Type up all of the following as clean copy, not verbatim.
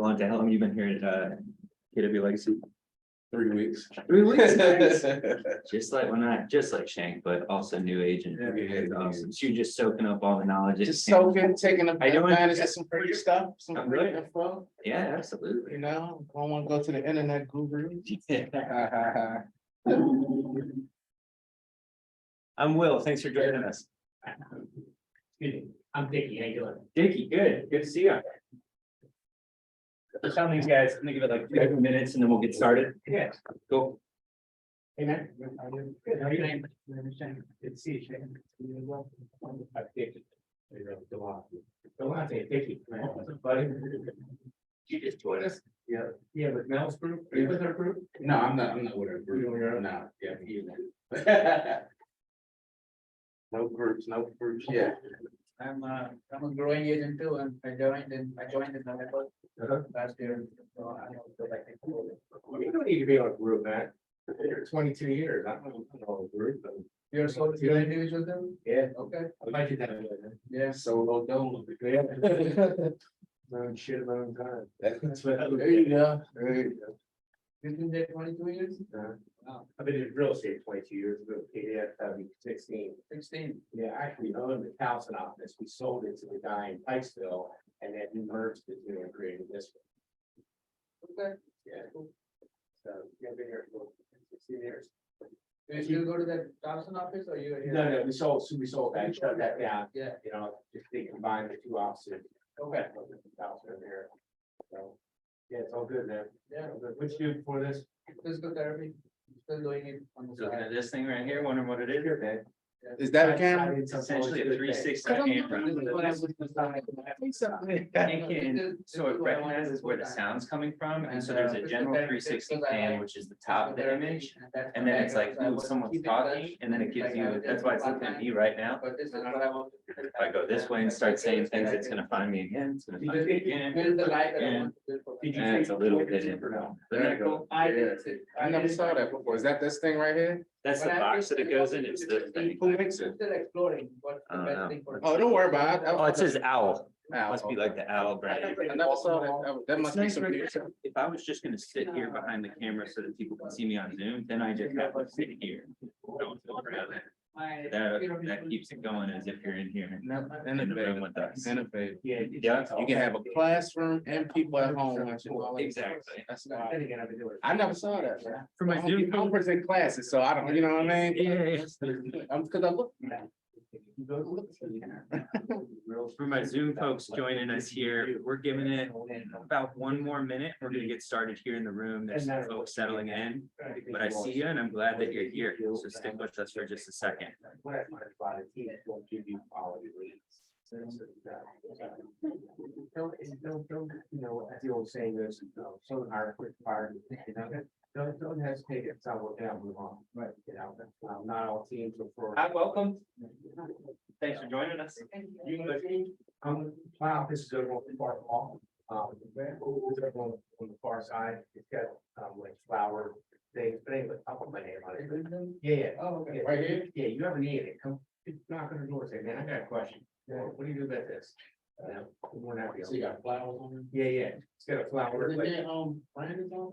Galante, how long have you been here at KW Legacy? 3 weeks. 3 weeks. Nice. Just like just like Shank, but also new agent. Yeah. Awesome. So you're just soaking up all the knowledge. Just soaking, taking advantage of some free stuff, some I'm free really- info, Yeah, absolutely. you know, I don't want to go to the internet guru. I'm Will. Thanks for joining us. I'm Dickie, how you doing? Dickie, good. Good to see you. Tell these guys, I'm gonna give it like 2 minutes and then we'll get started. Yeah. Go. Hey, man. How are you? Good, how are you? Good to see you, Shane. You as well? I'm Dickie. Delonte, Dickie. What's up, buddy? You just joined us? Yeah. Yeah, with Mel's group? Are you with our group? No, I'm not with her You don't hear group, her? no, yeah, me either. No groups, yeah. I'm a growing agent too, and I joined in November last year. So I don't feel like You don't need to be on a group, man. You're 22 years. I don't know a group. But you're individual then? yeah. Okay, I might do that. yeah. Solo dolo. My own shit at my own time. That's what, there you go, there you go. You've been there 22 years? Wow, I've been in real estate 22 years, but PDF, 16. 16. Yeah, I actually owned the Towson office. We sold it to the guy in Pikesville and then we merged the two and created this one. Okay. Yeah. So, yeah, I've been here for 16 years. Do you still go to that Thompson office or you? No, we sold that, shut that down, Yeah, you know, just they combined the two offices. okay, Towson here. So, yeah, it's all good, man. yeah. All good. What'd you do before this? Physical therapy, still doing it on the Looking side. at this thing right here, wondering what it is. Here, man. Is that a camera? It's essentially a 360 camera. It can, so it recognizes where the sound's coming from, and so there's a general 360 pan, which is the top of the image. And then it's like, ooh, someone's talking, and then it gives you, that's why it's looking at me right now. But this is what I want. If I go this way and start saying things, it's gonna find me again, it's gonna find me again. Build the light that I Yeah. want to build for Did you people. And it's a little take bit pictures in. or no? Isn't that cool? I did. I never saw that before, is that this thing right here? That's the box that it goes in, it's the thing. Who makes it? Still exploring what's I the don't best know. thing for. Oh, don't worry about it. Oh, it says owl, Owl, must be like the owl brand. I never saw that, that It's must be nice some. right here. If I was just gonna sit here behind the camera so that people can see me on Zoom, then I just have to sit here. Don't feel around it. That keeps it going as if you're in here in the room with us. Innovative. Yeah. Yeah. You can have a classroom and people at home watching all that. Exactly. That's Then why. again, I've been doing it. I never saw that. Man. For my Zoom, I'm present classes, so I don't, you know what I mean? yeah. Cause I look. For my Zoom folks joining us here, we're giving it about 1 more minute. We're gonna get started here in the room. There's some folks settling in, but I see you and I'm glad that you're here. So stick with us for just a second. What I find about it, teams won't give you quality leads. Don't, you know, as the old saying is, someone hire quick fire, you know, don't hesitate if it's not working out, move on. Right. You know, not all teams are for. Hi, welcome. Thanks for joining us. You know, my office is over on the far wall. It's over on the far side, it's got, like flower things, but anyway, I'll put my name on it. Yeah. Oh, okay. Right here? Yeah, you have a need it, come, knock on the door, say, man, I got a question. What do you do about this? We're not. So you got flowers on Yeah, it's got a flower. there? but- Is it, Brandon's on?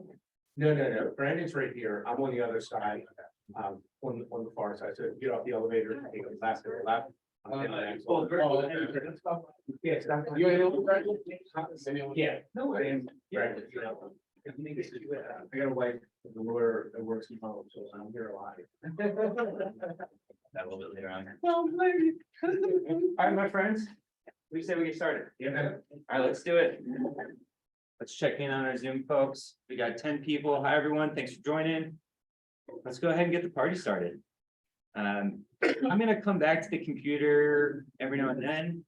No, Brandon's right here, I'm on the other side, on the far side, so if you get off the elevator, take a left or left. I'm in the next one. Yeah, it's not. You ain't over Brandon? Yeah, no, I am, Brandon, you know. I got a wife, the lawyer that works from home, so I'm here a lot. That a little bit later on. Well, maybe. All right, my friends, we say we get started. Yeah. All right, let's do it. Let's check in on our Zoom folks. We got 10 people. Hi, everyone. Thanks for joining. Let's go ahead and get the party started. I'm gonna come back to the computer every now and then.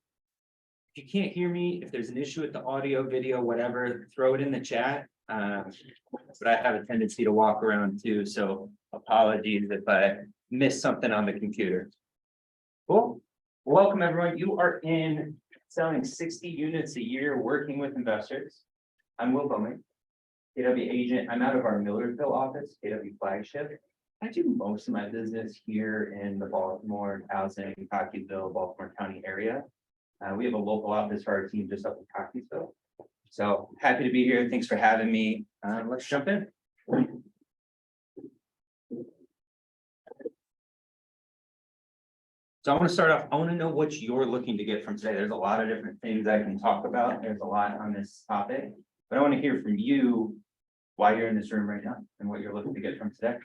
If you can't hear me, if there's an issue with the audio, video, whatever, throw it in the chat. But I have a tendency to walk around too, so apologies if I missed something on the computer. Cool. Welcome, everyone. You are in selling 60 units a year, working with investors. I'm Will Bowman, KW agent. I'm out of our Millersville office, KW flagship. I do most of my business here in the Baltimore, Towson, Cockeysville, Baltimore County area. We have a local office for our team just up in Cockeysville. So happy to be here. Thanks for having me. Let's jump in. So I want to start off, I want to know what you're looking to get from today. There's a lot of different things I can talk about. There's a lot on this topic, but I want to hear from you why you're in this room right now and what you're looking to get from today.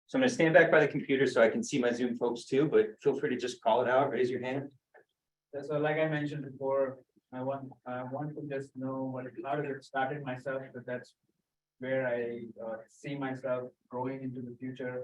So I'm going to stand back by the computer so I can see my Zoom folks too, but feel free to just call it out, raise your hand. So like I mentioned before, I want to just know how to get started myself, because that's where I see myself growing into the future,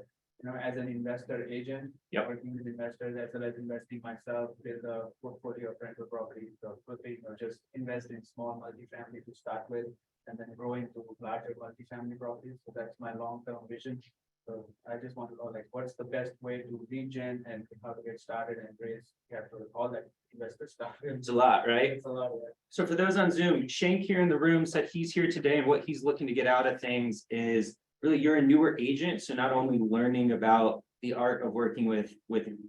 as an investor agent. Yep. Working with investors as well as investing myself with a portfolio of rental properties. So quickly, just invest in small multifamily to start with, and then growing to larger multifamily properties. So that's my long-term vision. So I just want to know, what's the best way to lead gen and how to get started and raise capital, all that investor stuff. It's a lot, right? It's a lot of that. So for those on Zoom, Shank here in the room said he's here today and what he's looking to get out of things is really you're a newer agent. So not only learning about the art of working with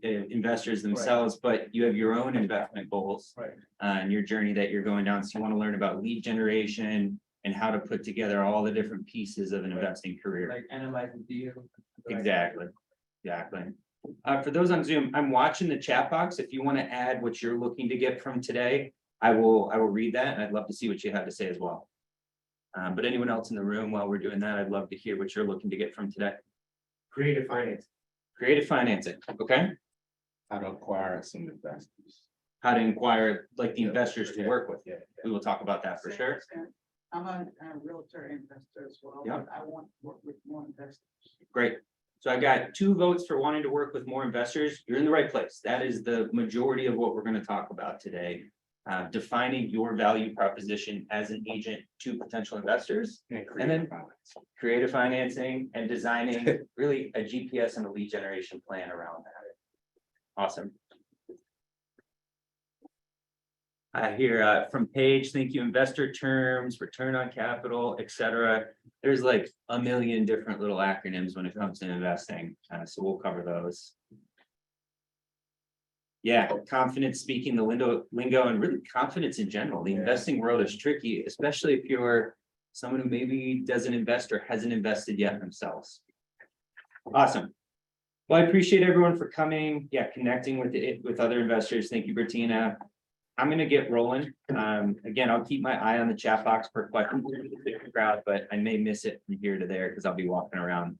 investors themselves, but you have your own investment goals. Right. And your journey that you're going down. So you want to learn about lead generation and how to put together all the different pieces of an investing career. Like analyzing deal. Exactly. For those on Zoom, I'm watching the chat box. If you want to add what you're looking to get from today, I will read that and I'd love to see what you have to say as well. But anyone else in the room, while we're doing that, I'd love to hear what you're looking to get from today. Creative finance. Creative financing, okay? How to acquire some investors. How to inquire like the investors to work with. We will talk about that for sure. I'm a realtor investor as well, Yeah. but I want to work with more investors. Great. So I got 2 votes for wanting to work with more investors. You're in the right place. That is the majority of what we're going to talk about today. Defining your value proposition as an agent to potential investors, and then creative financing and designing really a GPS and a lead generation plan around that. Awesome. I hear from Paige, thank you, investor terms, return on capital, etc. There's like a million different little acronyms when it comes to investing. So we'll cover those. Yeah, confidence speaking the lingo and really confidence in general. The investing world is tricky, especially if you're someone who maybe doesn't invest or hasn't invested yet themselves. Awesome. Well, I appreciate everyone for coming. Yeah, connecting with other investors. Thank you, Bertina. I'm going to get rolling. Again, I'll keep my eye on the chat box for questions, but I may miss it from here to there because I'll be walking around.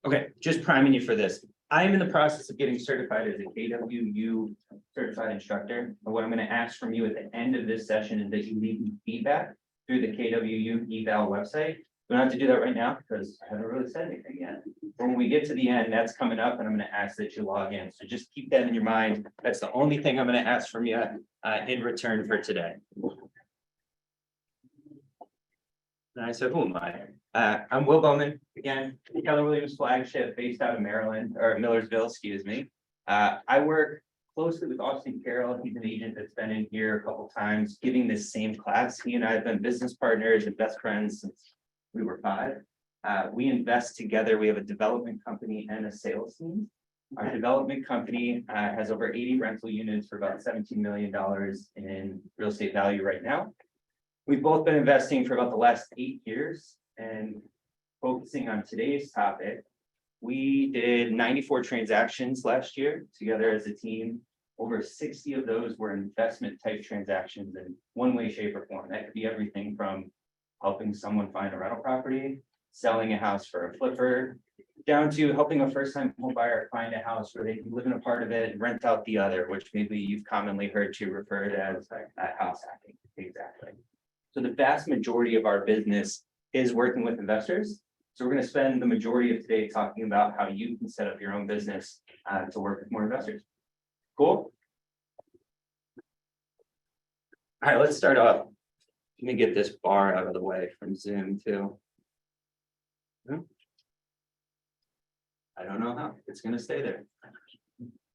Okay, just priming you for this. I am in the process of getting certified as a KWU certified instructor. And what I'm going to ask from you at the end of this session is that you leave me feedback through the KWU eval website. We don't have to do that right now because I haven't really said anything yet. When we get to the end, that's coming up and I'm going to ask that you log in. So just keep that in your mind. That's the only thing I'm going to ask from you in return for today. And I said, who am I? I'm Will Bowman, again, Keller Williams flagship based out of Maryland, or Millersville, excuse me. I work closely with Austin Carroll. He's an agent that's been in here a couple times giving this same class. He and I have been business partners and best friends since we were 5. We invest together. We have a development company and a sales team. Our development company has over 80 rental units for about $17 million in real estate value right now. We've both been investing for about the last 8 years, and focusing on today's topic, we did 94 transactions last year together as a team. Over 60 of those were investment type transactions in one way, shape, or form. That could be everything from helping someone find a rental property, selling a house for a flipper, down to helping a first-time home buyer find a house where they can live in a part of it and rent out the other, which maybe you've commonly heard to referred as house hacking. Exactly. So the vast majority of our business is working with investors. So we're going to spend the majority of today talking about how you can set up your own business to work with more investors. Cool. All right, let's start off. Let me get this bar out of the way from Zoom too. I don't know how it's going to stay there.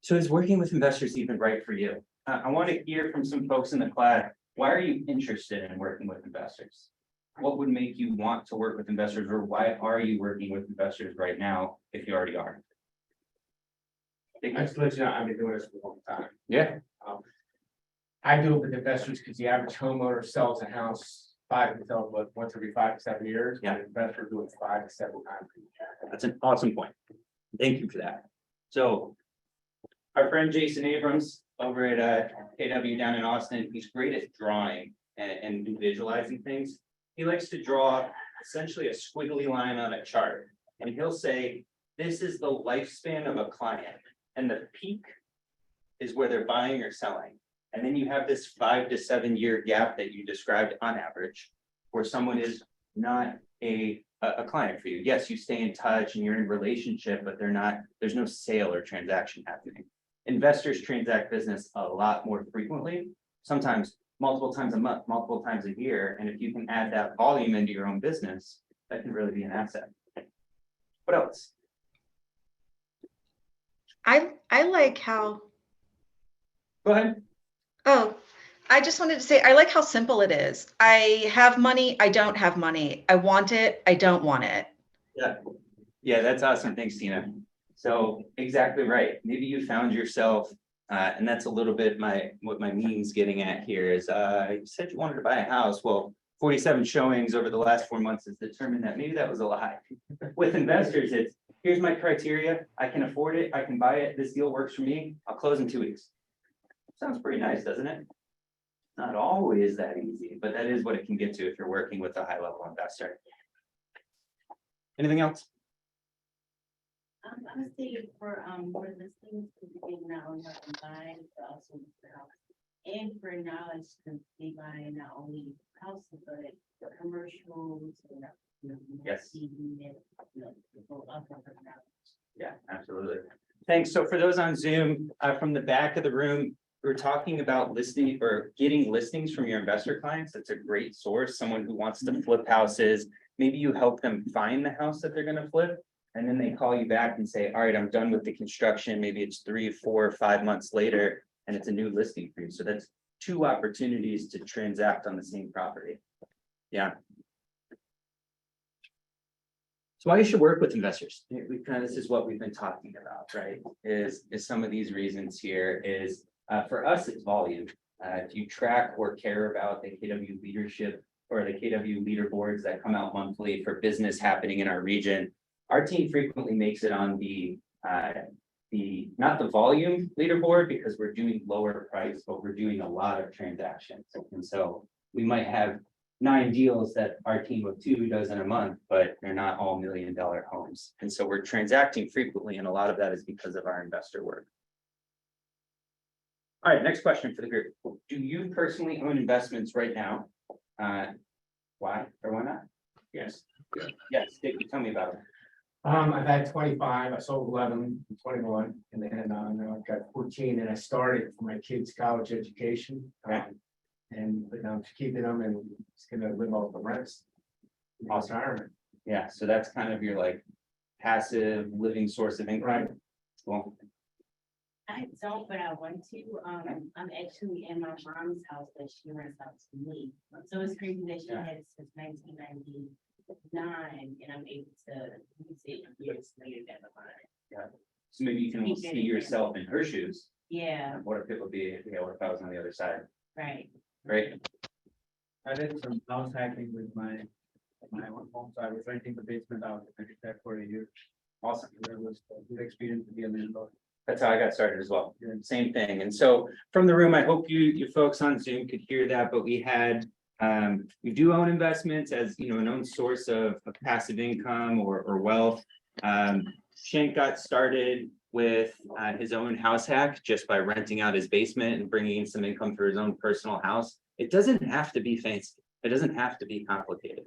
So is working with investors even right for you? I want to hear from some folks in the class. Why are you interested in working with investors? what would make you want to work with investors, or why are you working with investors right now if you already are? I just let you know, I've been doing this for a long time. Yeah, I do it with investors because the average homeowner sells a house once every 5 to 7 years. Yeah. An investor do it 5 to 7 times. that's an awesome point. Thank you for that. So our friend Jason Abrams over at KW down in Austin, he's great at drawing and visualizing things. He likes to draw essentially a squiggly line on a chart, and he'll say, this is the lifespan of a client, and the peak is where they're buying or selling. And then you have this 5 to 7 year gap that you described on average, where someone is not a client for you. Yes, you stay in touch and you're in a relationship, but there's no sale or transaction happening. Investors transact business a lot more frequently, sometimes multiple times a month, multiple times a year. And if you can add that volume into your own business, that can really be an asset. What else? I like how, Go ahead. oh, I just wanted to say, I like how simple it is. I have money, I don't have money. I want it, I don't want it. Yeah, that's awesome. Thanks, Tina. So exactly right. Maybe you found yourself, and that's a little bit what my meaning's getting at here is, you said you wanted to buy a house. Well, 47 showings over the last 4 months has determined that maybe that was a lie. With investors, it's, here's my criteria. I can afford it. I can buy it. This deal works for me. I'll close in 2 weeks. Sounds pretty nice, doesn't it? Not always that easy, but that is what it can get to if you're working with a high level investor. Anything else? I was thinking for listings to be not only have to buy, but also the house. And for knowledge to be buying not only houses, but commercials and Yes. Go up and down. Yeah, absolutely. Thanks. So for those on Zoom, from the back of the room, we're talking about listing or getting listings from your investor clients. That's a great source. Someone who wants to flip houses. Maybe you help them find the house that they're going to flip. And then they call you back and say, all right, I'm done with the construction. Maybe it's 3, 4, 5 months later, and it's a new listing for you. So that's 2 opportunities to transact on the same property. Yeah. So why you should work with investors? This is what we've been talking about, right? Is some of these reasons here is, for us, it's volume. If you track or care about the KW leadership or the KW leaderboards that come out monthly for business happening in our region, our team frequently makes it on not the volume leaderboard because we're doing lower price, but we're doing a lot of transactions. And so we might have 9 deals that our team of 2 does in a month, but they're not all $1 million homes. And so we're transacting frequently, and a lot of that is because of our investor work. All right, next question for the group. Do you personally own investments right now? Why or why not? Yes. Yes, Dick, tell me about it. I've had 25, I sold 11, 21, and then now I've got 14, and I started for my kids' college education. And I'm keeping them and just gonna live off the rest. Retirement. Yeah, so that's kind of your like passive living source of income. Cool. I don't, but I want to. I'm actually in my mom's house that she rents out to me. So it's crazy that she had it since 1999, and I'm able to use it years later down the line. So maybe you can see yourself in her shoes. Yeah, What if it would be, what if I was on the other side? right. Great. I did some house hacking with my own home, so I was renting the basement out, I did that for a year. Awesome. It was a good experience to be a landlord. That's how I got started as well. Same thing. And so from the room, I hope you folks on Zoom could hear that, but we do own investments as, an own source of passive income or wealth. Shank got started with his own house hack just by renting out his basement and bringing in some income for his own personal house. It doesn't have to be fancy. It doesn't have to be complicated.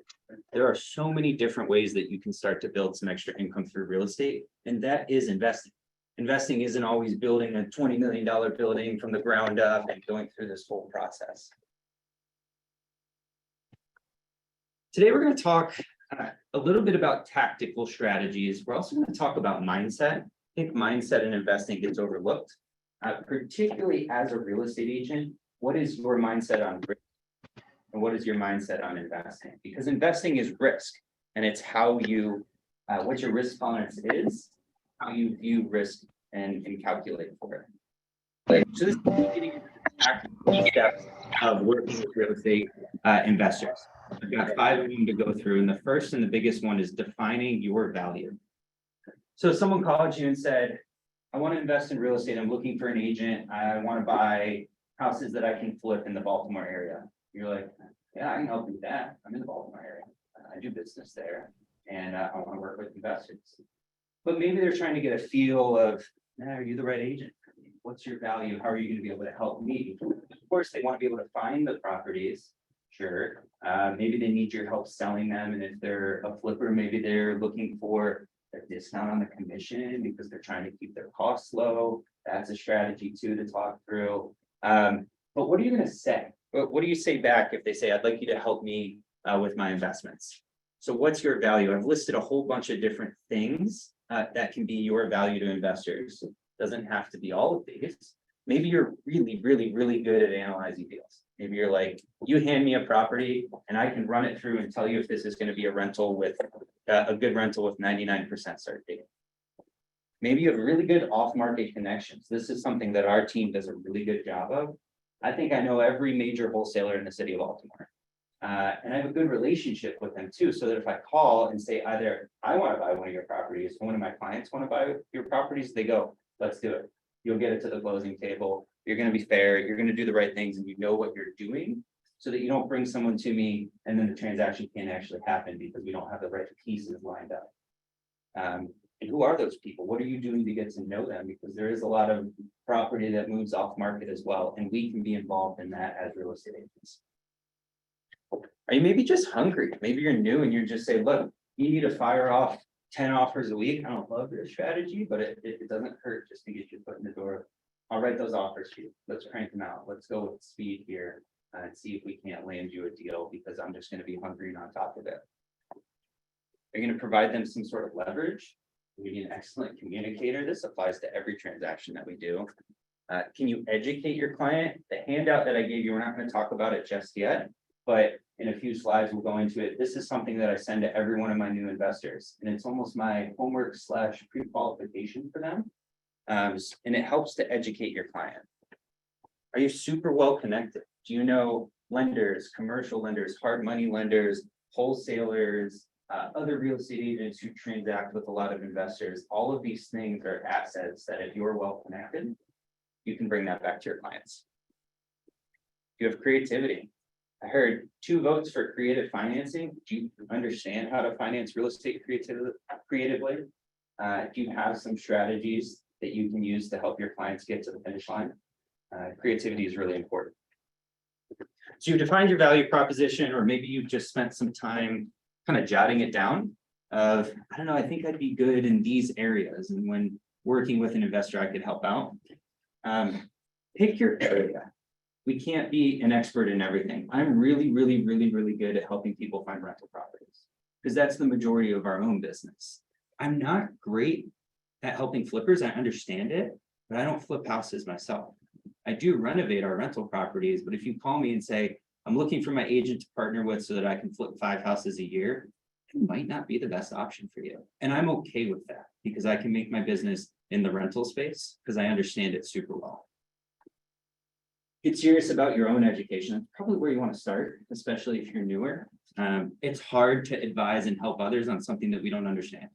There are so many different ways that you can start to build some extra income through real estate, and that is investing. Investing isn't always building a $20 million building from the ground up and going through this whole process. Today, we're going to talk a little bit about tactical strategies. We're also going to talk about mindset. I think mindset in investing gets overlooked, particularly as a real estate agent. What is your mindset on risk? And what is your mindset on investing? Because investing is risk, and it's how you, what your risk tolerance is, how you view risk and calculate for it. So this is getting into the tactical steps of working with real estate investors. I've got 5 of them to go through, and the first and the biggest one is defining your value. So if someone called you and said, I want to invest in real estate, I'm looking for an agent, I want to buy houses that I can flip in the Baltimore area. You're like, yeah, I can help you with that. I'm in the Baltimore area. I do business there, and I want to work with investors. But maybe they're trying to get a feel of, are you the right agent for me? What's your value? How are you going to be able to help me? Of course, they want to be able to find the properties. Sure. Maybe they need your help selling them. And if they're a flipper, maybe they're looking for a discount on the commission because they're trying to keep their costs low. That's a strategy too to talk through. But what are you going to say? What do you say back if they say, I'd like you to help me with my investments? So what's your value? I've listed a whole bunch of different things that can be your value to investors. It doesn't have to be all of these. Maybe you're really, really, really good at analyzing deals. Maybe you're like, you hand me a property and I can run it through and tell you if this is going to be a rental with a good rental with 99% start date. Maybe you have really good off-market connections. This is something that our team does a really good job of. I think I know every major wholesaler in the city of Baltimore. And I have a good relationship with them too, so that if I call and say either I want to buy one of your properties, or one of my clients want to buy your properties, they go, let's do it. You'll get it to the closing table. You're going to be fair. You're going to do the right things, and you know what you're doing, so that you don't bring someone to me and then the transaction can't actually happen because we don't have the right pieces lined up. And who are those people? What are you doing to get to know them? Because there is a lot of property that moves off market as well, and we can be involved in that as real estate agents. Are you maybe just hungry? Maybe you're new and you just say, look, you need to fire off 10 offers a week. I don't love your strategy, but it doesn't hurt just to get your foot in the door. I'll write those offers for you. Let's crank them out. Let's go with speed here and see if we can't land you a deal, because I'm just going to be hungry and on top of it. Are you going to provide them some sort of leverage? We need an excellent communicator. This applies to every transaction that we do. Can you educate your client? The handout that I gave you, we're not going to talk about it just yet, but in a few slides, we'll go into it. This is something that I send to every one of my new investors, and it's almost my homework / pre-qualification for them. And it helps to educate your client. Are you super well connected? Do you know lenders, commercial lenders, hard money lenders, wholesalers, other real estate agents who transact with a lot of investors? All of these things are assets that if you're well connected, you can bring that back to your clients. You have creativity. I heard 2 votes for creative financing. Do you understand how to finance real estate creatively? Do you have some strategies that you can use to help your clients get to the finish line? Creativity is really important. So you defined your value proposition, or maybe you just spent some time kind of jotting it down of, I don't know, I think I'd be good in these areas. And when working with an investor, I could help out. Pick your area. We can't be an expert in everything. I'm really, really, really, really good at helping people find rental properties, because that's the majority of our own business. I'm not great at helping flippers. I understand it, but I don't flip houses myself. I do renovate our rental properties, but if you call me and say, I'm looking for my agent to partner with so that I can flip 5 houses a year, it might not be the best option for you. And I'm okay with that, because I can make my business in the rental space because I understand it super well. Get serious about your own education. That's probably where you want to start, especially if you're newer. It's hard to advise and help others on something that we don't understand.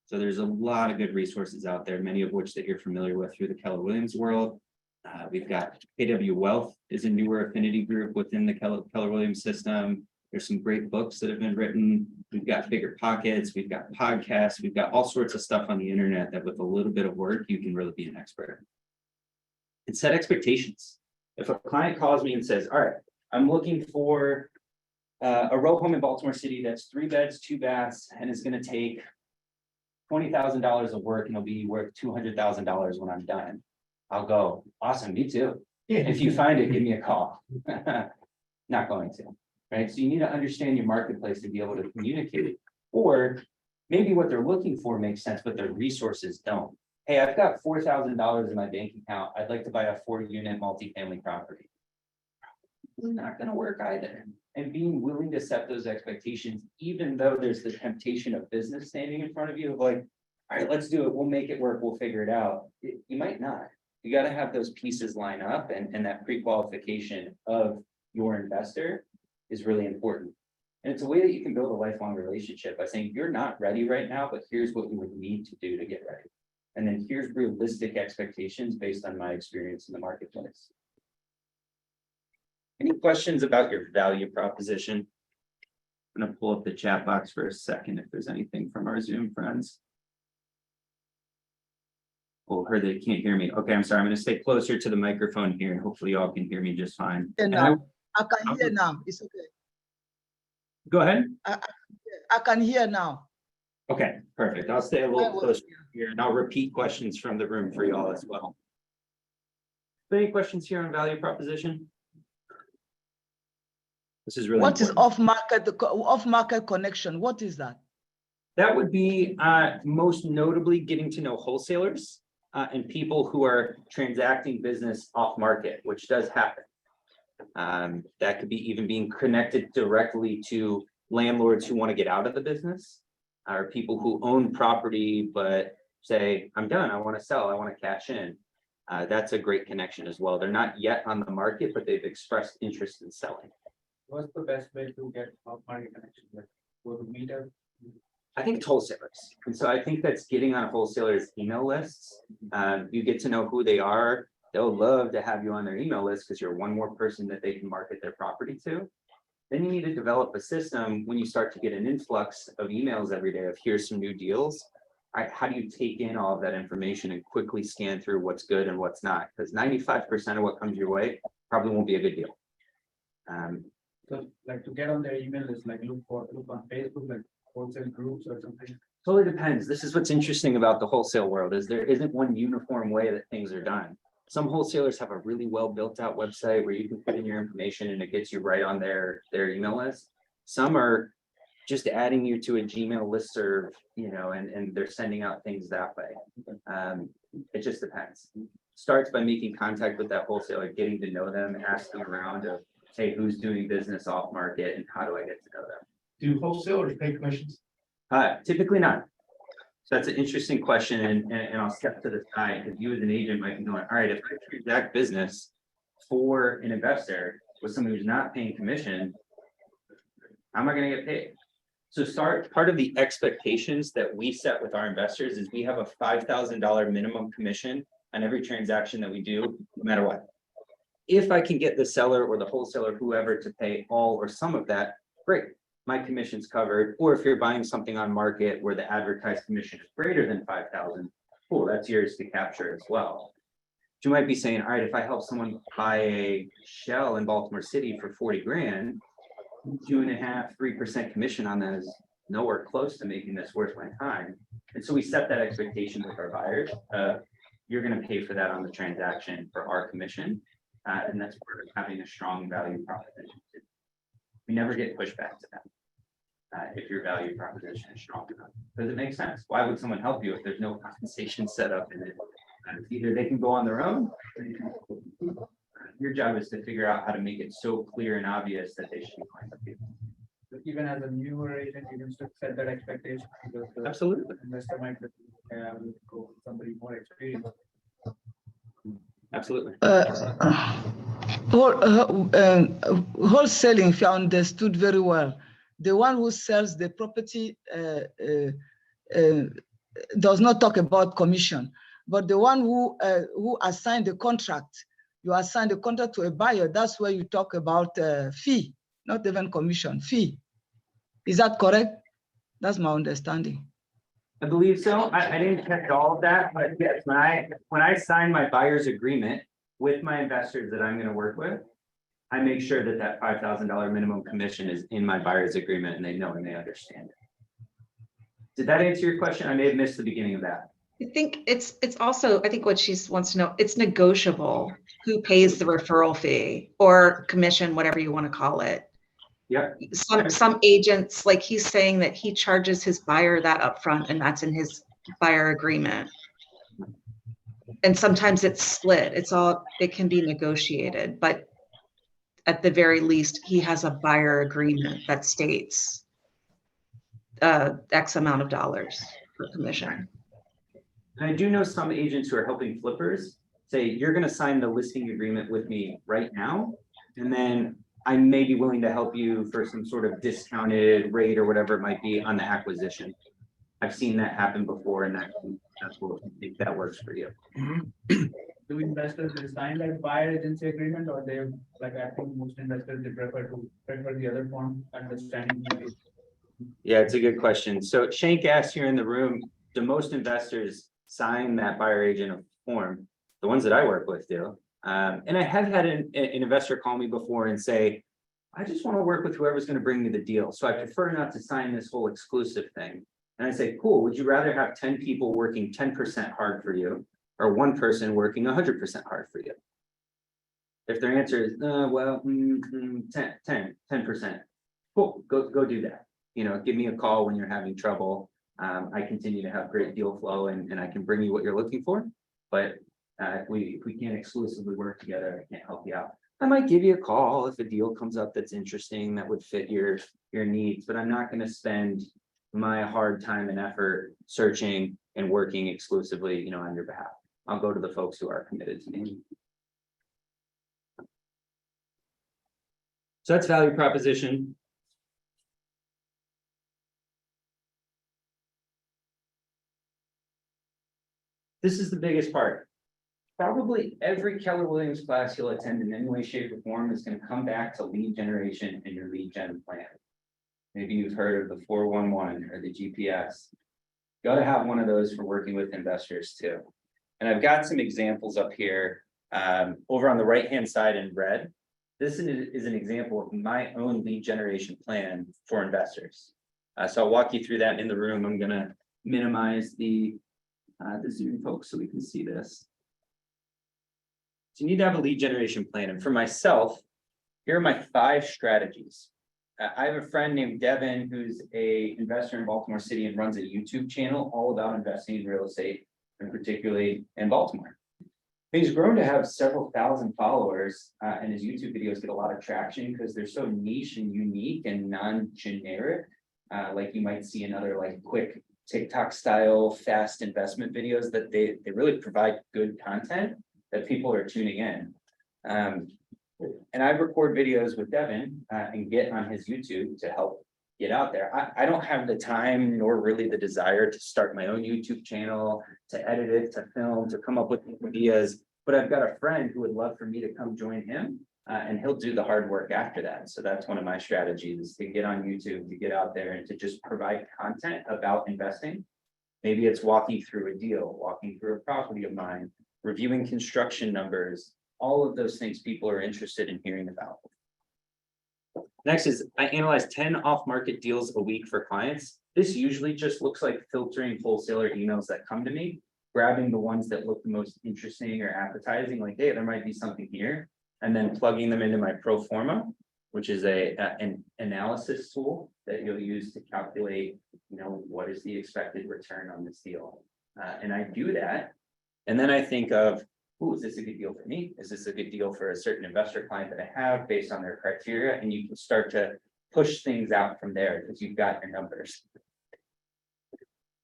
So there's a lot of good resources out there, many of which that you're familiar with through the Keller Williams world. We've got KW Wealth is a newer affinity group within the Keller Williams system. There's some great books that have been written. We've got Bigger Pockets, we've got podcasts, we've got all sorts of stuff on the internet that with a little bit of work, you can really be an expert. And set expectations. If a client calls me and says, all right, I'm looking for a row home in Baltimore City that's 3 beds, 2 baths, and it's going to take $20,000 of work and it'll be worth $200,000 when I'm done. I'll go, awesome, me too. If you find it, give me a call. Not going to, right? So you need to understand your marketplace to be able to communicate it. Or maybe what they're looking for makes sense, but their resources don't. Hey, I've got $4,000 in my bank account. I'd like to buy a 4-unit multifamily property. not gonna work either. And being willing to set those expectations, even though there's the temptation of business standing in front of you, of like, all right, let's do it, we'll make it work, we'll figure it out. You might not. You gotta have those pieces line up, and that pre-qualification of your investor is really important. And it's a way that you can build a lifelong relationship by saying, you're not ready right now, but here's what you would need to do to get ready. And then here's realistic expectations based on my experience in the marketplace. Any questions about your value proposition? I'm gonna pull up the chat box for a second if there's anything from our Zoom friends. Oh, heard they can't hear me. Okay, I'm sorry. I'm gonna stay closer to the microphone here and hopefully y'all can hear me just fine. And And now, I can hear now. It's okay. Go ahead. I can hear now. Okay, perfect. I'll stay a little closer here and I'll repeat questions from the room for y'all as well. Any questions here on value proposition? This is really What is important. off-market connection? What is that? That would be most notably getting to know wholesalers and people who are transacting business off market, which does happen. That could be even being connected directly to landlords who want to get out of the business, or people who own property but say, I'm done, I want to sell, I want to cash in. That's a great connection as well. They're not yet on the market, but they've expressed interest in selling. What's the best way to get off-market connection? Like, go to meetup? I think it's wholesalers. And so I think that's getting on wholesalers' email lists. You get to know who they are. They'll love to have you on their email list because you're one more person that they can market their property to. Then you need to develop a system when you start to get an influx of emails every day of here's some new deals. How do you take in all of that information and quickly scan through what's good and what's not? Because 95% of what comes your way probably won't be a good deal. So like to get on their email list, like look on Facebook, like wholesale groups or something. Totally depends. This is what's interesting about the wholesale world is there isn't one uniform way that things are done. Some wholesalers have a really well built out website where you can put in your information and it gets you right on their email list. Some are just adding you to a Gmail listserv, you know, and they're sending out things that way. It just depends. Starts by making contact with that wholesaler, getting to know them, asking around of, hey, who's doing business off market and how do I get to know them? Do wholesalers pay commissions? Typically not. So that's an interesting question, and I'll step to the side because you as an agent might be going, all right, if I transact business for an investor with someone who's not paying commission, how am I going to get paid? So part of the expectations that we set with our investors is we have a $5,000 minimum commission on every transaction that we do, no matter what. If I can get the seller or the wholesaler, whoever, to pay all or some of that, great. My commission's covered. Or if you're buying something on market where the advertised commission is greater than 5,000, cool, that's yours to capture as well. You might be saying, all right, if I help someone buy a shell in Baltimore City for 40 grand, 2.5%, 3% commission on that is nowhere close to making this worth my time. And so we set that expectation with our buyers. You're going to pay for that on the transaction for our commission. And that's part of having a strong value proposition. We never get pushback to them if your value proposition is strong enough. Does it make sense? Why would someone help you if there's no compensation set up in it? Either they can go on their own. Your job is to figure out how to make it so clear and obvious that they should be going with you. So even as a newer agent, you can still set that expectation because the Absolutely. investor might go with somebody more experienced. Absolutely. Wholesaling, if you understood very well, the one who sells the property does not talk about commission, but the one who assigned the contract, you assign the contract to a buyer, that's where you talk about fee, not even commission, fee. Is that correct? That's my understanding. I believe so. I didn't catch all of that, but yes, when I sign my buyer's agreement with my investors that I'm going to work with, I make sure that that $5,000 minimum commission is in my buyer's agreement and they know and they understand it. Did that answer your question? I may have missed the beginning of that. I think it's also, I think what she wants to know, it's negotiable who pays the referral fee or commission, whatever you want to call it. Yeah. Some agents, like he's saying that he charges his buyer that upfront and that's in his buyer agreement. And sometimes it's split. It can be negotiated, but at the very least, he has a buyer agreement that states X amount of dollars for commission. And I do know some agents who are helping flippers say, you're gonna sign the listing agreement with me right now. And then I may be willing to help you for some sort of discounted rate or whatever it might be on the acquisition. I've seen that happen before, and that's what I think that works for you. Do investors sign that buyer agency agreement, or they, like, I think most investors, they prefer the other form, understanding maybe. Yeah, it's a good question. So Shank asked here in the room, do most investors sign that buyer agent form? The ones that I work with do. And I have had an investor call me before and say, I just want to work with whoever's going to bring me the deal. So I prefer not to sign this whole exclusive thing. And I say, cool, would you rather have 10 people working 10% hard for you, or one person working 100% hard for you? If their answer is, 10%, cool, go do that. You know, give me a call when you're having trouble. I continue to have great deal flow and I can bring you what you're looking for. But if we can't exclusively work together, I can't help you out. I might give you a call if a deal comes up that's interesting, that would fit your needs, but I'm not going to spend my hard time and effort searching and working exclusively, you know, on your behalf. I'll go to the folks who are committed to me. So that's value proposition. This is the biggest part. Probably every Keller Williams class you'll attend in any way, shape, or form is going to come back to lead generation and your lead gen plan. Maybe you've heard of the 411 or the GPS. Got to have one of those for working with investors too. And I've got some examples up here over on the right-hand side in red. This is an example of my own lead generation plan for investors. So I'll walk you through that in the room. I'm going to minimize the Zoom folks so we can see this. So you need to have a lead generation plan. And for myself, here are my 5 strategies. I have a friend named Devin, who's an investor in Baltimore City and runs a YouTube channel all about investing in real estate, and particularly in Baltimore. He's grown to have several thousand followers, and his YouTube videos get a lot of traction because they're so niche and unique and non-generic, like you might see in other like quick TikTok style fast investment videos, that they really provide good content that people are tuning in. And I record videos with Devin and get on his YouTube to help get out there. I don't have the time nor really the desire to start my own YouTube channel, to edit it, to film, to come up with ideas, but I've got a friend who would love for me to come join him and he'll do the hard work after that. So that's one of my strategies, is to get on YouTube, to get out there and to just provide content about investing. Maybe it's walking through a deal, walking through a property of mine, reviewing construction numbers, all of those things people are interested in hearing about. Next is I analyze 10 off-market deals a week for clients. This usually just looks like filtering wholesaler emails that come to me, grabbing the ones that look the most interesting or appetizing, like, hey, there might be something here, and then plugging them into my pro forma, which is an analysis tool that you'll use to calculate, you know, what is the expected return on this deal. And I do that. And then I think of, is this a good deal for me? Is this a good deal for a certain investor client that I have based on their criteria? And you can start to push things out from there because you've got your numbers.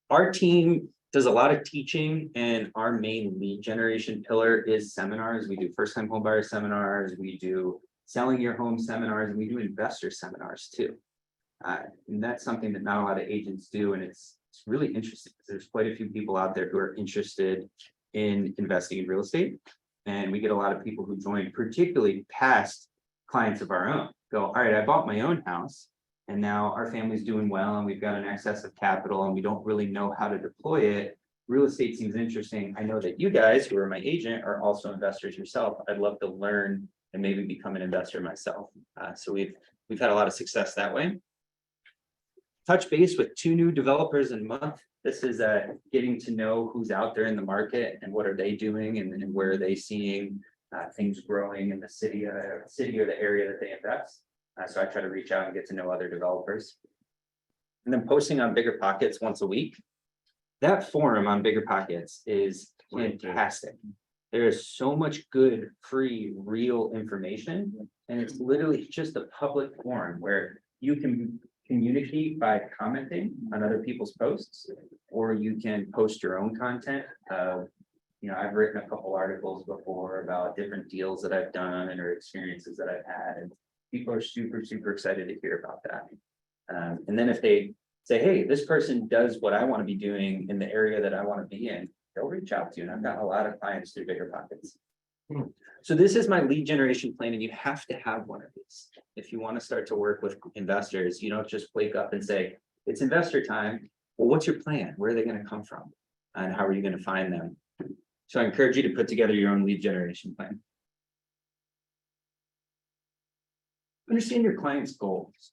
Our team does a lot of teaching, and our main lead generation pillar is seminars. We do first-time home buyer seminars, we do selling your home seminars, and we do investor seminars too. And that's something that not a lot of agents do, and it's really interesting because there's quite a few people out there who are interested in investing in real estate. And we get a lot of people who join, particularly past clients of our own, go, all right, I bought my own house and now our family's doing well and we've got an excess of capital and we don't really know how to deploy it. Real estate seems interesting. I know that you guys who are my agent are also investors yourself. I'd love to learn and maybe become an investor myself. So we've had a lot of success that way. Touch base with 2 new developers a month. This is getting to know who's out there in the market and what are they doing and where are they seeing things growing in the city or the area that they invest. So I try to reach out and get to know other developers. And then posting on Bigger Pockets once a week. That forum on Bigger Pockets is fantastic. There is so much good, free, real information. And it's literally just a public forum where you can communicate by commenting on other people's posts, or you can post your own content. I've written a couple articles before about different deals that I've done or experiences that I've had, and people are super, super excited to hear about that. And then if they say, hey, this person does what I want to be doing in the area that I want to be in, they'll reach out to you. And I've got a lot of clients through Bigger Pockets. So this is my lead generation plan, and you have to have one of these. If you want to start to work with investors, you don't just wake up and say, it's investor time. Well, what's your plan? Where are they going to come from? And how are you going to find them? So I encourage you to put together your own lead generation plan. Understand your client's goals.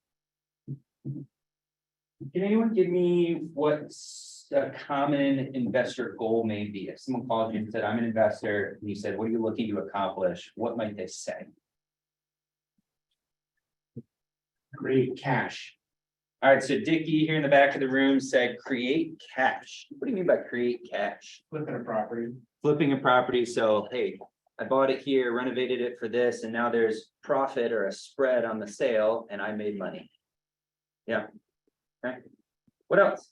Can anyone give me what's a common investor goal may be? If someone called you and said, I'm an investor, and you said, what are you looking to accomplish? What might they say? Create cash. All right, so Dickie here in the back of the room said, create cash. What do you mean by create cash? Flipping a property. Flipping a property. So, hey, I bought it here, renovated it for this, and now there's profit or a spread on the sale, and I made money. Yeah. Okay. What else?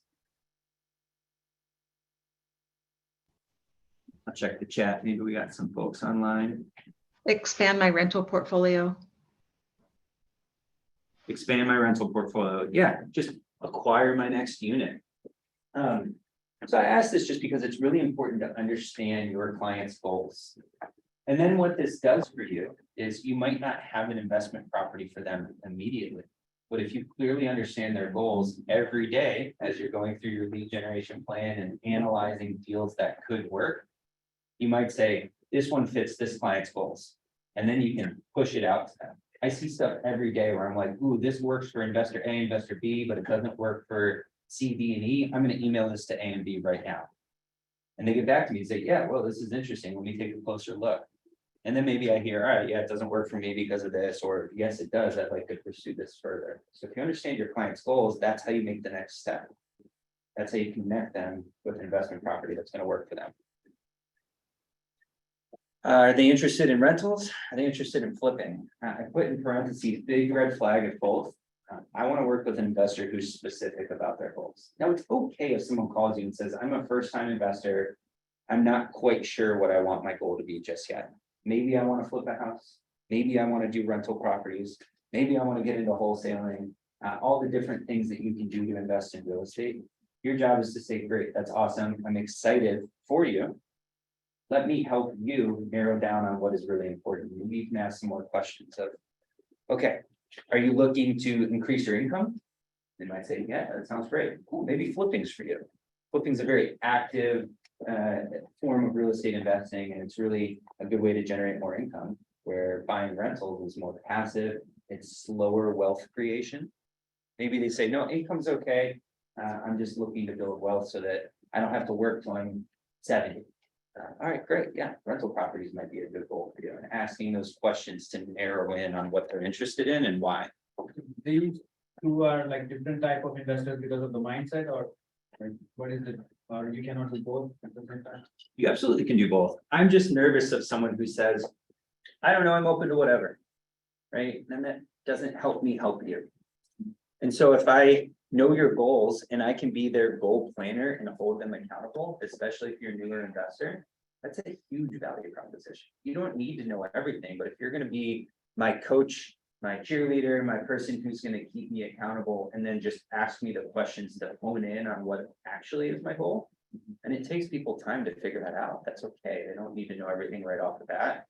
I'll check the chat. Maybe we got some folks online. Expand my rental portfolio. Expand my rental portfolio. Yeah, just acquire my next unit. So I asked this just because it's really important to understand your client's goals. And then what this does for you is you might not have an investment property for them immediately. But if you clearly understand their goals every day, as you're going through your lead generation plan and analyzing deals that could work, you might say, this one fits this client's goals. And then you can push it out to them. I see stuff every day where I'm like, ooh, this works for investor A, investor B, but it doesn't work for C, D, and E. I'm going to email this to A and B right now. And they get back to me and say, yeah, well, this is interesting. Let me take a closer look. And then maybe I hear, all right, yeah, it doesn't work for me because of this, or yes, it does. I'd like to pursue this further. So if you understand your client's goals, that's how you make the next step. That's how you connect them with an investment property that's going to work for them. Are they interested in rentals? Are they interested in flipping? I put in parentheses, big red flag at both. I want to work with an investor who's specific about their goals. Now, it's okay if someone calls you and says, I'm a first-time investor. I'm not quite sure what I want my goal to be just yet. Maybe I want to flip a house. Maybe I want to do rental properties. Maybe I want to get into wholesaling. All the different things that you can do to invest in real estate. Your job is to say, great, that's awesome. I'm excited for you. Let me help you narrow down on what is really important. Maybe you can ask some more questions of, okay, are you looking to increase your income? They might say, yeah, that sounds great. Cool, maybe flipping's for you. Flipping's a very active form of real estate investing, and it's really a good way to generate more income, where buying rentals is more passive, it's slower wealth creation. Maybe they say, no, income's okay. I'm just looking to build wealth so that I don't have to work till I'm 70. All right, great. Yeah, rental properties might be a good goal for you, and asking those questions to narrow in on what they're interested in and why. These two are like different type of investors because of the mindset, or like, what is it? Or you cannot do both at the same time? You absolutely can do both. I'm just nervous of someone who says, I don't know, I'm open to whatever. Right? And that doesn't help me help you. And so if I know your goals and I can be their goal planner and hold them accountable, especially if you're a newer investor, that's a huge value proposition. You don't need to know everything, but if you're going to be my coach, my cheerleader, my person who's going to keep me accountable, and then just ask me the questions to hone in on what actually is my goal. And it takes people time to figure that out. That's okay. They don't need to know everything right off the bat.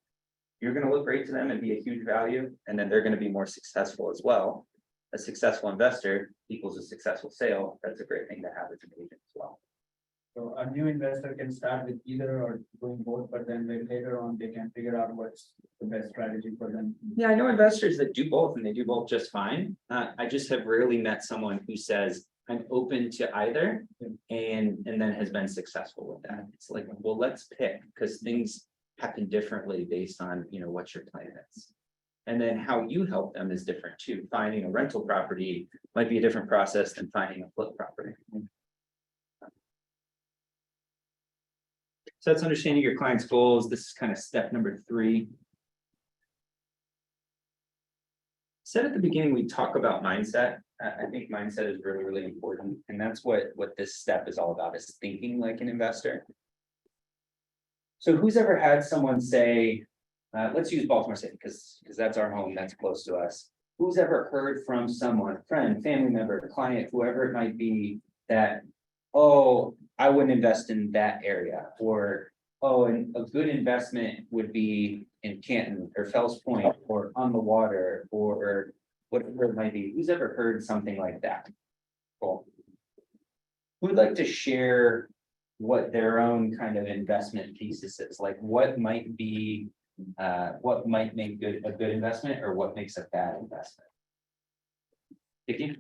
You're going to look great to them and be a huge value, and then they're going to be more successful as well. A successful investor equals a successful sale. That's a great thing to have as an agent as well. So a new investor can start with either or doing both, but then later on they can figure out what's the best strategy for them. Yeah, I know investors that do both, and they do both just fine. I just have rarely met someone who says, I'm open to either, and then has been successful with that. It's like, well, let's pick, because things happen differently based on, what your plan is. And then how you help them is different too. Finding a rental property might be a different process than finding a flip property. So that's understanding your client's goals. This is kind of step number 3. said at the beginning, we talk about mindset. I think mindset is really, really important. And that's what this step is all about, is thinking like an investor. So who's ever had someone say, let's use Baltimore City, because that's our home, that's close to us. Who's ever heard from someone, friend, family member, client, whoever it might be, that, oh, I wouldn't invest in that area, or, oh, and a good investment would be in Canton or Fells Point or on the water or whatever it might be. Who's ever heard something like that? Cool. Who'd like to share what their own kind of investment thesis is? Like what might be, what might make a good investment, or what makes a bad investment? Vicky?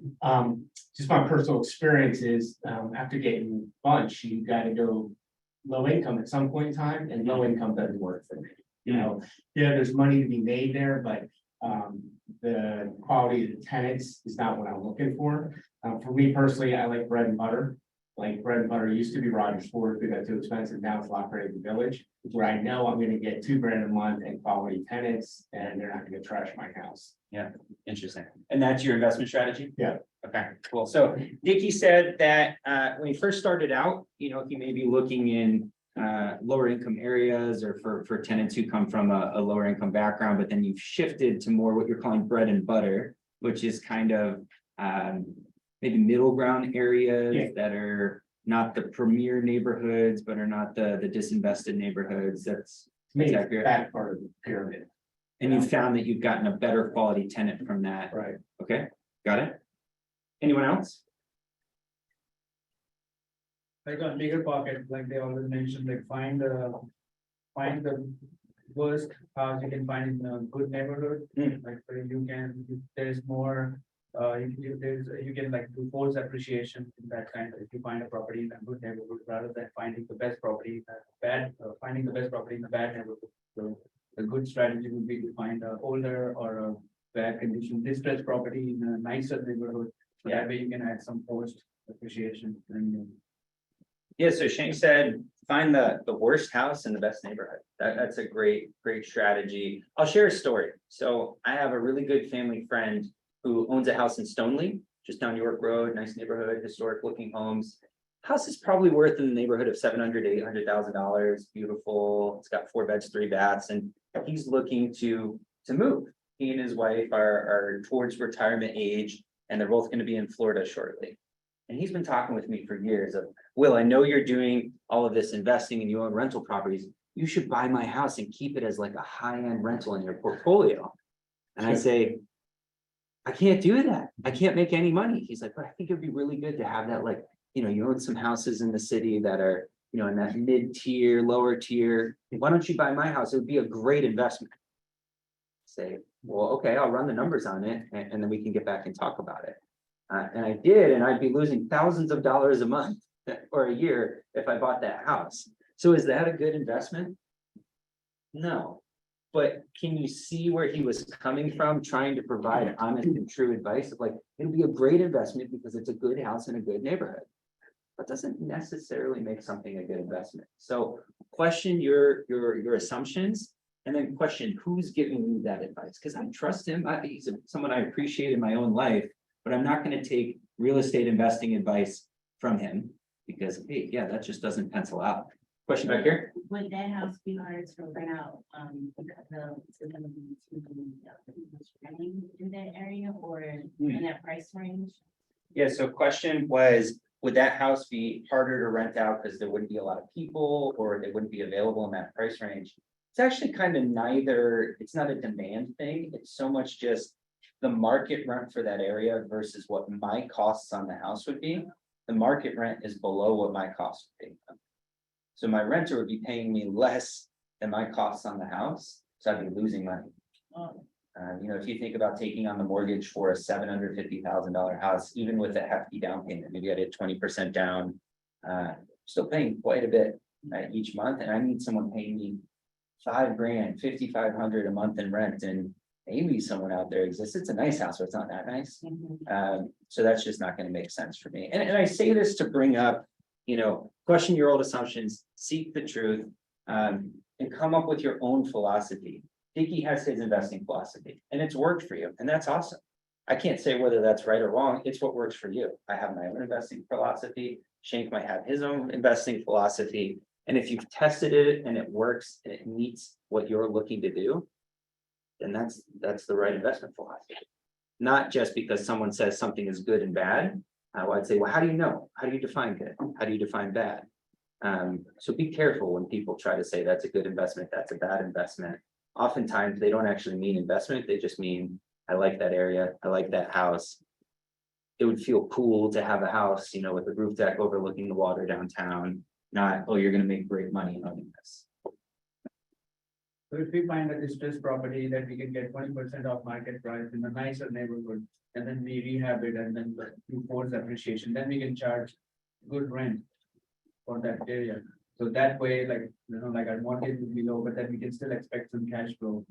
Just my personal experience is, after getting bunch, you gotta go low income at some point in time, and low income doesn't work for me. You know, yeah, there's money to be made there, but the quality of the tenants is not what I'm looking for. For me personally, I like bread and butter. Like bread and butter used to be Rogers Ford, we got too expensive, now it's Lock Ready Village, where I know I'm gonna get $2 grand a month and quality tenants, and they're not gonna trash my house. Yeah, interesting. And that's your investment strategy? Yeah. Okay, cool. So Dickie said that when he first started out, you know, he may be looking in lower income areas, or for tenants who come from a lower income background, but then you've shifted to more what you're calling bread and butter, which is kind of maybe middle ground areas that are not the premier neighborhoods, but are not the disinvested neighborhoods. That's accurate. That part of the pyramid. And you found that you've gotten a better quality tenant from that. Right. Okay, got it. Anyone else? Like a bigger pocket, like they always mention, like find the worst house you can find in a good neighborhood. Like where you can, there's more, you can like do force appreciation in that kind of, if you find a property in a good neighborhood, rather than finding the best property in a bad, finding the best property in a bad neighborhood. So a good strategy would be to find a older or a bad condition distressed property in a nicer neighborhood. So that way you can add some forced appreciation. And Yeah, so Shane said, find the worst house in the best neighborhood. That's a great strategy. I'll share a story. So I have a really good family friend who owns a house in Stoneleigh, just down York Road, nice neighborhood, historic looking homes. House is probably worth in the neighborhood of $700,000 to $800,000, beautiful. It's got 4 beds, 3 baths, and he's looking to move. He and his wife are towards retirement age, and they're both going to be in Florida shortly. And he's been talking with me for years of, Will, I know you're doing all of this investing and you own rental properties. You should buy my house and keep it as like a high-end rental in your portfolio. And I say, I can't do that. I can't make any money. He's like, but I think it'd be really good to have that, like, you know, you own some houses in the city that are, you know, in that mid-tier, lower tier. Why don't you buy my house? It would be a great investment. Say, well, okay, I'll run the numbers on it, and then we can get back and talk about it. And I did, and I'd be losing thousands of dollars a month or a year if I bought that house. So is that a good investment? No. But can you see where he was coming from, trying to provide honest and true advice of like, it'll be a great investment because it's a good house in a good neighborhood. That doesn't necessarily make something a good investment. So question your assumptions, and then question who's giving you that advice. Because I trust him. He's someone I appreciate in my own life, but I'm not going to take real estate investing advice from him because, hey, yeah, that just doesn't pencil out. Question back here. Would that house be hard to rent out, because of the ability to renting in that area or in that price range? Yeah, so question was, would that house be harder to rent out because there wouldn't be a lot of people or they wouldn't be available in that price range? It's actually kind of neither. It's not a demand thing. It's so much just the market rent for that area versus what my costs on the house would be. The market rent is below what my cost would be. So my renter would be paying me less than my costs on the house, so I'd be losing money. You know, if you think about taking on the mortgage for a $750,000 house, even with a hefty down payment, maybe I did 20% down, still paying quite a bit each month, and I need someone paying me $5 grand, $5,500 a month in rent, and maybe someone out there exists. It's a nice house, but it's not that nice. So that's just not going to make sense for me. And I say this to bring up, you know, question your old assumptions, seek the truth, and come up with your own philosophy. Dickie has his investing philosophy, and it's worked for you, and that's awesome. I can't say whether that's right or wrong. It's what works for you. I have my own investing philosophy. Shank might have his own investing philosophy. And if you've tested it and it works and it meets what you're looking to do, then that's the right investment philosophy. Not just because someone says something is good and bad. I'd say, well, how do you know? How do you define good? How do you define bad? So be careful when people try to say that's a good investment, that's a bad investment. Oftentimes they don't actually mean investment. They just mean, I like that area. I like that house. It would feel cool to have a house, you know, with a roof deck overlooking the water downtown. Not, oh, you're gonna make great money owning this. So if we find a distressed property that we can get 20% off market price in a nicer neighborhood, and then we rehab it and then do force appreciation, then we can charge good rent for that area. So that way, like, you know, like our mortgage would be low, but then we can still expect some cash flow.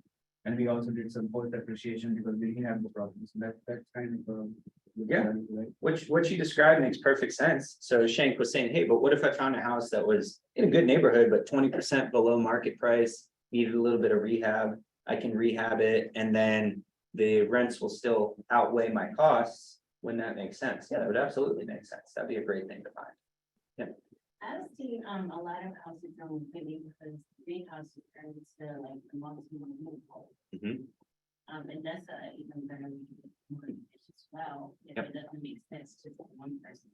And we also did some forced appreciation because we rehab the property, so that's kind of. Yeah. Which, what you described makes perfect sense. So Shank was saying, hey, but what if I found a house that was in a good neighborhood, but 20% below market price, needed a little bit of rehab, I can rehab it, and then the rents will still outweigh my costs. Wouldn't that make sense? Yeah, that would absolutely make sense. That'd be a great thing to find. I've seen, a lot of houses on Vinny because big houses are still like the multi-unit home. Mhm. And that's a even better mortgage as well, if Yep. it doesn't make sense to one person.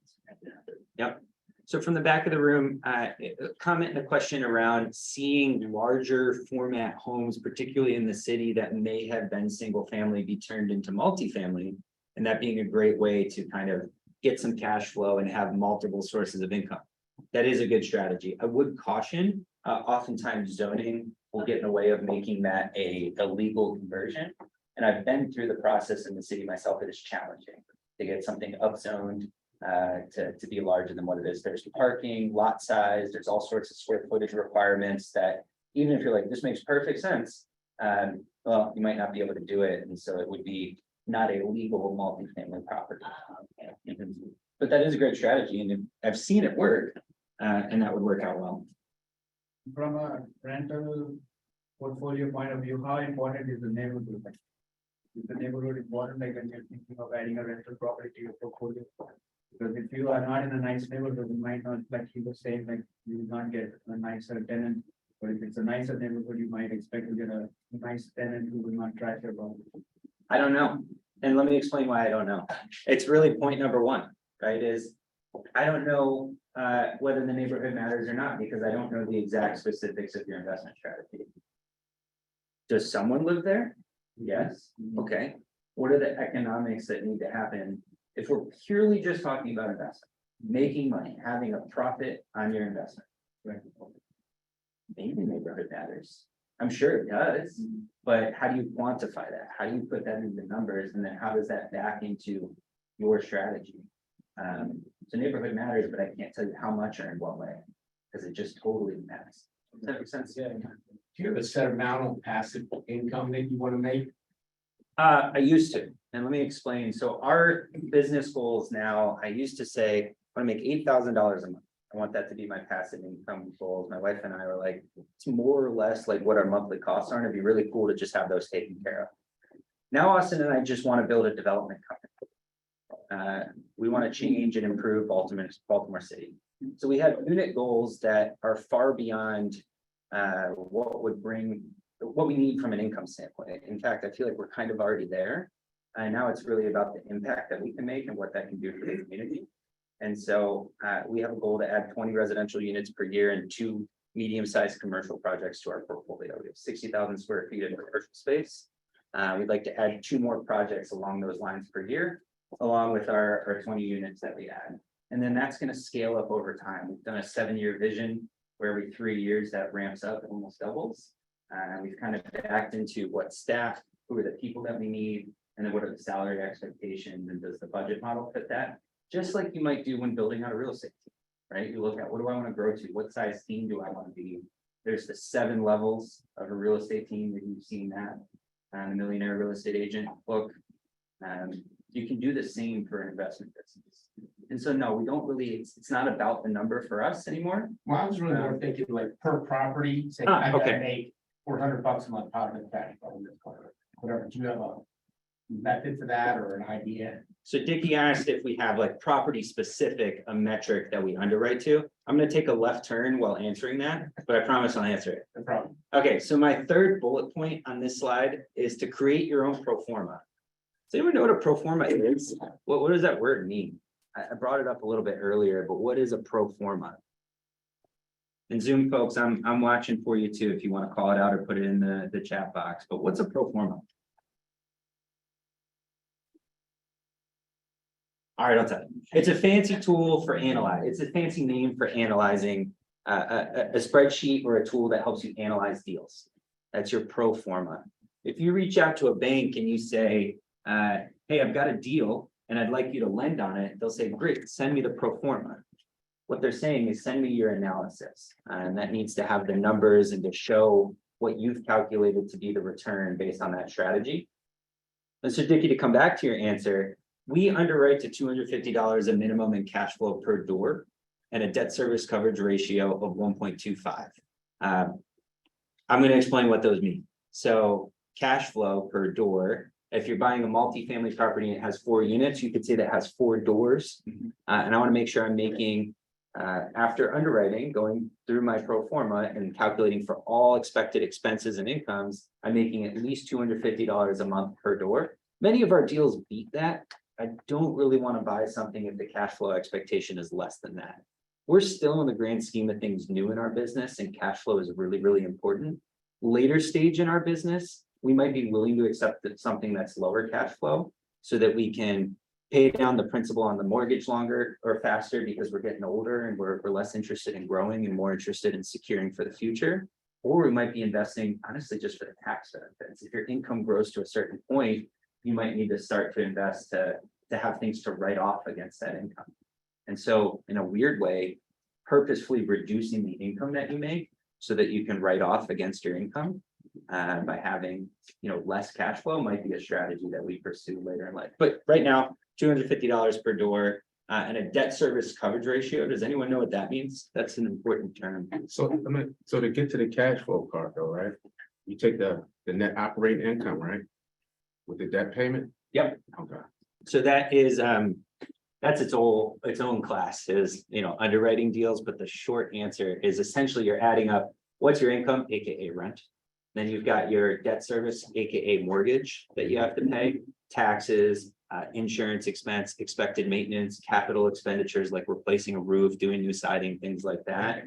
Yep. So from the back of the room, a comment and a question around seeing larger format homes, particularly in the city that may have been single family, be turned into multifamily. And that being a great way to kind of get some cash flow and have multiple sources of income. That is a good strategy. I would caution, oftentimes zoning will get in the way of making that a legal conversion. And I've been through the process in the city myself. It is challenging to get something upzoned to be larger than what it is. There's parking, lot size, there's all sorts of square footage requirements that even if you're like, this makes perfect sense, well, you might not be able to do it. And so it would be not a legal multifamily property. But that is a great strategy and I've seen it work and that would work out well. From a rental portfolio point of view, how important is the neighborhood? Is the neighborhood important, like when you're thinking of adding a rental property to your portfolio? Because if you are not in a nice neighborhood, you might not, like he was saying, like you will not get a nicer tenant. But if it's a nicer neighborhood, you might expect to get a nice tenant who will not trash your property. I don't know. And let me explain why I don't know. It's really point number one, right? Is I don't know whether the neighborhood matters or not, because I don't know the exact specifics of your investment strategy. Does someone live there? Yes. Okay. What are the economics that need to happen? If we're purely just talking about investment, making money, having a profit on your investment. Right? Maybe neighborhood matters. I'm sure it does, but how do you quantify that? How do you put that into numbers? And then how does that back into your strategy? So neighborhood matters, but I can't tell you how much or in what way, because it just totally matters. Does that make sense? Yeah. Do you have a set amount of passive income that you want to make? I used to, and let me explain. So our business goals now, I used to say, I want to make $8,000 a month. I want that to be my passive income goals. My wife and I were like, it's more or less like what our monthly costs are, and it'd be really cool to just have those taken care of. Now Austin and I just want to build a development company. We want to change and improve Baltimore City. So we have unit goals that are far beyond what we need from an income standpoint. In fact, I feel like we're kind of already there. And now it's really about the impact that we can make and what that can do for the community. And so we have a goal to add 20 residential units per year and 2 medium-sized commercial projects to our portfolio. We have 60,000 square feet of commercial space. We'd like to add 2 more projects along those lines per year, along with our 20 units that we add. And then that's going to scale up over time. We've done a 7-year vision where every 3 years that ramps up and almost doubles. We've kind of backed into what staff, who are the people that we need, and then what are the salary expectations, and does the budget model fit that? Just like you might do when building out a real estate team, right? You look at what do I want to grow to? What size team do I want to be? There's the 7 levels of a real estate team that you've seen that. The Millionaire Real Estate Agent book. You can do the same for an investment business. And so, no, we don't really, it's not about the number for us anymore. Well, I was really more thinking like per property, say I gotta okay. make $400 a month out of the cash flow in this quarter, whatever. Do you have a method for that or an idea? So Dickie asked if we have like property specific, a metric that we underwrite to. I'm gonna take a left turn while answering that, but I promise I'll answer it. No problem. Okay, so my third bullet point on this slide is to create your own pro forma. Does anyone know what a pro forma is? What does that word mean? I brought it up a little bit earlier, but what is a pro forma? And Zoom folks, I'm watching for you too, if you want to call it out or put it in the chat box, but what's a pro forma? All right, I'll tell you. It's a fancy tool for analyze. It's a fancy name for analyzing a spreadsheet or a tool that helps you analyze deals. That's your pro forma. If you reach out to a bank and you say, hey, I've got a deal and I'd like you to lend on it, they'll say, great, send me the pro forma. What they're saying is send me your analysis. And that needs to have the numbers and to show what you've calculated to be the return based on that strategy. And so Dickie, to come back to your answer, we underwrite to $250 a minimum in cash flow per door and a debt service coverage ratio of 1.25. I'm going to explain what those mean. So cash flow per door, if you're buying a multifamily property and it has 4 units, you could say that has 4 doors. And I want to make sure I'm making, after underwriting, going through my pro forma and calculating for all expected expenses and incomes, I'm making at least $250 a month per door. Many of our deals beat that. I don't really want to buy something if the cash flow expectation is less than that. We're still in the grand scheme of things new in our business, and cash flow is really, really important. Later stage in our business, we might be willing to accept something that's lower cash flow so that we can pay down the principal on the mortgage longer or faster because we're getting older and we're less interested in growing and more interested in securing for the future. Or we might be investing honestly just for the tax benefits. If your income grows to a certain point, you might need to start to invest to have things to write off against that income. And so in a weird way, purposefully reducing the income that you make so that you can write off against your income by having, less cash flow might be a strategy that we pursue later in life. But right now, $250 per door and a debt service coverage ratio. Does anyone know what that means? That's an important term. So, so to get to the cash flow part though, right? You take the net operating income, right? With the debt payment? Yep. Okay. So that is that's its own class is underwriting deals, but the short answer is essentially you're adding up what's your income, aka rent. Then you've got your debt service, aka mortgage that you have to pay, taxes, insurance expense, expected maintenance, capital expenditures like replacing a roof, doing new siding, things like that.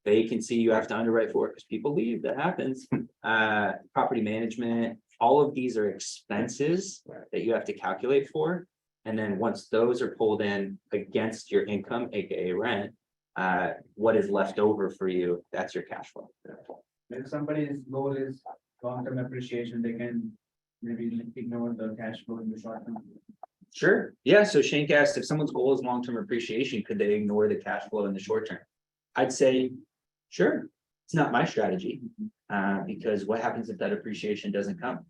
Vacancy you have to underwrite for because people leave, that happens. Property management, all of these are expenses that you have to calculate for. And then once those are pulled in against your income, aka rent, what is left over for you, that's your cash flow. If somebody's goal is long-term appreciation, they can maybe ignore the cash flow in the short term. Sure. Yeah. So Shank asked if someone's goal is long-term appreciation, could they ignore the cash flow in the short term? I'd say, sure. It's not my strategy because what happens if that appreciation doesn't come?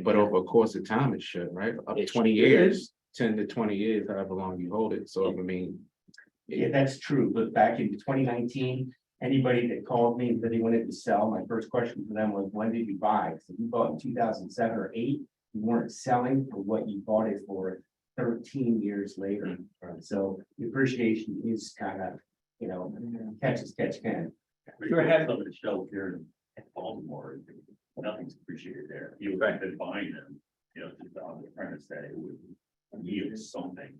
But over a course of time, it should, right? Up to It 20 should. years, 10 to 20 years, however long you hold it. So I mean, Yeah, that's true. But back in 2019, anybody that called me and said they wanted to sell, my first question for them was, when did you buy? So you bought in 2007 or 8, you weren't selling for what you bought it for 13 years later. So the appreciation is kind of, catch as catch can. Sure, have them in the show here in Baltimore, nothing's appreciated there. You have been buying them, just on the premise that it would yield something,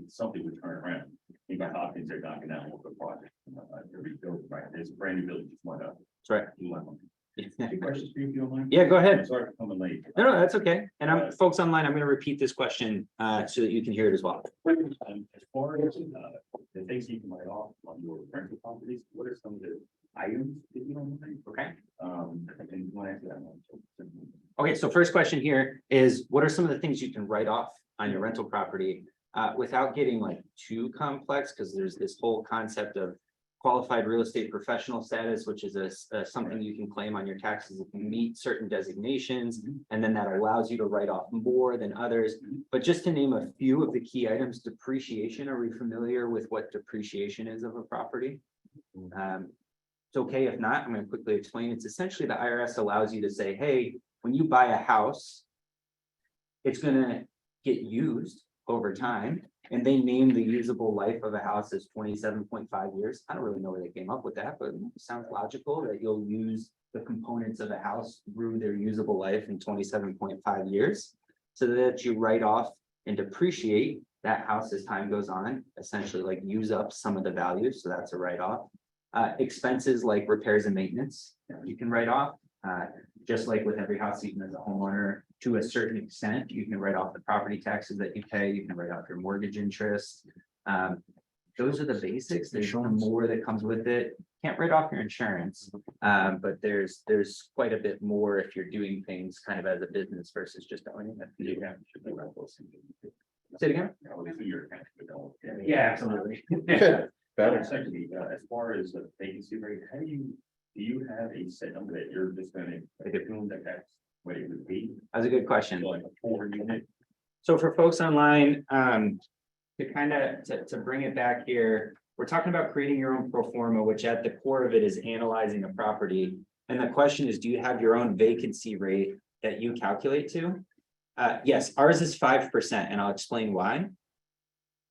something would turn around. You got Hopkins, they're knocking down all the projects. They're rebuilding, right? There's a brand new building just went up. That's right. Two questions for you, if you don't mind? Yeah, go ahead. Sorry for coming late. No, that's okay. And folks online, I'm going to repeat this question so that you can hear it as well. As far as the things you can write off on your rental properties, what are some of the items that you don't mind? Okay. And you want to answer that one? Okay, so first question here is, what are some of the things you can write off on your rental property without getting like too complex? Because there's this whole concept of qualified real estate professional status, which is something you can claim on your taxes if you meet certain designations, and then that allows you to write off more than others. But just to name a few of the key items, depreciation, are we familiar with what depreciation is of a property? It's okay if not, I'm going to quickly explain. It's essentially the IRS allows you to say, hey, when you buy a house, it's gonna get used over time, and they name the usable life of a house as 27.5 years. I don't really know where they came up with that, but it sounds logical that you'll use the components of a house through their usable life in 27.5 years. So that you write off and depreciate that house as time goes on, essentially like use up some of the value, so that's a write-off. Expenses like repairs and maintenance, you can write off. Just like with every house, even as a homeowner, to a certain extent, you can write off the property taxes that you pay, you can write off your mortgage interest. Those are the basics, there's more that comes with it. Can't write off your insurance, but there's quite a bit more if you're doing things kind of as a business versus just owning it. Say it again? Yeah, absolutely. Better. Secondly, as far as the vacancy rate, do you have a set number that you're just gonna assume that's what it would be? That's a good question. So like a 4 unit? So for folks online, to kind of, to bring it back here, we're talking about creating your own pro forma, which at the core of it is analyzing a property. And the question is, do you have your own vacancy rate that you calculate to? Yes, ours is 5%, and I'll explain why.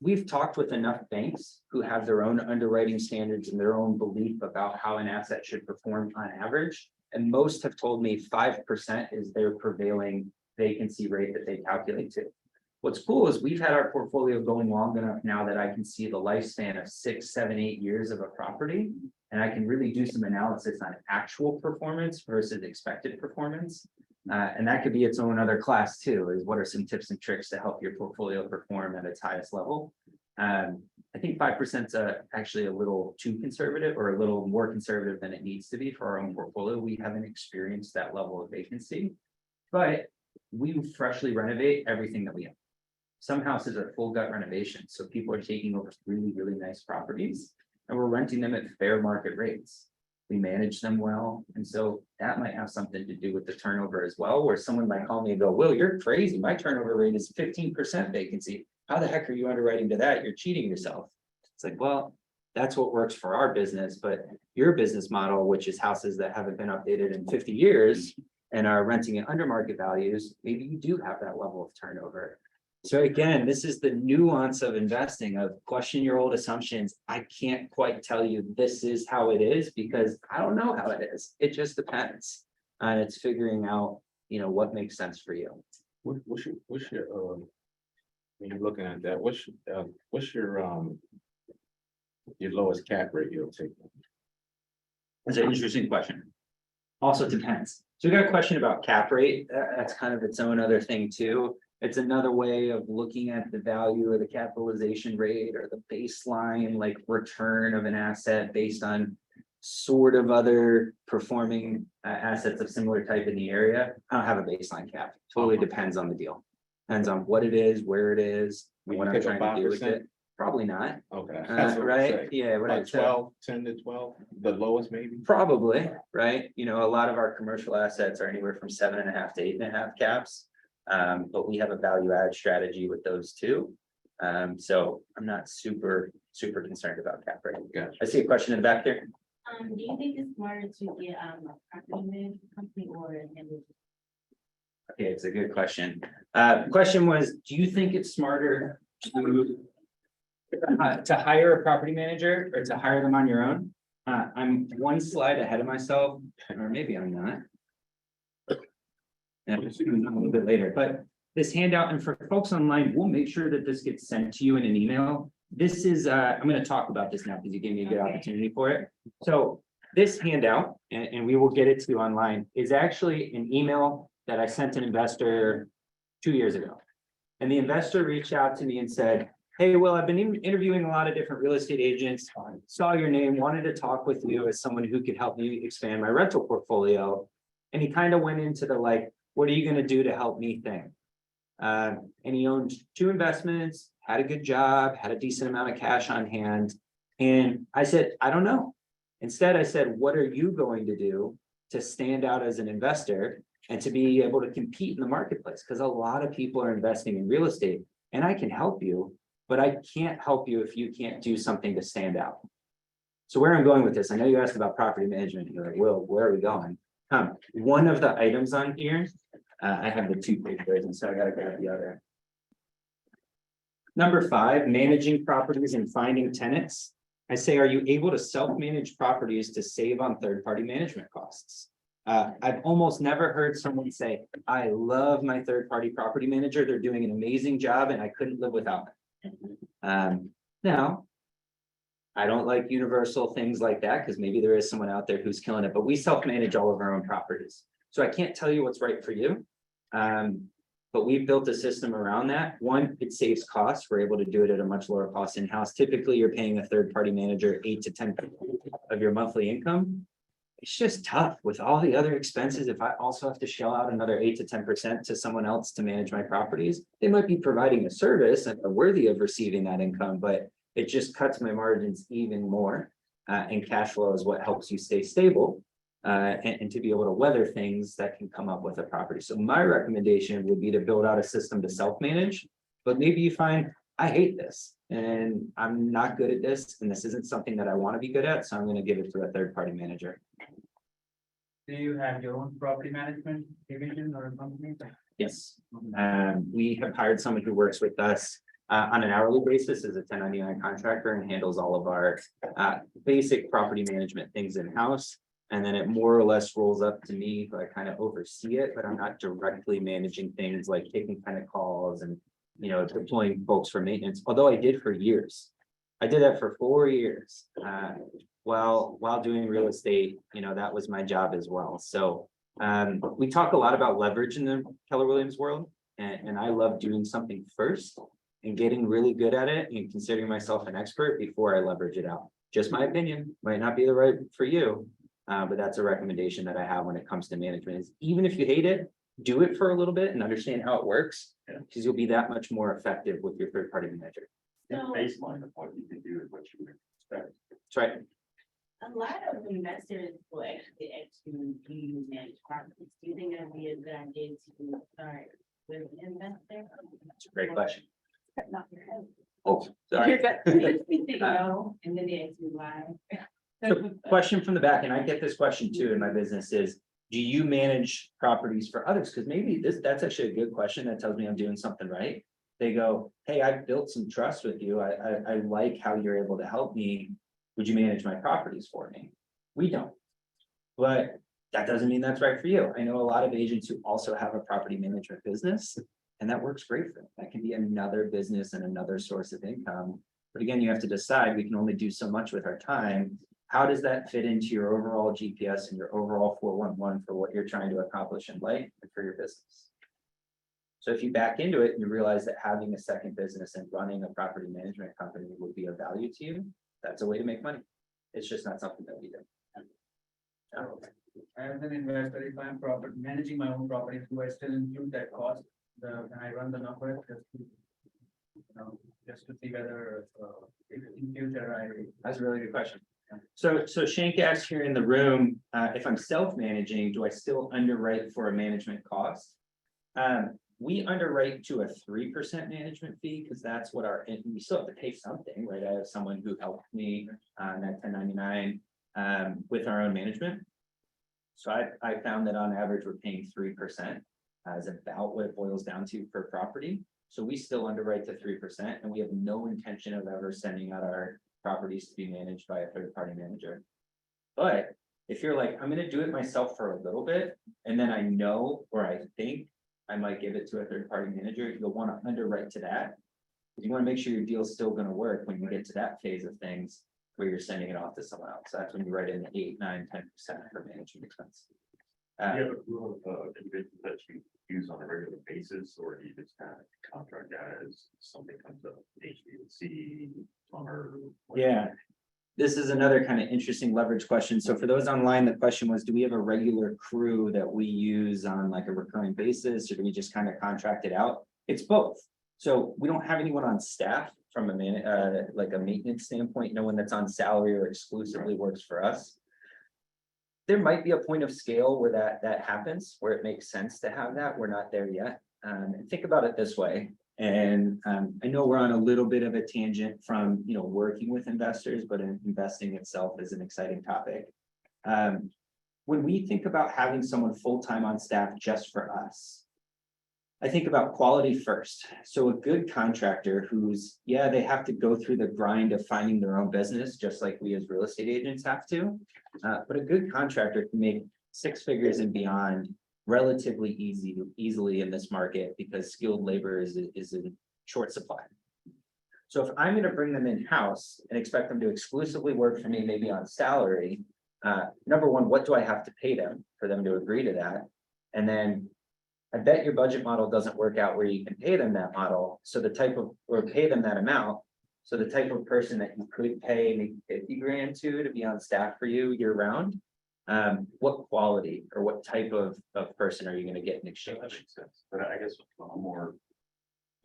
We've talked with enough banks who have their own underwriting standards and their own belief about how an asset should perform on average. And most have told me 5% is their prevailing vacancy rate that they calculate to. What's cool is we've had our portfolio going long enough now that I can see the lifespan of 6, 7, 8 years of a property. And I can really do some analysis on actual performance versus expected performance. And that could be its own other class too, is what are some tips and tricks to help your portfolio perform at its highest level. I think 5% is actually a little too conservative, or a little more conservative than it needs to be for our own portfolio. We haven't experienced that level of vacancy, but we freshly renovate everything that we have. Some houses are full gut renovations, so people are taking over really, really nice properties and we're renting them at fair market rates. We manage them well, and so that might have something to do with the turnover as well, where someone might call me and go, Will, you're crazy, my turnover rate is 15% vacancy. How the heck are you underwriting to that? You're cheating yourself. It's like, well, that's what works for our business, but your business model, which is houses that haven't been updated in 50 years and are renting at under market values, maybe you do have that level of turnover. So again, this is the nuance of investing, of question your old assumptions. I can't quite tell you this is how it is because I don't know how it is. It just depends. And it's figuring out, what makes sense for you. What's your when you're looking at that, what's your lowest cap rate you'll take? That's an interesting question. Also depends. So we got a question about cap rate. That's kind of its own other thing too. It's another way of looking at the value of the capitalization rate or the baseline like return of an asset based on sort of other performing assets of similar type in the area. I don't have a baseline cap. Totally depends on the deal. Depends on what it is, where it is, what I'm trying to do with it. Probably not. Okay. Right? Yeah. What Like 12, 10 to 12, the lowest maybe? Probably, right? A lot of our commercial assets are anywhere from 7.5 to 8.5 caps. But we have a value add strategy with those too. So I'm not super concerned about cap rate. Gotcha. I see a question in the back there. Do you think it's smarter to get a property management company or an individual? Okay, it's a good question. Question was, do you think it's smarter to hire a property manager or to hire them on your own? I'm one slide ahead of myself, or maybe I'm not. And a little bit later, but this handout, and for folks online, we'll make sure that this gets sent to you in an email. This is, I'm going to talk about this now because you gave me a good opportunity for it. So this handout, and we will get it to you online, is actually an email that I sent an investor 2 years ago. And the investor reached out to me and said, hey, Will, I've been interviewing a lot of different real estate agents, saw your name, wanted to talk with you as someone who could help me expand my rental portfolio. And he kind of went into the like, what are you going to do to help me thing? And he owned 2 investments, had a good job, had a decent amount of cash on hand. And I said, I don't know. Instead, I said, what are you going to do to stand out as an investor and to be able to compete in the marketplace? Because a lot of people are investing in real estate and I can help you, but I can't help you if you can't do something to stand out. So where I'm going with this, I know you asked about property management. You're like, Will, where are we going? One of the items on here, I have the 2-page version, so I gotta grab the other. Number 5, managing properties and finding tenants. I say, are you able to self-manage properties to save on third-party management costs? I've almost never heard someone say, I love my third-party property manager. They're doing an amazing job and I couldn't live without them. Now, I don't like universal things like that because maybe there is someone out there who's killing it, but we self-manage all of our own properties. So I can't tell you what's right for you. But we've built a system around that. One, it saves costs. We're able to do it at a much lower cost in-house. Typically, you're paying a third-party manager 8 to 10% of your monthly income. It's just tough with all the other expenses. If I also have to shell out another 8 to 10% to someone else to manage my properties, they might be providing a service and are worthy of receiving that income, but it just cuts my margins even more. And cash flow is what helps you stay stable. And to be able to weather things that can come up with a property. So my recommendation would be to build out a system to self-manage, but maybe you find, I hate this and I'm not good at this, and this isn't something that I want to be good at, so I'm going to give it to a third-party manager. Do you have your own property management division or company? Yes. We have hired someone who works with us on an hourly basis as a 1099 contractor and handles all of our basic property management things in-house. And then it more or less rolls up to me, who I kind of oversee it, but I'm not directly managing things like taking kind of calls and, deploying folks for maintenance, although I did for years. I did that for 4 years. While doing real estate, that was my job as well. So we talk a lot about leverage in the Keller Williams world, and I love doing something first and getting really good at it and considering myself an expert before I leverage it out. Just my opinion, might not be the right for you. But that's a recommendation that I have when it comes to management is even if you hate it, do it for a little bit and understand how it works, because you'll be that much more effective with your third-party manager. The baseline of what you can do is what you would expect. That's right. A lot of investors will actually do you manage properties. Do you think that'd be a good idea to start with an investor? That's a great question. Not your head. Oh, sorry. No, and then they ask me why. So question from the back, and I get this question too in my business is, do you manage properties for others? Because maybe that's actually a good question that tells me I'm doing something right. They go, hey, I've built some trust with you. I like how you're able to help me. Would you manage my properties for me? We don't. But that doesn't mean that's right for you. I know a lot of agents who also have a property management business, and that works great for them. That can be another business and another source of income. But again, you have to decide, we can only do so much with our time. How does that fit into your overall GPS and your overall 411 for what you're trying to accomplish in life and for your business? So if you back into it and you realize that having a second business and running a property management company would be of value to you, that's a way to make money. It's just not something that we do. As an investor, if I'm managing my own property, do I still include that cost? When I run the number, just to see whether in future That's a really good question. So Shank asked here in the room, if I'm self-managing, do I still underwrite for a management cost? We underwrite to a 3% management fee because that's what we still have to pay something, right? I have someone who helped me on that 1099 with our own management. So I found that on average, we're paying 3% is about what it boils down to per property. So we still underwrite to 3%, and we have no intention of ever sending out our properties to be managed by a third-party manager. But if you're like, I'm gonna do it myself for a little bit, and then I know, or I think I might give it to a third-party manager, you'll wanna underwrite to that. You wanna make sure your deal's still gonna work when you get to that phase of things where you're sending it off to someone else. So that's when you write in the 8, 9, 10% for management expense. Do you have a rule of individuals that you use on a regular basis, or do you just kind of contract out as something comes up, HVAC, plumber? Yeah, this is another kind of interesting leverage question. So for those online, the question was, do we have a regular crew that we use on like a recurring basis, or do we just kind of contract it out? It's both. So we don't have anyone on staff from a like a maintenance standpoint, no one that's on salary or exclusively works for us. There might be a point of scale where that happens, where it makes sense to have that. We're not there yet. And think about it this way. And I know we're on a little bit of a tangent from working with investors, but investing itself is an exciting topic. when we think about having someone full-time on staff just for us, I think about quality first. So a good contractor who's, yeah, they have to go through the grind of finding their own business, just like we as real estate agents have to. But a good contractor can make 6 figures and beyond relatively easily in this market because skilled labor is in short supply. So if I'm gonna bring them in-house and expect them to exclusively work for me, maybe on salary, number one, what do I have to pay them for them to agree to that? And then I bet your budget model doesn't work out where you can pay them that model. So the type of, or pay them that amount. So the type of person that you could pay maybe 50 grand to be on staff for you year round. What quality or what type of person are you gonna get in That exchange? makes sense, but I guess I'm more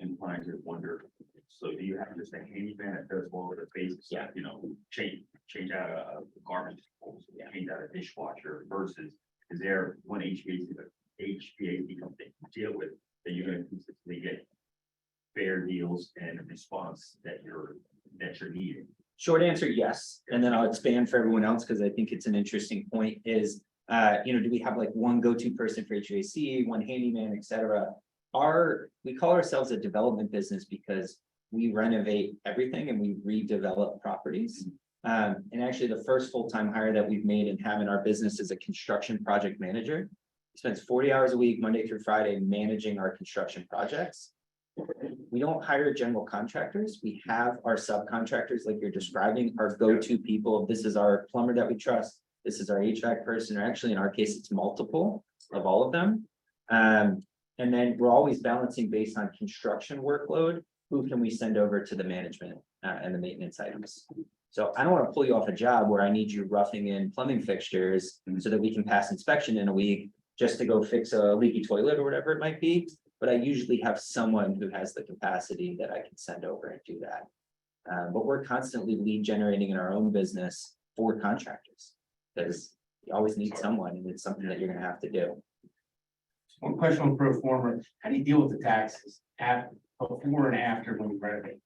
inclined to wonder, so do you have just a handyman that does all of the basics? Yeah. You know, change out a garbage disposal, change out a dishwasher versus, is there one HVAC company to deal with that you're gonna consistently get fair deals and a response that you're needing? Short answer, yes. And then I'll expand for everyone else because I think it's an interesting point is, do we have like one go-to person for HVAC, one handyman, et cetera? We call ourselves a development business because we renovate everything and we redevelop properties. And actually the first full-time hire that we've made and have in our business is a construction project manager. He spends 40 hours a week, Monday through Friday, managing our construction projects. We don't hire general contractors. We have our subcontractors, like you're describing, our go-to people. This is our plumber that we trust. This is our HVAC person, or actually in our case, it's multiple of all of them. And then we're always balancing based on construction workload. Who can we send over to the management and the maintenance items? So I don't want to pull you off a job where I need you roughing in plumbing fixtures so that we can pass inspection in a week just to go fix a leaky toilet or whatever it might be. But I usually have someone who has the capacity that I can send over and do that. But we're constantly lead generating in our own business for contractors. Because you always need someone and it's something that you're gonna have to do. One question on pro forma, how do you deal with the taxes before and after when you renovate?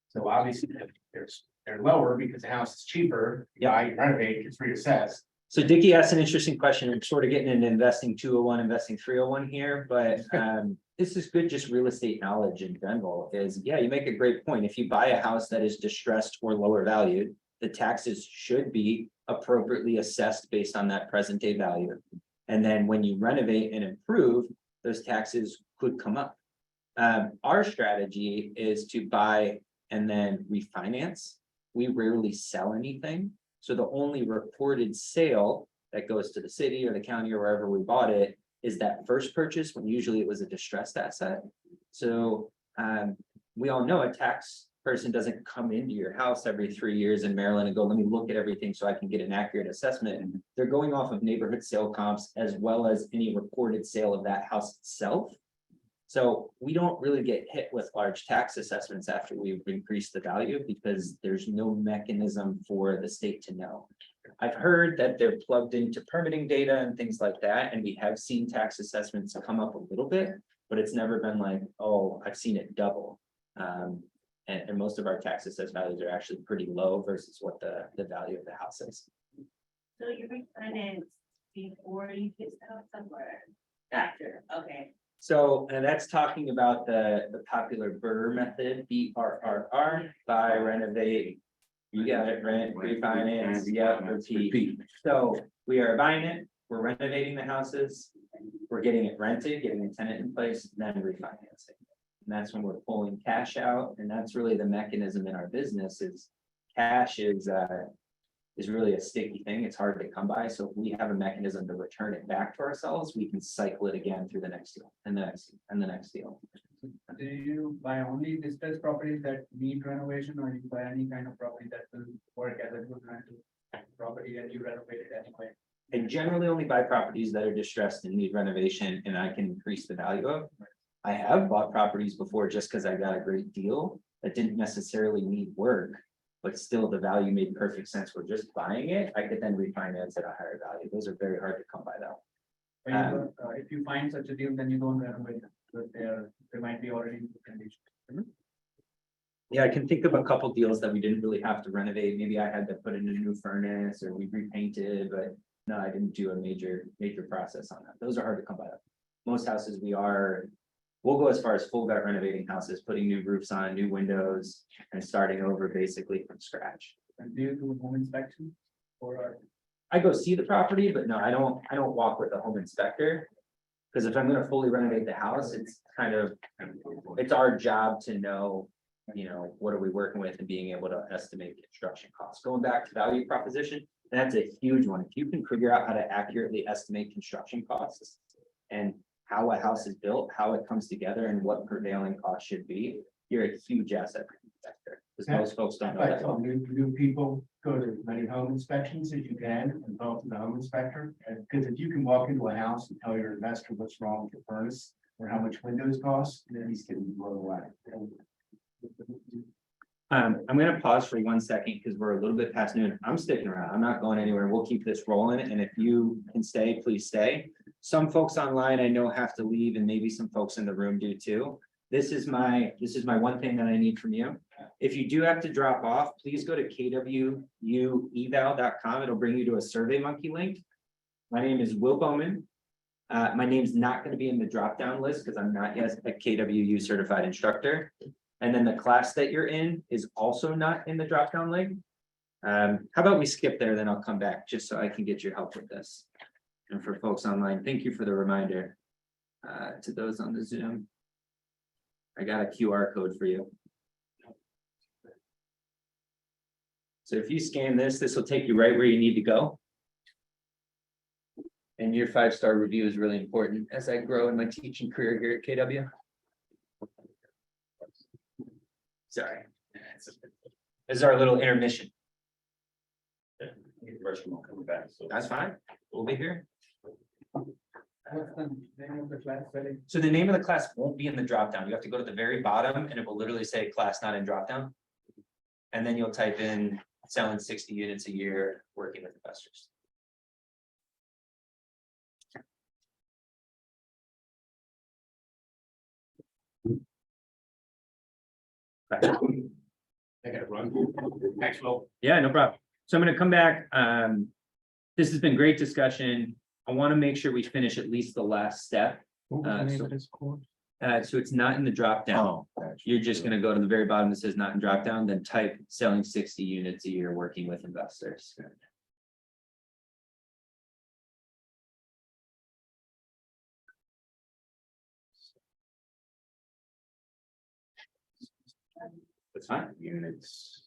So obviously, they're lower because the house is cheaper. Yeah, you renovate, it's reassessed. So Dickie asked an interesting question. I'm sort of getting into investing 201, investing 301 here, but this is good, just real estate knowledge in general is, yeah, you make a great point. If you buy a house that is distressed or lower valued, the taxes should be appropriately assessed based on that present day value. And then when you renovate and improve, those taxes could come up. Our strategy is to buy and then refinance. We rarely sell anything. So the only reported sale that goes to the city or the county or wherever we bought it is that first purchase, when usually it was a distressed asset. So we all know a tax person doesn't come into your house every 3 years in Maryland and go, let me look at everything so I can get an accurate assessment. And they're going off of neighborhood sale comps as well as any reported sale of that house itself. So we don't really get hit with large tax assessments after we've increased the value because there's no mechanism for the state to know. I've heard that they're plugged into permitting data and things like that, and we have seen tax assessments come up a little bit, but it's never been like, oh, I've seen it double. And most of our tax assessed values are actually pretty low versus what the value of the house is. So you refinance before you get stuff somewhere after, okay. So, and that's talking about the popular BRRRR method, BRRR, buy, renovate. You got it, rent, refinance, yeah, repeat. So we are buying it, we're renovating the houses, we're getting it rented, getting a tenant in place, then refinancing. And that's when we're pulling cash out, and that's really the mechanism in our business is cash is really a sticky thing. It's hard to come by. So if we have a mechanism to return it back to ourselves, we can cycle it again through the next deal and the next and the next deal. Do you buy only distressed properties that need renovation, or you buy any kind of property that will work as a good rental property and you renovate it anyway? I generally only buy properties that are distressed and need renovation and I can increase the value of. I have bought properties before just because I got a great deal that didn't necessarily need work, but still the value made perfect sense. We're just buying it. I could then refinance at a higher value. Those are very hard to come by though. If you find such a deal, then you don't renovate them, because they might be already in good condition. Yeah, I can think of a couple deals that we didn't really have to renovate. Maybe I had to put in a new furnace or we repainted, but No, I didn't do a major process on that. Those are hard to come by. Most houses we'll go as far as full gut renovating houses, putting new roofs on, new windows, and starting over basically from scratch. And do you do home inspection? Or, I go see the property, but no, I don't walk with a home inspector. Because if I'm gonna fully renovate the house, it's it's our job to know, what are we working with and being able to estimate construction costs. Going back to value proposition, that's a huge one. If you can figure out how to accurately estimate construction costs and how a house is built, how it comes together and what prevailing cost should be, you're a huge asset for the sector. Because most folks don't know I that. tell new people, go to as many home inspections as you can and talk to the home inspector. Because if you can walk into a house and tell your investor what's wrong with your furnace or how much windows cost, then he's gonna be blown away. I'm gonna pause for 1 second because we're a little bit past noon. I'm sticking around. I'm not going anywhere. We'll keep this rolling. And if you can stay, please stay. Some folks online I know have to leave and maybe some folks in the room do too. This is my one thing that I need from you. If you do have to drop off, please go to kwueval.com. It'll bring you to a Survey Monkey link. My name is Will Bowman. My name's not going to be in the drop-down list because I'm not yet a KWU certified instructor. And then the class that you're in is also not in the drop-down link. How about we skip there, then I'll come back just so I can get your help with this. And for folks online, thank you for the reminder. To those on the Zoom, I got a QR code for you. So if you scan this, this will take you right where you need to go. And your 5-star review is really important as I grow in my teaching career here at KW. Sorry. This is our little intermission. Freshman will come back, so. That's fine. We'll be here. what's the name of the class setting? So the name of the class won't be in the dropdown. You have to go to the very bottom and it will literally say class not in dropdown. And then you'll type in selling 60 units a year, working with investors. I gotta run. Thanks, Will. Yeah, no problem. So I'm gonna come back. This has been great discussion. I want to make sure we finish at least the last step. So it's not in the drop down. You're just gonna go to the very bottom that says not in drop down, then type selling 60 units a year, working with investors. That's fine. Units.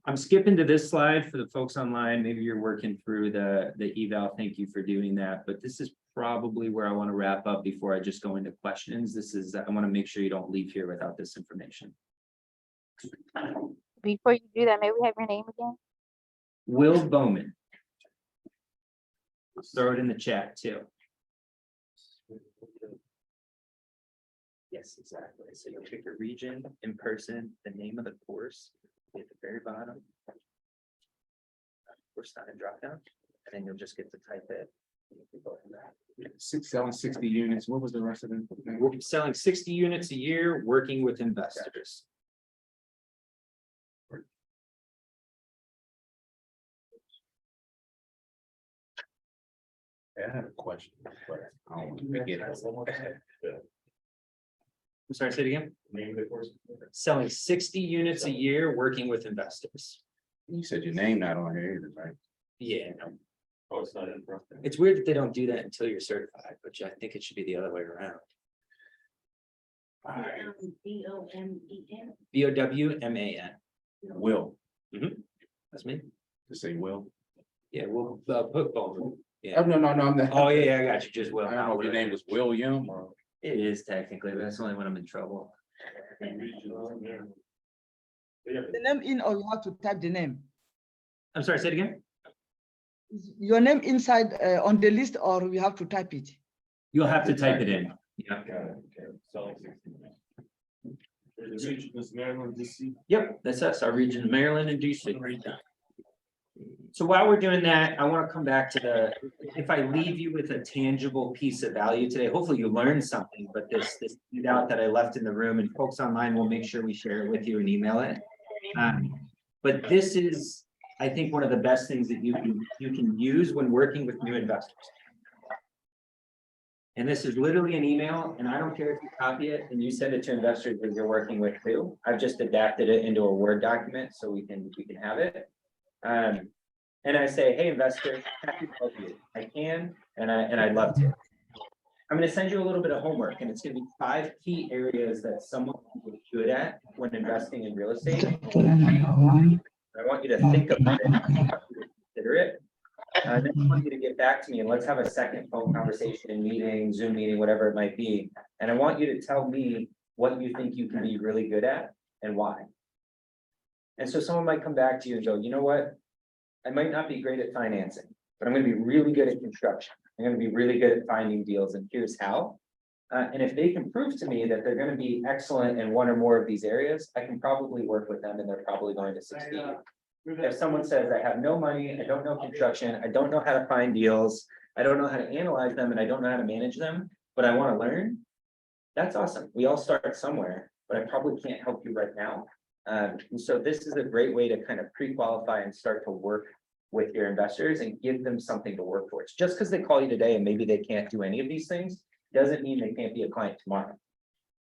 I'm skipping to this slide for the folks online. Maybe you're working through the eval. Thank you for doing that. But this is probably where I want to wrap up before I just go into questions. I want to make sure you don't leave here without this information. Before you do that, may we have your name again? Will Bowman. Let's throw it in the chat too. Yes, exactly. So you'll pick a region, in person, the name of the course at the very bottom. Course not in drop down, and then you'll just get to type it. Selling 60 units. What was the rest of it? We're selling 60 units a year, working with investors. I had a question, but I don't want to forget it. I'm sorry, say it again. Name of the course. Selling 60 units a year, working with investors. You said your name not on here either, right? Yeah, no, Oh, it's not in front. it's weird that they don't do that until you're certified, but I think it should be the other way around. BOMEN. BOWMAN. Will, That's me. to say Will. Yeah, we'll put both. Oh, Yeah. no, I'm not. Oh, yeah, I got you. Just Will. I don't know if your name was William or. It is technically, but that's only when I'm in trouble. The name in, or you have to type the name? I'm sorry, say it again. Is your name inside on the list, or we have to type it? You'll have to type it in. Yeah. Selling 60. Yep, that's us, our region, Maryland and DC. So while we're doing that, I want to come back to if I leave you with a tangible piece of value today, hopefully you learned something, but this out that I left in the room, and folks online will make sure we share it with you and email it. But this is I think one of the best things that you can use when working with new investors. And this is literally an email, and I don't care if you copy it and you send it to investors that you're working with too. I've just adapted it into a Word document so we can have it. And I say, hey, investor, happy to help you. I can, and I'd love to. I'm going to send you a little bit of homework, and it's going to be 5 key areas that someone can be good at when investing in real estate. I want you to think about it, consider it. And then I want you to get back to me and let's have a second phone conversation, meeting, Zoom meeting, whatever it might be. And I want you to tell me what you think you can be really good at and why. And so someone might come back to you and go, you know what? I might not be great at financing, but I'm going to be really good at construction. I'm going to be really good at finding deals, and here's how. And if they can prove to me that they're going to be excellent in one or more of these areas, I can probably work with them and they're probably going to succeed. If someone says, I have no money, I don't know construction, I don't know how to find deals, I don't know how to analyze them, and I don't know how to manage them, but I want to learn, that's awesome. We all start somewhere, but I probably can't help you right now. And so this is a great way to kind of pre-qualify and start to work with your investors and give them something to work towards. Just because they call you today and maybe they can't do any of these things, doesn't mean they can't be a client tomorrow.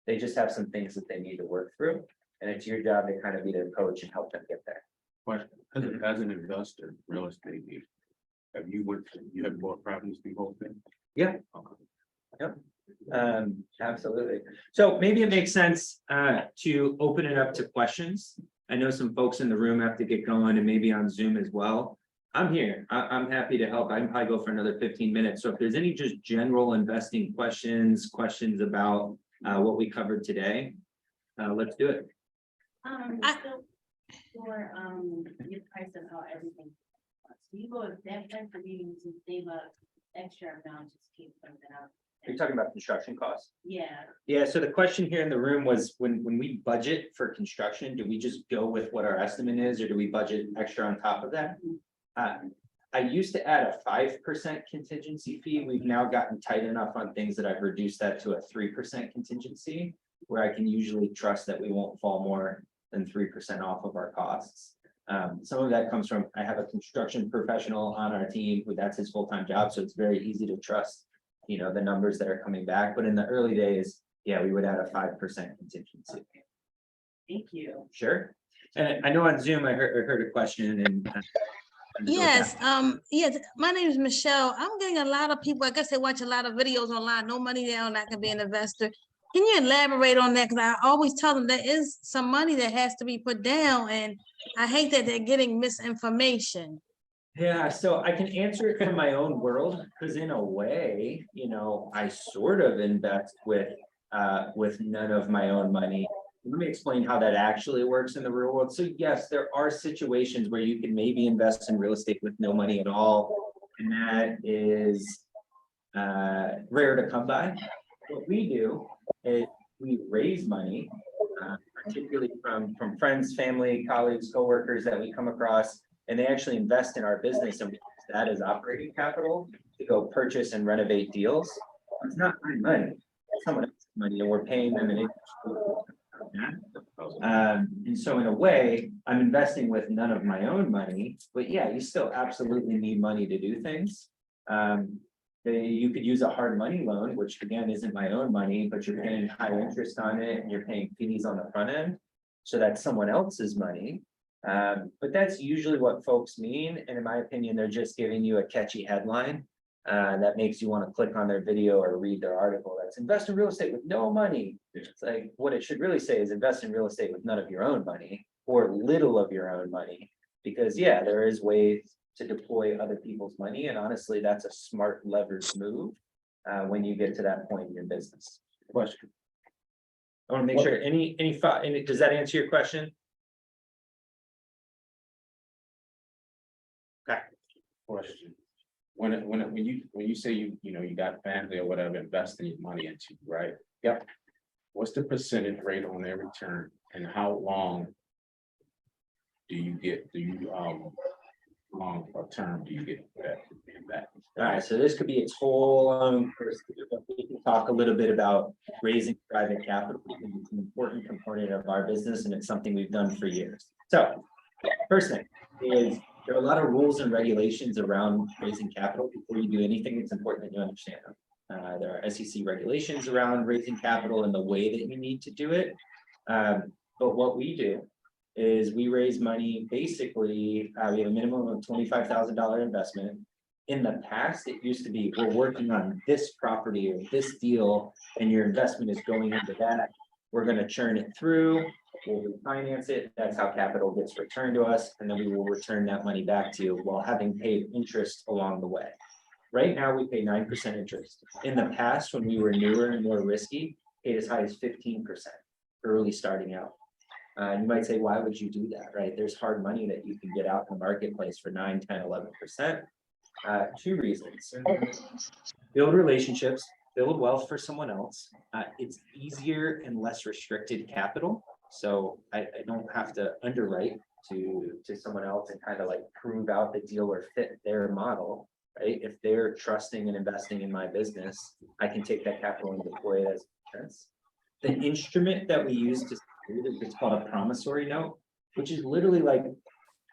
They just have some things that they need to work through, and it's your job to kind of be their coach and help them get there. Question, as an investor, real estate, you have bought properties before then? Yeah. Okay. Absolutely. So maybe it makes sense to open it up to questions. I know some folks in the room have to get going and maybe on Zoom as well. I'm here. I'm happy to help. I can probably go for another 15 minutes. So if there's any just general investing questions about what we covered today, let's do it. So for your price of how everything. So you go with that type of meeting to save up extra amount, just keep something out. You're talking about construction costs? Yeah. Yeah, so the question here in the room was when we budget for construction, do we just go with what our estimate is, or do we budget extra on top of that? I used to add a 5% contingency fee. We've now gotten tight enough on things that I've reduced that to a 3% contingency, where I can usually trust that we won't fall more than 3% off of our costs. Some of that comes from, I have a construction professional on our team who that's his full-time job, so it's very easy to trust, you know, the numbers that are coming back. But in the early days, yeah, we would add a 5% contingency. Thank you. Sure. And I know on Zoom, I heard a question and. Yes, yes, my name is Michelle. I'm getting a lot of people, I guess they watch a lot of videos online, no money down, I can be an investor. Can you elaborate on that? Because I always tell them there is some money that has to be put down, and I hate that they're getting misinformation. Yeah, so I can answer it from my own world, because in a way, you know, I sort of invest with none of my own money. Let me explain how that actually works in the real world. So yes, there are situations where you can maybe invest in real estate with no money at all, and that is rare to come by. What we do is we raise money, particularly from friends, family, colleagues, coworkers that we come across, and they actually invest in our business, and we use that as operating capital to go purchase and renovate deals. It's not my money, it's someone else's money, and we're paying them an interest. And so in a way, I'm investing with none of my own money, but yeah, you still absolutely need money to do things. You could use a hard money loan, which again, isn't my own money, but you're paying high interest on it and you're paying fees on the front end. So that's someone else's money. But that's usually what folks mean. And in my opinion, they're just giving you a catchy headline that makes you want to click on their video or read their article. That's invest in real estate with no money. It's like what it should really say is invest in real estate with none of your own money or little of your own money. Because yeah, there is ways to deploy other people's money. And honestly, that's a smart leverage move when you get to that point in your business. Question. I want to make sure any thought, does that answer your question? Okay. Question. When you say you got family or whatever investing your money into, right? Yep. What's the percentage rate on their return, and how long do you get? Long or term do you get that? All right, so this could be its whole we can talk a little bit about raising private capital, because it's an important component of our business and it's something we've done for years. So first thing is There are a lot of rules and regulations around raising capital. Before you do anything, it's important that you understand them. There are SEC regulations around raising capital and the way that you need to do it. But what we do is we raise money, basically, we have a minimum of $25,000 investment. In the past, it used to be, we're working on this property or this deal, and your investment is going into that. We're gonna churn it through, we'll refinance it, that's how capital gets returned to us, and then we will return that money back to you while having paid interest along the way. Right now, we pay 9% interest. In the past, when we were newer and more risky, paid as high as 15% early starting out. You might say, why would you do that, right? There's hard money that you can get out in the marketplace for 9, 10, 11%. Two reasons. Build relationships, build wealth for someone else. It's easier and less restricted capital. So I don't have to underwrite to someone else and kind of like prove out the deal or fit their model, right? If they're trusting and investing in my business, I can take that capital and deploy it as sense. The instrument that we use to, it's called a promissory note, which is literally like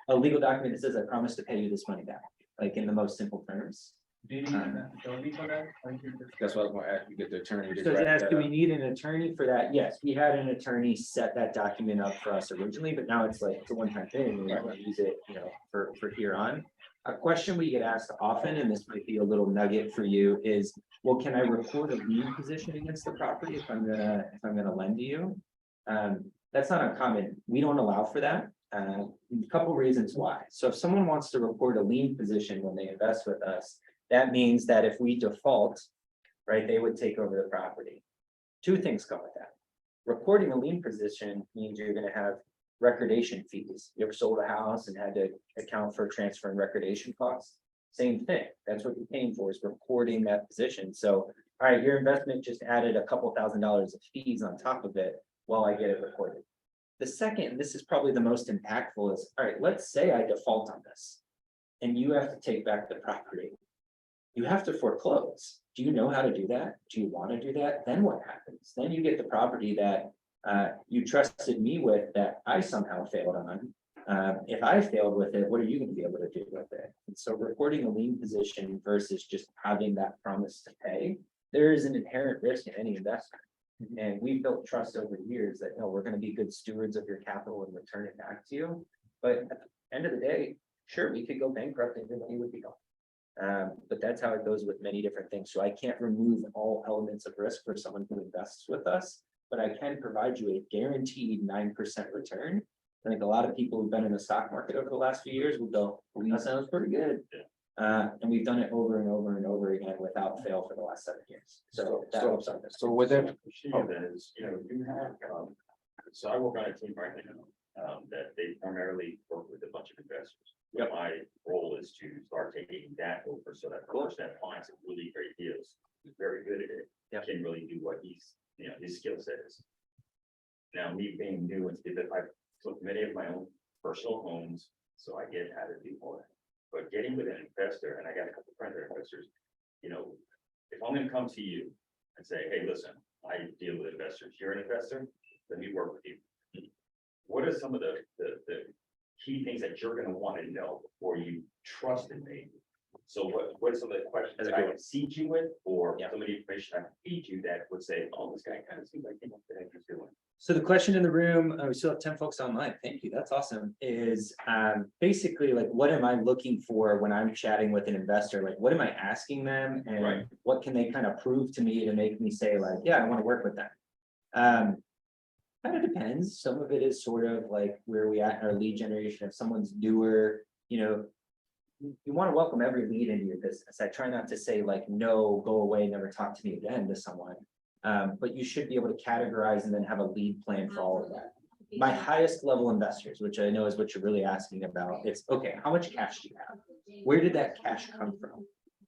a legal document that says, I promise to pay you this money back, like in the most simple terms. Do you need an attorney for that? Or you just- That's what I was gonna ask, you get the attorney to So draft yes, that do we up. need an attorney for that? Yes, we had an attorney set that document up for us originally, but now it's like, it's a one-time thing, and we're gonna use it, you know, for here on. A question we get asked often, and this might be a little nugget for you, is, well, can I record a lien position against the property if I'm gonna lend to you? That's not uncommon. We don't allow for that. A couple reasons why. So if someone wants to record a lien position when they invest with us, that means that if we default, right, they would take over the property. Two things come with that. Recording a lien position means you're gonna have recordation fees. You ever sold a house and had to account for transfer and recordation costs? Same thing. That's what you're paying for, is recording that position. So, all right, your investment just added a couple $1,000s of fees on top of it while I get it recorded. The second, and this is probably the most impactful, is, all right, let's say I default on this and you have to take back the property. You have to foreclose. Do you know how to do that? Do you want to do that? Then what happens? Then you get the property that you trusted me with that I somehow failed on. If I failed with it, what are you going to be able to do with it? And so recording a lien position versus just having that promise to pay, there is an inherent risk in any investment. And we've built trust over years that, no, we're going to be good stewards of your capital and return it back to you. But at the end of the day, sure, we could go bankrupt and your money would be gone. But that's how it goes with many different things. So I can't remove all elements of risk for someone who invests with us, but I can provide you a guaranteed 9% return. I think a lot of people who've been in the stock market over the last few years will go, well, that sounds pretty good. And we've done it over and over and over again without fail for the last 7 years. So that helps on this. So with that, That is, you know, you have, so I work on a team right now, that they primarily work with a bunch of investors. Yep. My role is to start taking that over so that coach that finds some really great deals, who's very good at it, Yep. can really do what he's, you know, his skill set is. Now, me being new and stuff, I took many of my own personal homes, so I get how to do more. But getting with an investor, and I got a couple friends that are investors, you know, if I'm gonna come to you and say, hey, listen, I deal with investors, you're an investor, let me work with you. What are some of the key things that you're gonna want to know before you trust in me? So what are some of the questions that I can seed you with, or some of the information I can feed you that would say, oh, this guy kind of seems like he knows what he's doing. So the question in the room, we still have 10 folks online. Thank you. That's awesome. Is basically like, what am I looking for when I'm chatting with an investor? Like, what am I asking them, and Right. what can they kind of prove to me to make me say like, yeah, I want to work with them? Kind of depends. Some of it is sort of like where we at in our lead generation. If someone's newer, you know, you want to welcome every lead into your business. I try not to say like, no, go away, never talk to me again to someone. But you should be able to categorize and then have a lead plan for all of that. My highest level investors, which I know is what you're really asking about, it's okay, how much cash do you have? Where did that cash come from?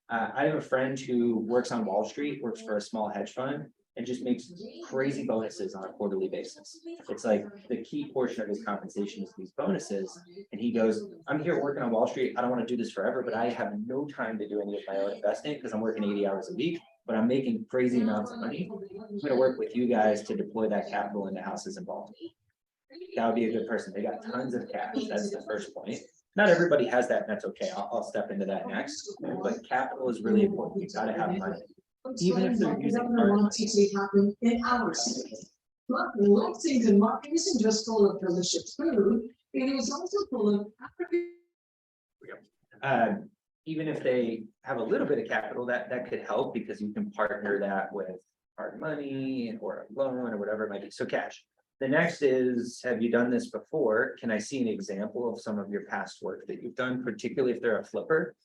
I have a friend who works on Wall Street, works for a small hedge fund, and just makes crazy bonuses on a quarterly basis. It's like the key portion of his compensation is these bonuses. And he goes, I'm here working on Wall Street. I don't want to do this forever, but I have no time to do any of my own investing because I'm working 80 hours a week, but I'm making crazy amounts of money. I'm going to work with you guys to deploy that capital into houses in Baltimore. That would be a good person. They got tons of cash. That's the first point. Not everybody has that, and that's okay. I'll step into that next, but capital is really important. You gotta have money. Even if they're using hard money. In our city. But Lexington Market isn't just full of delicious food, it is also full of African. Even if they have a little bit of capital, that could help because you can partner that with hard money or a loan or whatever it might be. So cash. The next is, have you done this before? Can I see an example of some of your past work that you've done, particularly if they're a flipper?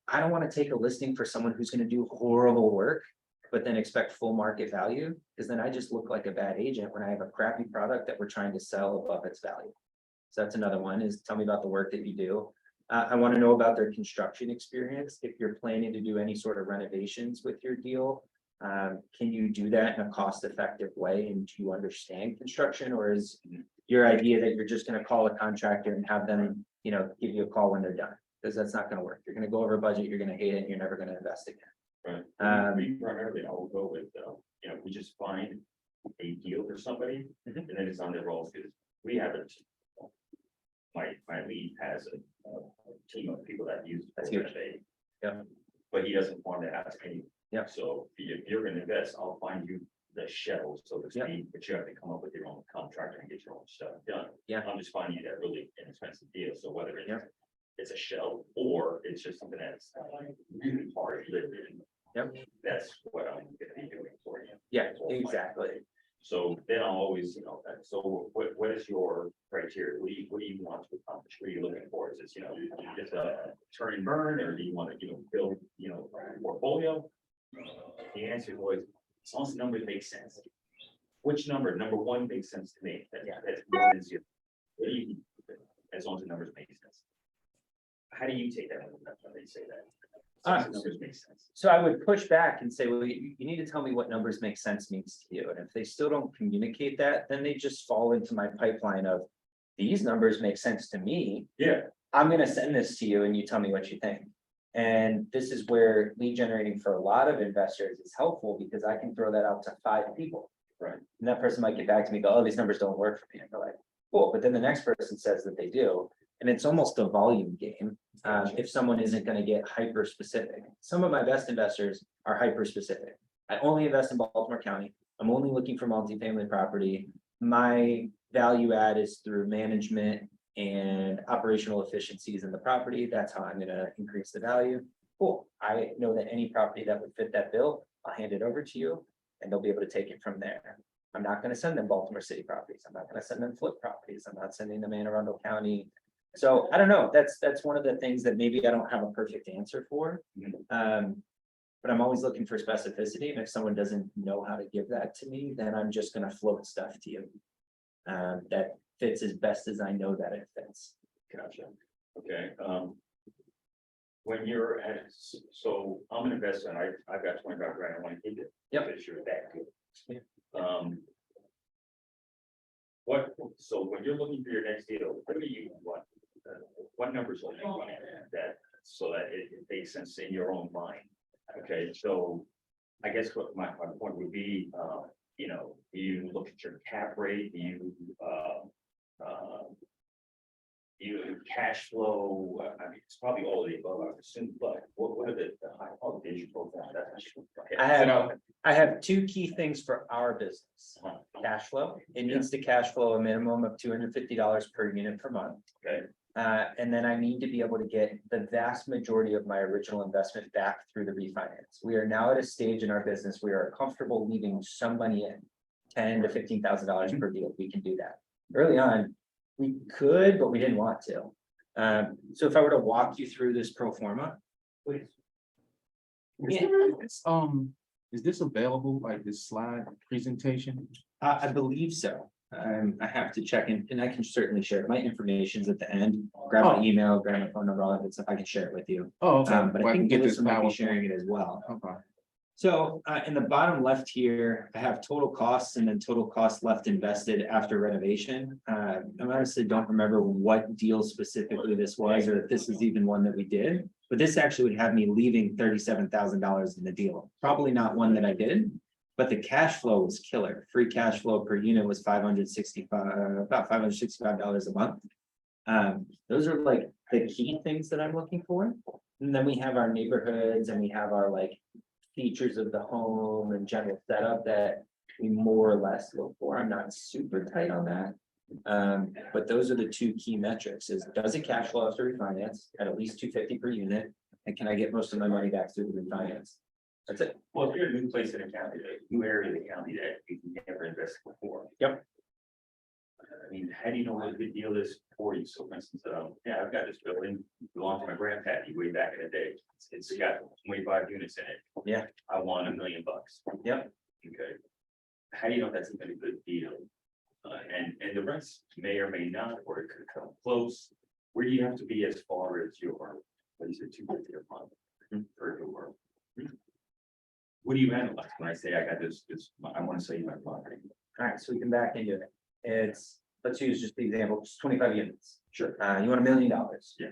I don't want to take a listing for someone who's going to do horrible work, but then expect full market value, because then I just look like a bad agent when I have a crappy product that we're trying to sell above its value. So that's another one, is tell me about the work that you do. I want to know about their construction experience. If you're planning to do any sort of renovations with your deal, can you do that in a cost-effective way? And do you understand construction, or is your idea that you're just going to call a contractor and have them, give you a call when they're done? Because that's not going to work. You're going to go over budget, you're going to hate it, and you're never going to invest again. Right. We primarily, I will go with, we just find a deal for somebody, and then it's on their rolls, because we haven't. My lead has a team of people that use. That's huge. Yeah. But he doesn't want to have any. Yeah. So if you're gonna invest, I'll find you the shell, so to Yeah. speak, but you have to come up with your own contractor and get your own stuff done. Yeah. I'm just finding you that really inexpensive deal, so whether it's. Yeah. It's a shell, or it's just something that's really hard to live in. Yep. That's what I'm gonna be doing for you. Yeah, exactly. So then I'll always, so what is your criteria? What do you want to accomplish? What are you looking for? Is this, just a turn and burn, or do you want to, build, a portfolio? The answer is always, as long as the numbers make sense. Which number? Number one makes sense to me. That's more than zero. What do you, as long as the numbers make sense? How do you take that when they say that? As long as the numbers make sense. So I would push back and say, well, you need to tell me what numbers make sense means to you. And if they still don't communicate that, then they just fall into my pipeline of these numbers make sense to me. Yeah. I'm going to send this to you and you tell me what you think. And this is where lead generating for a lot of investors is helpful, because I can throw that out to 5 people. Right. And that person might get back to me, go, oh, these numbers don't work for me. And they're like, cool. But then the next person says that they do. And it's almost a volume game. If someone isn't going to get hyper specific. Some of my best investors are hyper specific. I only invest in Baltimore County. I'm only looking for multifamily property. My value add is through management and operational efficiencies in the property. That's how I'm going to increase the value. Cool. I know that any property that would fit that bill, I'll hand it over to you and they'll be able to take it from there. I'm not going to send them Baltimore City properties. I'm not going to send them flip properties. I'm not sending them Anne Arundel County. So I don't know. That's one of the things that maybe I don't have a perfect answer for. But I'm always looking for specificity. And if someone doesn't know how to give that to me, then I'm just going to float stuff to you. That fits as best as I know that it fits. Gotcha. Okay. When you're at, so I'm an investor and I've got 25 grand. I want to keep it. Yep. Because you're that good. Yeah. So when you're looking for your next deal, what do you want? What numbers will make money that, so that it makes sense in your own mind? Okay, so I guess what my point would be, do you look at your cap rate? Do you cash flow? I mean, it's probably all of the above, I would assume, but what are the high quality digital? I have 2 key things for our business. Cash flow. It needs to cash flow a minimum of $250 per unit per month. Okay. And then I need to be able to get the vast majority of my original investment back through the refinance. We are now at a stage in our business, we are comfortable leaving some money in, $10,000 to $15,000 per deal. We can do that. Early on, we could, but we didn't want to. So if I were to walk you through this pro forma, please. Is this available, like this slide presentation? I believe so. I have to check in, and I can certainly share it. My information's at the end. Grab my email, grab my phone number, all that stuff. I can share it with you. Oh, okay. But Well, I think get Melissa this might be PowerPoint. sharing it as well. Okay. So in the bottom left here, I have total costs and then total costs left invested after renovation. I honestly don't remember what deal specifically this was, or if this is even one that we did. But this actually would have me leaving $37,000 in the deal. Probably not one that I did, but the cash flow was killer. Free cash flow per unit was about $565 a month. Those are like, the key things that I'm looking for. And then we have our neighborhoods and we have our like features of the home and general setup that we more or less look for. I'm not super tight on that. But those are the two key metrics is does it cash flow after refinance at least 250 per unit? And can I get most of my money back through the refinance? That's it. Well, if you're in a new place in a county, a new area of the county that you've never invested before. Yep. I mean, how do you know what a good deal is for you? So for instance, yeah, I've got this building, belonged to my grandpappy way back in the day. It's got 25 units in it. Yeah. I want $1 million. Yep. Okay. How do you know that's even a good deal? And the rents may or may not, or it could come close. Where do you have to be as far as your, what is it, 250 a month per door? What do you analyze when I say I got this, I want to sell you my property? All right, so we can back into it. It's, let's use just the example, just 25 units. Sure. You want $1 million. Yeah.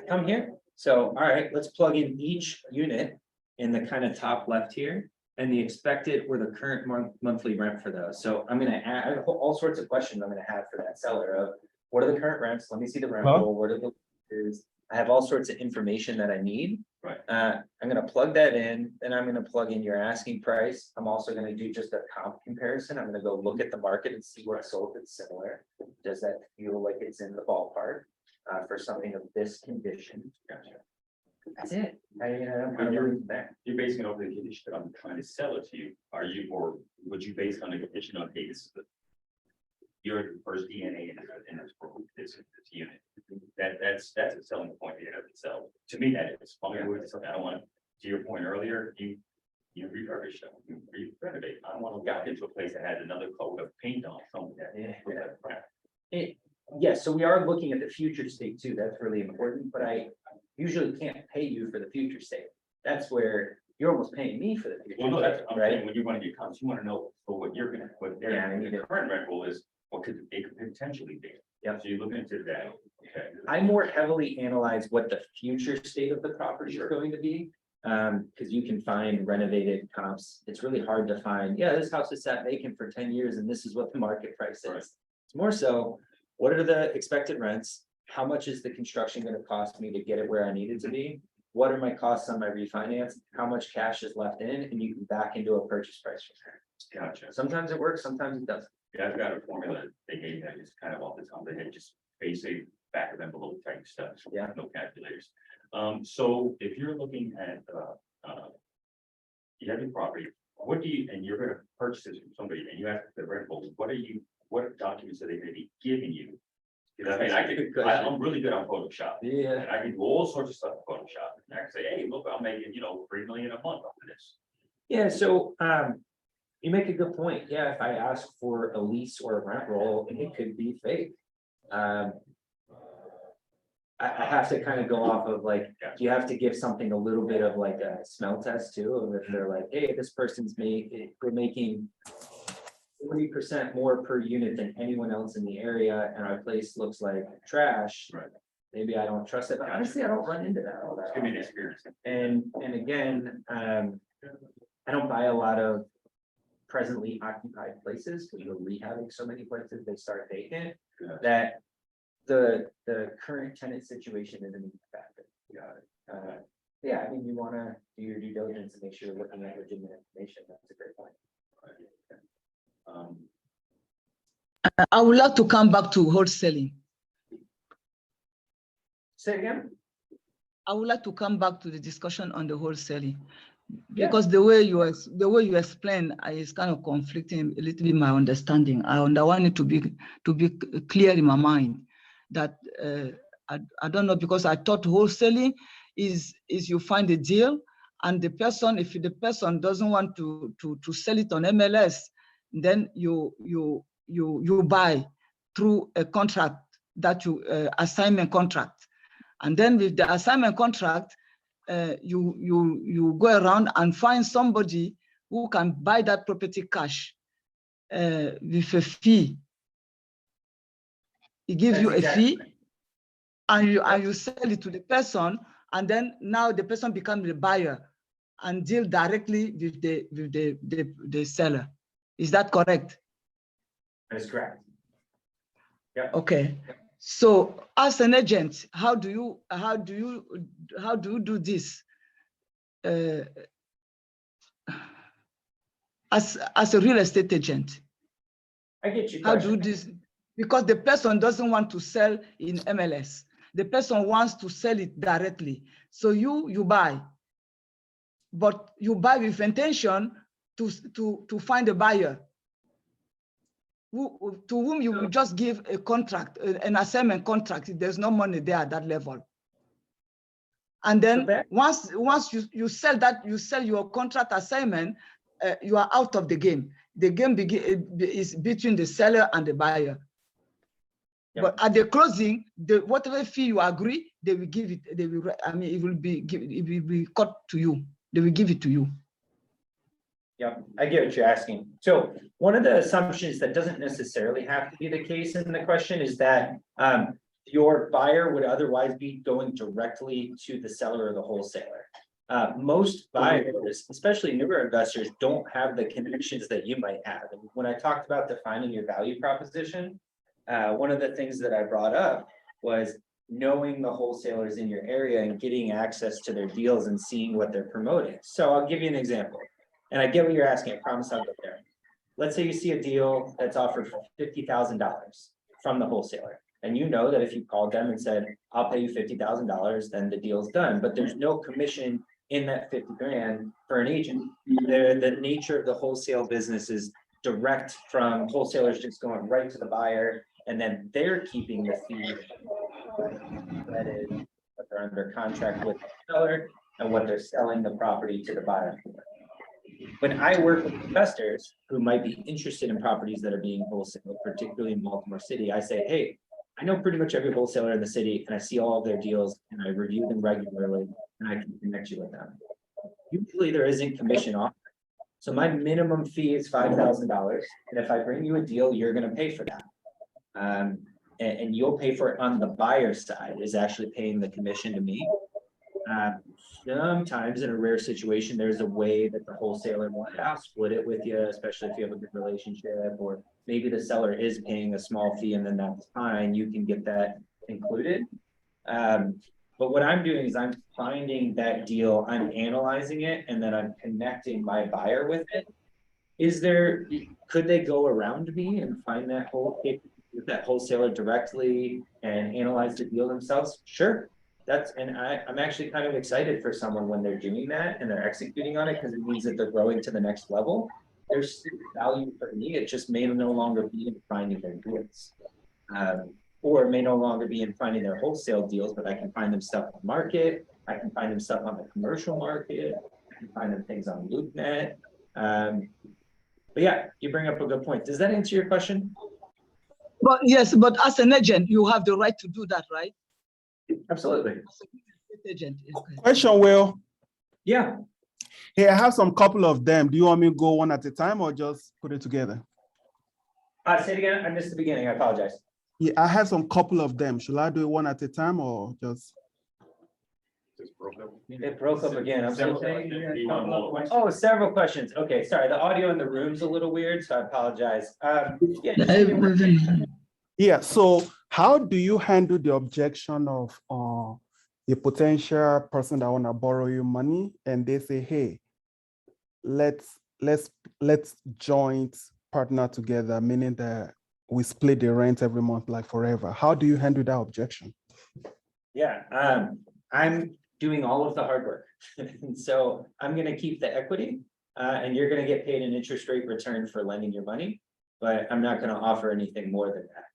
Come here. So, all right, let's plug in each unit in the kind of top left here. And the expected or the current monthly rent for those. So I'm gonna add I have all sorts of questions I'm gonna have for that seller of what are the current rents? Let me see the rent roll. What are the is I have all sorts of information that I need. Right. I'm gonna plug that in, then I'm gonna plug in your asking price. I'm also gonna do just a comp comparison. I'm gonna go look at the market and see what's sold that's similar. Does that feel like it's in the ballpark for something of this condition? Gotcha. That's it. I'm You're basing it over the condition that I'm trying to sell it to you. Are you, or would you base it on the condition of, hey, this is the your first DNA in this unit? That's a selling point in and of itself. To me, that is something I don't want, to your point earlier, you refurbish them, you renovate. I don't want to get into a place that has another coat of paint on something that. Yes, so we are looking at the future state too. That's really important, but I usually can't pay you for the future state. That's where you're almost paying me for the future. Well, no, that's, state, I'm right? saying, when you want to get comps, you want to know for what you're gonna, what their, Yeah, I need the it. current rent roll is, what could it could potentially be. Yeah. So you look into that, okay. I more heavily analyze what the future state of the property is Sure. going to be. Because you can find renovated comps. It's really hard to find, yeah, this house is sat vacant for 10 years and this is what the market price is. Right. It's more so, what are the expected rents? How much is the construction gonna cost me to get it where I need it to be? What are my costs on my refinance? How much cash is left in? And you can back into a purchase price from there. Gotcha. Sometimes it works, sometimes it doesn't. Yeah, I've got a formula they gave me, it's kind of off the top of the head, just basic back of envelope type stuff. Yeah. No calculators. So if you're looking at, you have your property, what do you, and you're gonna purchase this from somebody and you have the rental, what documents are they gonna be giving you? Because I mean, I'm really good on Photoshop. Yeah. And I can do all sorts of stuff in Photoshop. And I can say, hey, look, I'm making, 3 million a month off of this. Yeah, so you make a good point. Yeah, if I ask for a lease or a rent roll, it could be fake. I have to kind of go off of like, you have to give something a little bit of like a smell test too, of if they're like, hey, this person's we're making 40% more per unit than anyone else in the area, and our place looks like trash. Right. Maybe I don't trust it, but honestly, I don't run into that all that It's gonna be an often. experience. And again, I don't buy a lot of presently occupied places because we're rehabbing so many places, they start vacant, Yeah. that the current tenant situation isn't even a factor. Got it. Yeah, I mean, you wanna do your due diligence and make sure you're looking at legitimate information. That's a great point. I would like to come back to wholesaling. Say it again? I would like to come back to the discussion on the wholesaling. Yeah. Because the way you explain is kind of conflicting a little bit my understanding. I want it to be clear in my mind that I don't know, because I thought wholesaling is you find a deal and the person, if the person doesn't want to sell it on MLS, then you buy through a contract that you assignment contract. And then with the assignment contract, you go around and find somebody who can buy that property cash with a fee. He gives you a fee, and you sell it to the person, and then now the person becomes the buyer and deal directly with the seller. Is that correct? That is correct. Okay. So as an agent, how do you do this? As a real estate agent, I get you. how do this? Because the person doesn't want to sell in MLS. The person wants to sell it directly. So you buy, but you buy with intention to find a buyer to whom you will just give a contract, an assignment contract. There's no money there at that level. And then once you sell that, you sell your contract assignment, you are out of the game. The game is between the seller and the buyer. Yep. But at the closing, whatever fee you agree, they will give it. They will. I mean, it will be cut to you. They will give it to you. Yeah, I get what you're asking. So one of the assumptions that doesn't necessarily have to be the case in the question is that your buyer would otherwise be going directly to the seller or the wholesaler. Most buyers, especially newer investors, don't have the connections that you might have. And when I talked about defining your value proposition, one of the things that I brought up was knowing the wholesalers in your area and getting access to their deals and seeing what they're promoting. So I'll give you an example. And I get what you're asking. I promise I'll get there. Let's say you see a deal that's offered for $50,000 from the wholesaler. And you know that if you called them and said, I'll pay you $50,000, then the deal's done. But there's no commission in that 50 grand for an agent. The nature of the wholesale business is direct from wholesalers just going right to the buyer, and then they're keeping the fee that is what they're under contract with the seller and what they're selling the property to the buyer for. When I work with investors who might be interested in properties that are being wholesaled, particularly in Baltimore City, I say, hey, I know pretty much every wholesaler in the city, and I see all of their deals, and I review them regularly, and I can connect you with them. Usually there isn't commission offered. So my minimum fee is $5,000. And if I bring you a deal, you're going to pay for that. And you'll pay for it on the buyer side, is actually paying the commission to me. Sometimes in a rare situation, there's a way that the wholesaler will split it with you, especially if you have a good relationship, or maybe the seller is paying a small fee and then that's fine, you can get that included. But what I'm doing is I'm finding that deal, I'm analyzing it, and then I'm connecting my buyer with it. Could they go around me and find that wholesaler directly and analyze the deal themselves? Sure. I'm actually kind of excited for someone when they're doing that and they're executing on it, because it means that they're growing to the next level. There's still value for me. It just may no longer be in finding their deals. Or it may no longer be in finding their wholesale deals, but I can find them stuff on the market. I can find them stuff on the commercial market. I can find them things on LoopNet. But yeah, you bring up a good point. Does that answer your question? But yes, but as an agent, you have the right to do that, right? Absolutely. Agent. Okay. Question, Will. Yeah. Hey, I have some couple of them. Do you want me to go one at a time or just put it together? Say it again. I missed the beginning. I apologize. Yeah, I have some couple of them. Should I do it one at a time or just? It broke up again. I'm so sorry. Oh, several questions. Okay, sorry. The audio in the room's a little weird, so I apologize. Yeah, so how do you handle the objection of a potential person that want to borrow you money and they say, hey, let's joint partner together, meaning that we split the rent every month like forever. How do you handle that objection? Yeah, I'm doing all of the hard work. And so I'm going to keep the equity and you're going to get paid an interest rate return for lending your money, but I'm not going to offer anything more than that.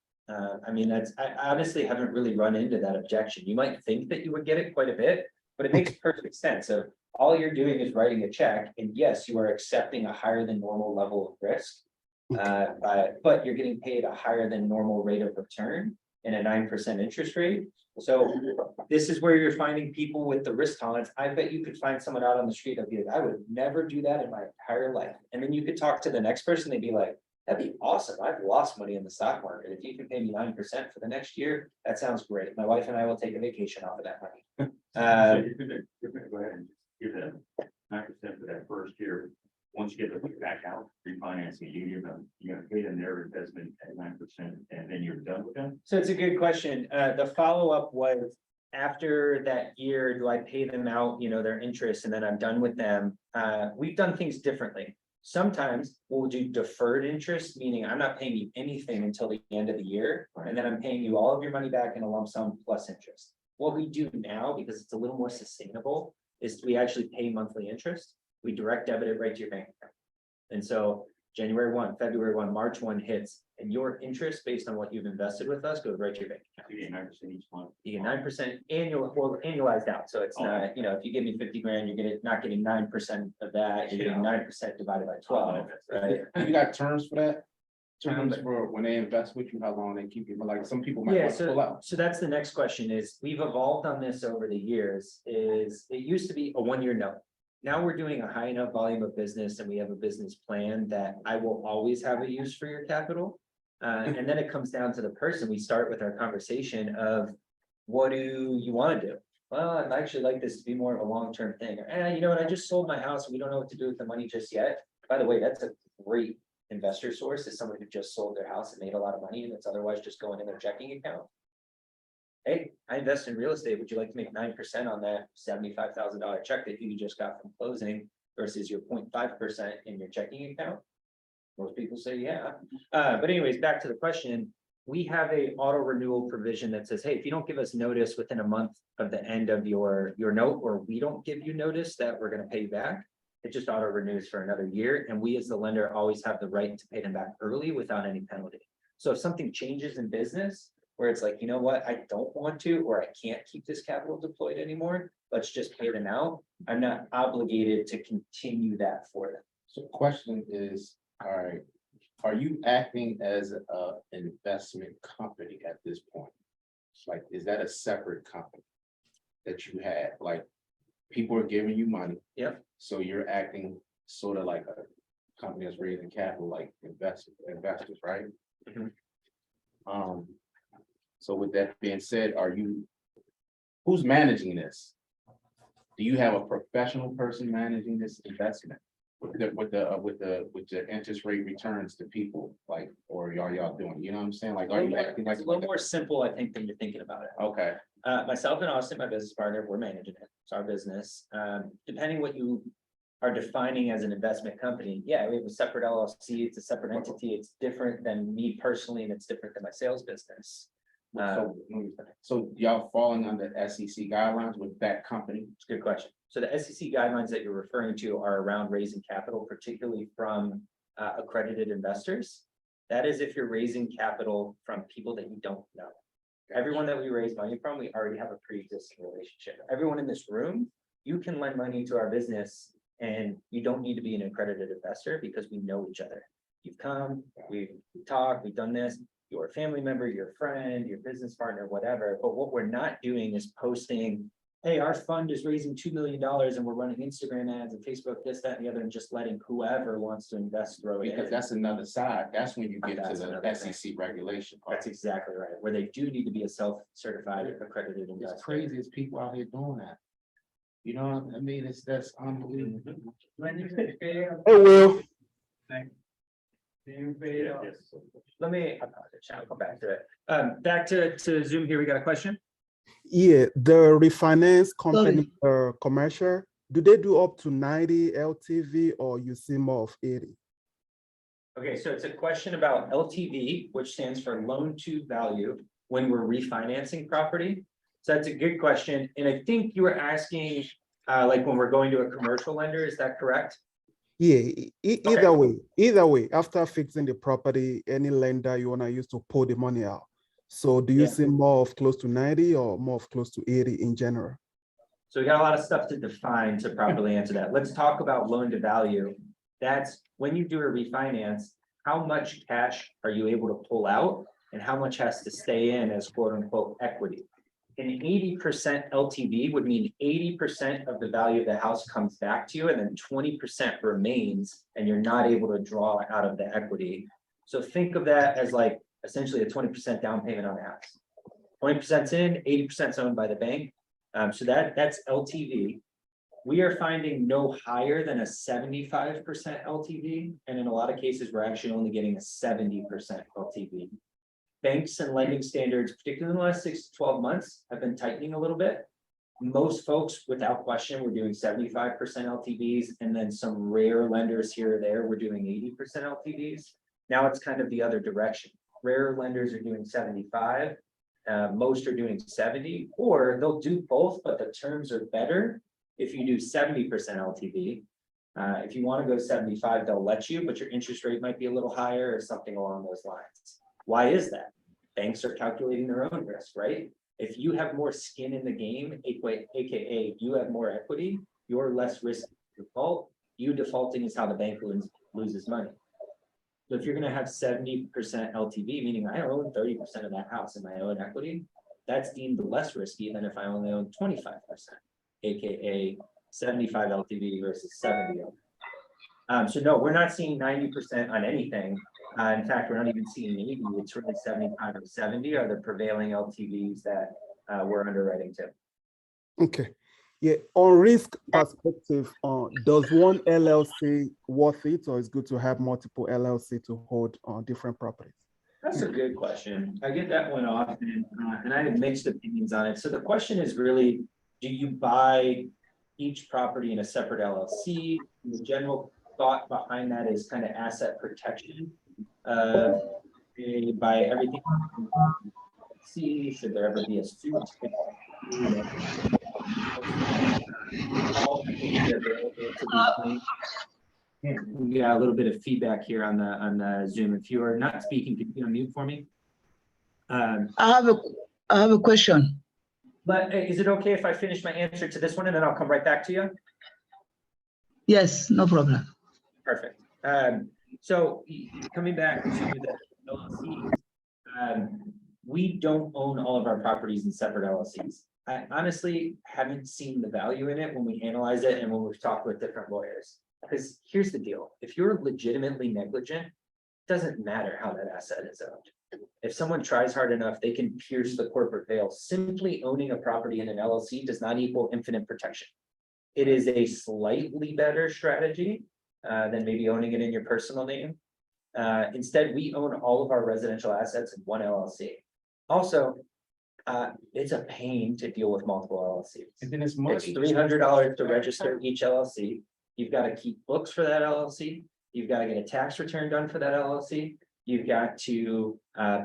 I mean, I honestly haven't really run into that objection. You might think that you would get it quite a bit, but it makes perfect sense. So all you're doing is writing a check, and yes, you are accepting a higher than normal level of risk, but you're getting paid a higher than normal rate of return and a 9% interest rate. So this is where you're finding people with the risk tolerance. I bet you could find someone out on the street that'd be like, I would never do that in my entire life. And then you could talk to the next person, they'd be like, that'd be awesome. I've lost money in the stock market. If you can pay me 9% for the next year, that sounds great. My wife and I will take a vacation off of that money. Go ahead and give them 9% for that first year. Once you get the money back out, refinancing, you're gonna pay them their investment at 9%, and then you're done with them. So it's a good question. The follow-up was, after that year, do I pay them out, their interest, and then I'm done with them? We've done things differently. Sometimes we'll do deferred interest, meaning I'm not paying you anything until the end of the year, and then I'm paying you all of your money back in a lump sum plus interest. What we do now, because it's a little more sustainable, is we actually pay monthly interest. We direct debit it right to your bank account. And so January 1, February 1, March 1 hits, and your interest based on what you've invested with us goes right to your bank account. You get 9% each month. You get 9% annual, well, annualized out. So it's not, if you give me 50 grand, you're not getting 9% of that. You're getting 9% divided by 12, right? You got terms for that? Terms for when they invest with you, how long they keep you, like some people might Yeah, want to pull out. so that's the next question is, we've evolved on this over the years, is it used to be a 1-year note. Now we're doing a high enough volume of business and we have a business plan that I will always have a use for your capital. And then it comes down to the person. We start with our conversation of, what do you want to do? Well, I'd actually like this to be more of a long-term thing. You know what, I just sold my house and we don't know what to do with the money just yet. By the way, that's a great investor source, is someone who just sold their house and made a lot of money and it's otherwise just going in their checking account. Hey, I invest in real estate. Would you like to make 9% on that $75,000 check that you just got from closing versus your 0.5% in your checking account? Most people say, yeah. But anyways, back to the question. We have a auto renewal provision that says, hey, if you don't give us notice within a month of the end of your note, or we don't give you notice that we're going to pay you back, it just auto renews for another year. And we as the lender always have the right to pay them back early without any penalty. So if something changes in business where it's like, you know what, I don't want to, or I can't keep this capital deployed anymore, let's just pay them out. I'm not obligated to continue that for them. So the question is, all right, are you acting as a investment company at this point? Like, is that a separate company that you have? Like, people are giving you money. Yep. So you're acting sort of like a company that's raising capital, like investors, right? Mhm. So with that being said, who's managing this? Do you have a professional person managing this investment with the interest rate returns to people, like, or are y'all doing, you know what I'm saying? Like, are you acting like? It's a little more simple, I think, than you're thinking about it. Okay, Myself and Austin, my business partner, we're managing it. It's our business. Depending what you are defining as an investment company, yeah, we have a separate LLC. It's a separate entity. It's different than me personally, and it's different than my sales business. so y'all falling under SEC guidelines with that company? It's a good question. So the SEC guidelines that you're referring to are around raising capital, particularly from accredited investors. That is if you're raising capital from people that you don't know. Everyone that we raise money from, we already have a pre-existing relationship. Everyone in this room, you can lend money to our business and you don't need to be an accredited investor because we know each other. You've come, we've talked, we've done this. You're a family member, your friend, your business partner, whatever. But what we're not doing is posting, hey, our fund is raising $2 million and we're running Instagram ads and Facebook, this, that, and the other, and just letting whoever wants to invest throw it in. Because that's another side. That's when you get to That's the another SEC regulation part. That's exactly right, where they do need to be a self-certified accredited It's investor. crazy as people out here doing that. You know what I mean? That's unbelievable. When you say pay, Hey, Will. do you pay? Let me, I'll come back to it. Back to Zoom here, we got a question? Yeah, the refinance company, commercial, do they do up to 90 LTV or you see more of 80? Okay, so it's a question about LTV, which stands for loan to value when we're refinancing property. So that's a good question. And I think you were asking, like when we're going to a commercial lender, is that correct? Yeah, either way, after fixing the property, any lender you want to use to pull the money out. So do you see more of close to 90 or more of close to 80 in general? So we got a lot of stuff to define to properly answer that. Let's talk about loan to value. That's when you do a refinance, how much cash are you able to pull out and how much has to stay in as quote unquote equity. An 80% LTV would mean 80% of the value of the house comes back to you and then 20% remains and you're not able to draw out of the equity. So think of that as like essentially a 20% down payment on the house. 20%'s in, 80%'s owned by the bank. So that's LTV. We are finding no higher than a 75% LTV. And in a lot of cases, we're actually only getting a 70% LTV. banks and lending standards, particularly in the last 6 to 12 months, have been tightening a little bit. Most folks, without question, were doing 75% LTVs, and then some rare lenders here or there were doing 80% LTVs. Now it's kind of the other direction. Rare lenders are doing 75, most are doing 70, or they'll do both, but the terms are better if you do 70% LTV. If you want to go 75, they'll let you, but your interest rate might be a little higher or something along those lines. Why is that? Banks are calculating their own risk, right? If you have more skin in the game, AKA you have more equity, you're less risk to default. You defaulting is how the bank loses money. So if you're going to have 70% LTV, meaning I own 30% of that house in my own equity, that's deemed less risky than if I only own 25%, AKA 75 LTV versus 70. So no, we're not seeing 90% on anything. In fact, we're not even seeing 80. It's really 75 or 70 are the prevailing LTVs that we're underwriting to. Okay. Yeah, on risk perspective, does one LLC worth it, or is good to have multiple LLC to hold on different properties? That's a good question. I get that one often, and I have mixed opinions on it. So the question is really, do you buy each property in a separate LLC? The general thought behind that is kind of asset protection. By everything. See, should there ever be a suit? We got a little bit of feedback here on the Zoom. If you are not speaking, can you unmute for me? I have a question. But is it okay if I finish my answer to this one and then I'll come right back to you? Yes, no problem. Perfect. So coming back to the LLCs, we don't own all of our properties in separate LLCs. I honestly haven't seen the value in it when we analyze it and when we've talked with different lawyers. Because here's the deal, if you're legitimately negligent, it doesn't matter how that asset is owned. If someone tries hard enough, they can pierce the corporate veil. Simply owning a property in an LLC does not equal infinite protection. It is a slightly better strategy than maybe owning it in your personal name. Instead, we own all of our residential assets in one LLC. Also, it's a pain to deal with multiple LLCs. And then it's $300 to register each LLC. You've got to keep books for that LLC. You've got to get a tax return done for that LLC. You've got to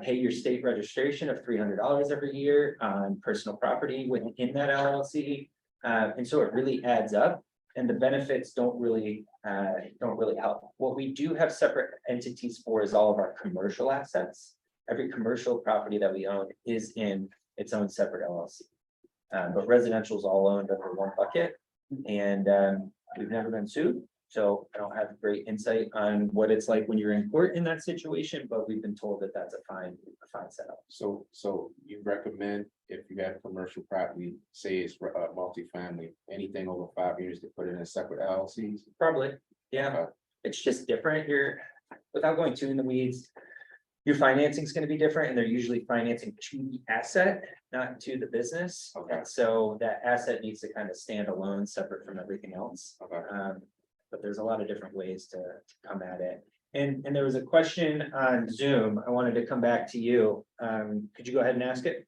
pay your state registration of $300 every year on personal property within that LLC. And so it really adds up, and the benefits don't really help. What we do have separate entities for is all of our commercial assets. Every commercial property that we own is in its own separate LLC. But residential is all owned under one bucket, and we've never been sued. So I don't have great insight on what it's like when you're in court in that situation, but we've been told that that's a fine setup. So you recommend if you have commercial property, say it's multifamily, anything over 5 years to put in a separate LLCs? Probably, yeah. It's just different. Without going too in the weeds, your financing is going to be different, and they're usually financing to the asset, not to the business. Okay. So that asset needs to kind of stand alone, separate from everything else. Okay. But there's a lot of different ways to come at it. And there was a question on Zoom. I wanted to come back to you. Could you go ahead and ask it?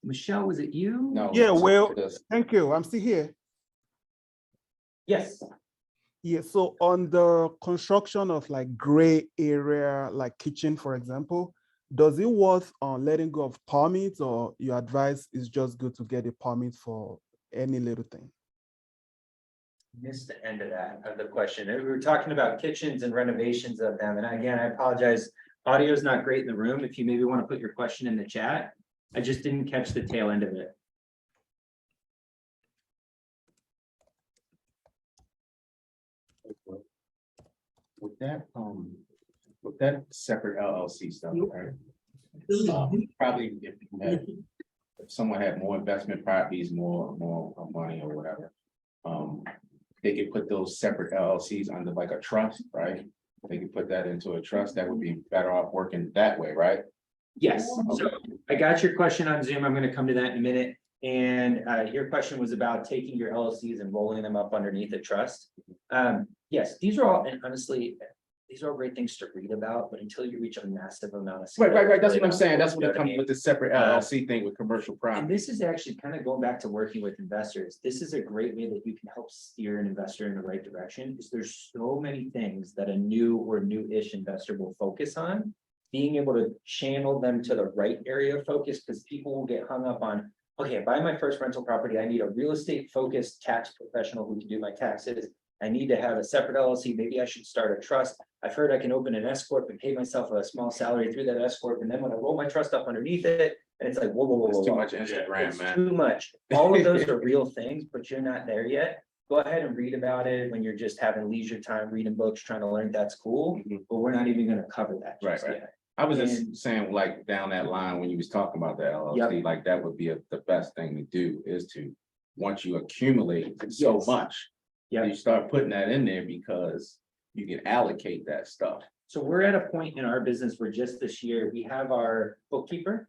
Michelle, was it you? No. Yeah, well, thank you. I'm still here. Yes. Yeah, so on the construction of like gray area, like kitchen, for example, does it worth letting go of permits, or your advice is just good to get a permit for any little thing? Missed the end of the question. We were talking about kitchens and renovations of them. And again, I apologize. Audio is not great in the room. If you maybe want to put your question in the chat, I just didn't catch the tail end of it. With that separate LLC stuff, right? Probably if someone had more investment properties, more money or whatever, they could put those separate LLCs under like a trust, right? They could put that into a trust. That would be better off working that way, right? Yes. So I got your question on Zoom. I'm going to come to that in a minute. And your question was about taking your LLCs and rolling them up underneath a trust. Yes, these are all, and honestly, these are all great things to read about, but until you reach a massive amount of. Right, scale, that's really what I'm not saying. That's what you know it I comes mean? with the separate LLC thing with commercial And property. this is actually kind of going back to working with investors. This is a great way that you can help steer an investor in the right direction, because there's so many things that a new or new-ish investor will focus on. Being able to channel them to the right area of focus, because people will get hung up on, okay, if I buy my first rental property, I need a real estate focused tax professional who can do my taxes. I need to have a separate LLC. Maybe I should start a trust. I've heard I can open an S corp and pay myself a small salary through that S corp. And then when I roll my trust up underneath it, and it's like, whoa, whoa, whoa, whoa. It's too whoa. much Instagram, It's man. too much. All of those are real things, but you're not there yet. Go ahead and read about it when you're just having leisure time, reading books, trying to learn. That's cool. Mhm. But we're not even gonna cover that Right, just right. yet. I was And- just saying, like, down that line, when you was talking about the LLC, like, that would be the best thing to do, is to, once you accumulate so Yes. much, Yeah. you start putting that in there because you can allocate that stuff. So we're at a point in our business where just this year, we have our bookkeeper.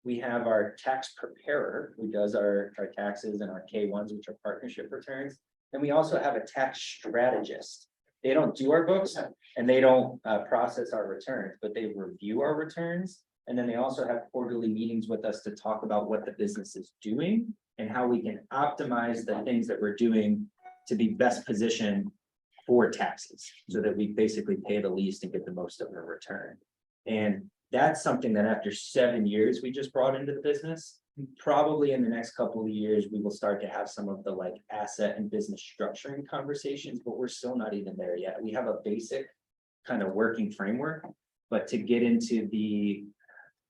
We have our tax preparer who does our taxes and our K-1s, which are partnership returns. And we also have a tax strategist. They don't do our books and they don't process our returns, but they review our returns. And then they also have quarterly meetings with us to talk about what the business is doing and how we can optimize the things that we're doing to be best positioned for taxes, so that we basically pay the least and get the most of a return. And that's something that after 7 years, we just brought into the business. Probably in the next couple of years, we will start to have some of the like asset and business structuring conversations, but we're still not even there yet. We have a basic kind of working framework, but to get into the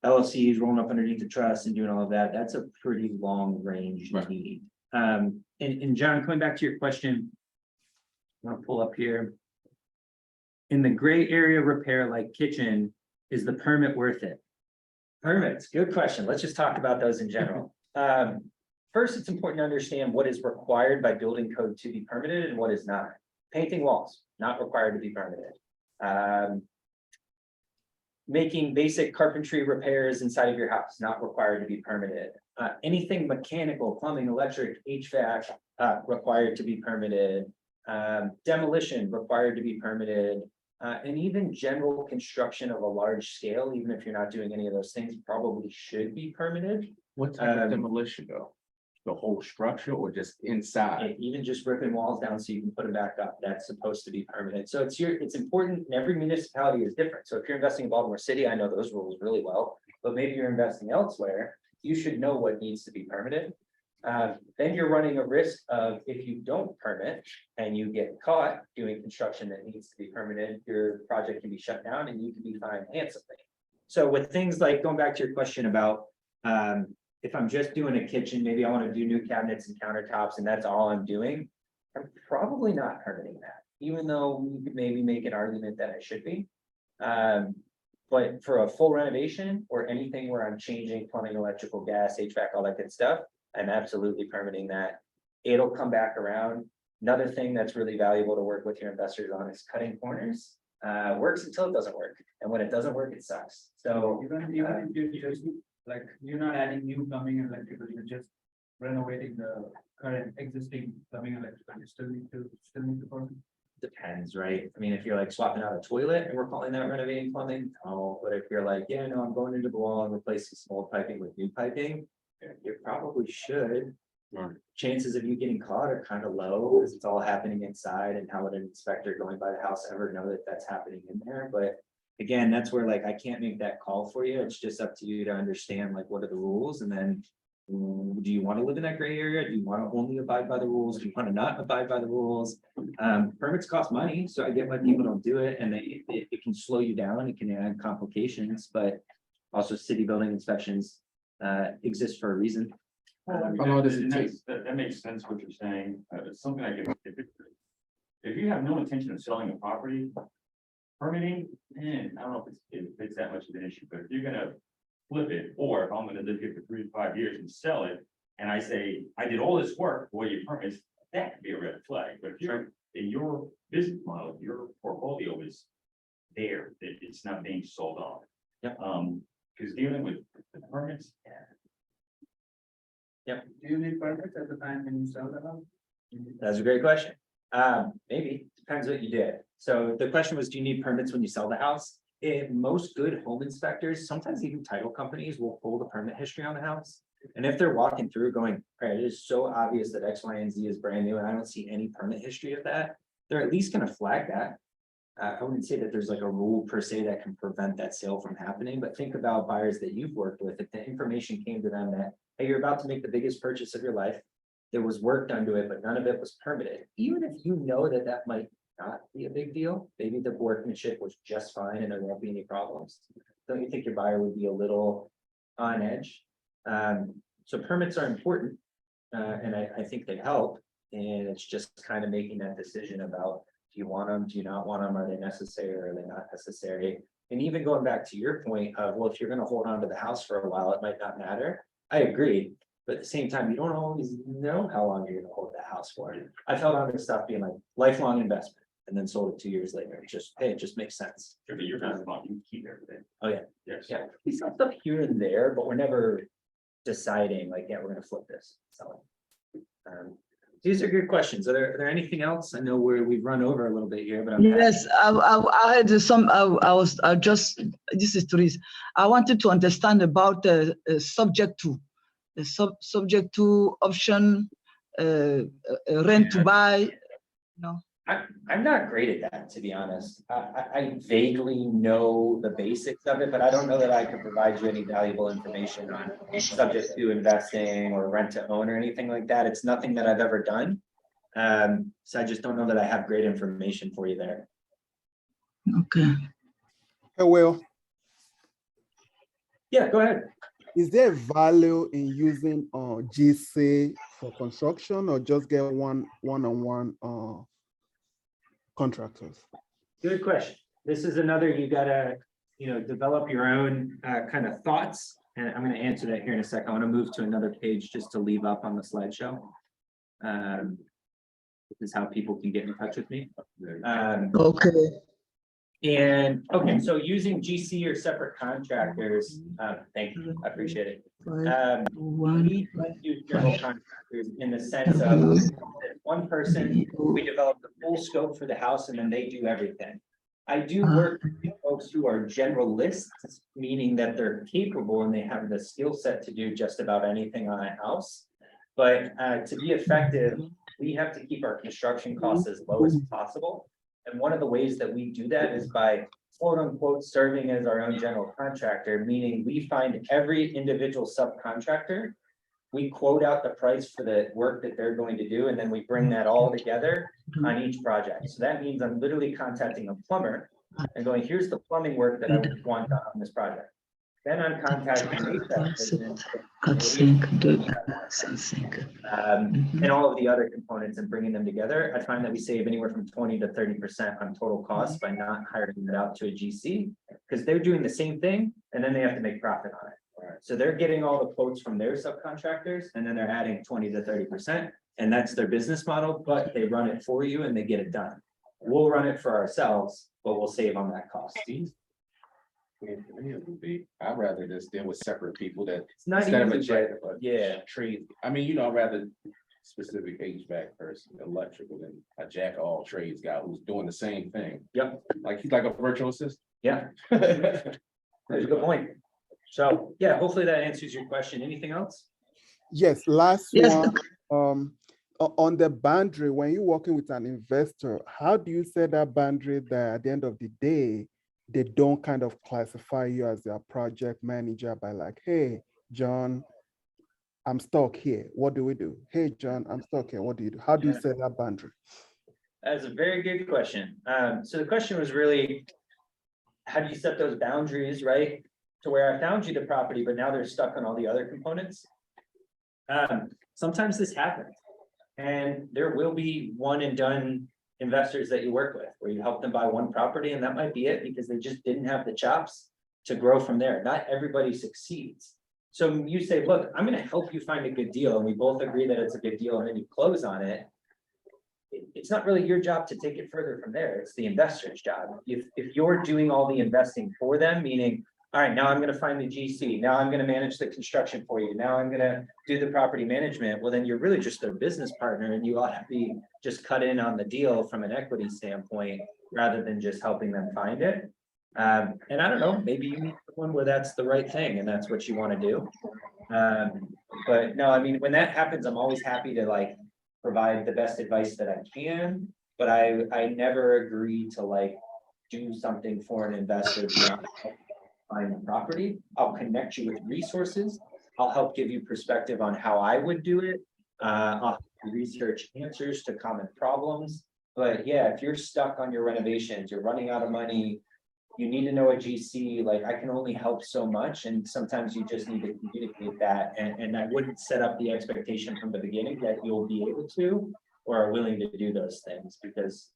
LLCs rolling up underneath the trust and doing all of that, that's a pretty long range Right. need. And John, coming back to your question, I'm gonna pull up here. In the gray area repair like kitchen, is the permit worth it? Permits, good question. Let's just talk about those in general. First, it's important to understand what is required by building code to be permitted and what is not. Painting walls, not required to be permitted. Making basic carpentry repairs inside of your house, not required to be permitted. Anything mechanical, plumbing, electric, HVAC, required to be permitted. Demolition required to be permitted. And even general construction of a large scale, even if you're not doing any of those things, probably should be permitted. What type of demolition though? The whole structure or just inside? And even just ripping walls down so you can put them back up, that's supposed to be permitted. So it's important, and every municipality is different. So if you're investing in Baltimore City, I know those rules really well, but maybe you're investing elsewhere, you should know what needs to be permitted. Then you're running a risk of, if you don't permit and you get caught doing construction that needs to be permitted, your project can be shut down and you can be fined handsomely. So with things like, going back to your question about, if I'm just doing a kitchen, maybe I want to do new cabinets and countertops and that's all I'm doing, I'm probably not permitting that, even though we could maybe make an argument that I should be. But for a full renovation or anything where I'm changing plumbing, electrical, gas, HVAC, all that good stuff, I'm absolutely permitting that. It'll come back around. Another thing that's really valuable to work with your investors on is cutting corners. Works until it doesn't work. And when it doesn't work, it sucks. So Even if you just, like, you're not adding new plumbing and electrical, you're just renovating the current existing plumbing and electrical, you still need to permit. depends, right? I mean, if you're like swapping out a toilet and we're calling that renovating plumbing, no, but if you're like, yeah, no, I'm going into the wall and replacing some old piping with new piping, you probably should. Right. Chances of you getting caught are kind of low because it's all happening inside, and how would an inspector going by the house ever know that that's happening in there? But again, that's where like I can't make that call for you. It's just up to you to understand like what are the rules, and then do you want to live in that gray area? Do you want to only abide by the rules? Do you want to not abide by the rules? Permits cost money, so I get why people don't do it, and it can slow you down. It can add complications, but also city building inspections exist for a reason. That makes sense what you're saying. It's something I can, if you have no intention of selling a property, permitting, I don't know if it's that much of an issue, but if you're gonna flip it, or if I'm gonna live here for 3 to 5 years and sell it, and I say, I did all this work for your permits, that could be a red flag. But if you're in your business model, your portfolio is there, it's not being sold off. Yep. Because dealing with the permits, Do you need permits at the time when you sell the house? That's a great question. Maybe, depends what you did. So the question was, do you need permits when you sell the house? Most good home inspectors, sometimes even title companies will pull the permit history on the house. And if they're walking through going, all right, it is so obvious that X, Y, and Z is brand new and I don't see any permit history of that, they're at least gonna flag that. I wouldn't say that there's like a rule per se that can prevent that sale from happening, but think about buyers that you've worked with. If the information came to them that, hey, you're about to make the biggest purchase of your life, there was work done to it, but none of it was permitted. Even if you know that that might not be a big deal, maybe the workmanship was just fine and there won't be any problems. Don't you think your buyer would be a little on edge? So permits are important, and I think they help. And it's just kind of making that decision about, do you want them, do you not want them, are they necessary, or are they not necessary? And even going back to your point of, well, if you're gonna hold on to the house for a while, it might not matter. I agree. But at the same time, you don't always know how long you're gonna hold that house for. I've held on to stuff being like lifelong investment and then sold it 2 years later. It just, hey, it just makes sense. If you're not, you keep everything. Oh, yeah. Yes. Yeah, we sell stuff here and there, but we're never deciding like, yeah, we're gonna flip this. So. These are good questions. Are there anything else? I know we've run over a little bit here, but I'm. Yes, I had some, I just, this is Therese. I wanted to understand about the subject to, the subject to option, rent to buy, no. I'm not great at that, to be honest. I vaguely know the basics of it, but I don't know that I could provide you any valuable information on subject to investing or rent to own or anything like that. It's nothing that I've ever done. So I just don't know that I have great information for you there. Okay. Hey, Will, Yeah, go ahead. is there value in using GC for construction or just get one-on-one contractors? Good question. This is another, you gotta, develop your own kind of thoughts. And I'm gonna answer that here in a second. I wanna move to another page just to leave up on the slideshow. This is how people can get in touch with me. Okay. And, okay, so using GC or separate contractors, thank you, I appreciate it. We use general contractors in the sense of one person, we develop the full scope for the house and then they do everything. I do work with folks who are generalists, meaning that they're capable and they have the skill set to do just about anything on a house. But to be effective, we have to keep our construction costs as low as possible. And one of the ways that we do that is by quote unquote serving as our own general contractor, meaning we find every individual subcontractor, we quote out the price for the work that they're going to do, and then we bring that all together on each project. So that means I'm literally contacting a plumber and going, here's the plumbing work that I would want done on this project. Then I'm contacting an HVAC person, and all of the other components and bringing them together. I find that we save anywhere from 20 to 30% on total costs by not hiring it out to a GC, because they're doing the same thing and then they have to make profit on it. So they're getting all the quotes from their subcontractors and then they're adding 20 to 30%, and that's their business model, but they run it for you and they get it done. We'll run it for ourselves, but we'll save on that cost. I'd rather just deal with separate people that It's not instead of a easy, jack, but yeah. trade. I mean, I'd rather specific HVAC person, electrical, than a jack of all trades guy who's doing the same thing. Yep. Like he's like a virtual assistant. Yeah. That's a good point. So yeah, hopefully that answers your question. Anything else? Yes, last Yes. one. On the boundary, when you're working with an investor, how do you set that boundary that at the end of the day, they don't kind of classify you as their project manager by like, hey, John, I'm stuck here. What do we do? Hey, John, I'm stuck here. What do you do? How do you set that boundary? That's a very good question. So the question was really, how do you set those boundaries, right? To where I found you the property, but now they're stuck on all the other components. Sometimes this happens, and there will be one and done investors that you work with, where you help them buy one property and that might be it because they just didn't have the chops to grow from there. Not everybody succeeds. So you say, look, I'm going to help you find a good deal. And we both agree that it's a good deal and then you close on it. It's not really your job to take it further from there. It's the investor's job. If you're doing all the investing for them, meaning All right, now I'm gonna find the GC. Now I'm gonna manage the construction for you. Now I'm gonna do the property management. Well, then you're really just their business partner and you ought to be just cut in on the deal from an equity standpoint rather than just helping them find it. And I don't know, maybe you meet one where that's the right thing and that's what you want to do. But no, I mean, when that happens, I'm always happy to like provide the best advice that I can. But I never agree to like do something for an investor beyond find the property. I'll connect you with resources. I'll help give you perspective on how I would do it. I'll research answers to common problems. But yeah, if you're stuck on your renovations, you're running out of money, you need to know a GC, like I can only help so much. And sometimes you just need to communicate that. And I wouldn't set up the expectation from the beginning that you'll be able to or are willing to do those things because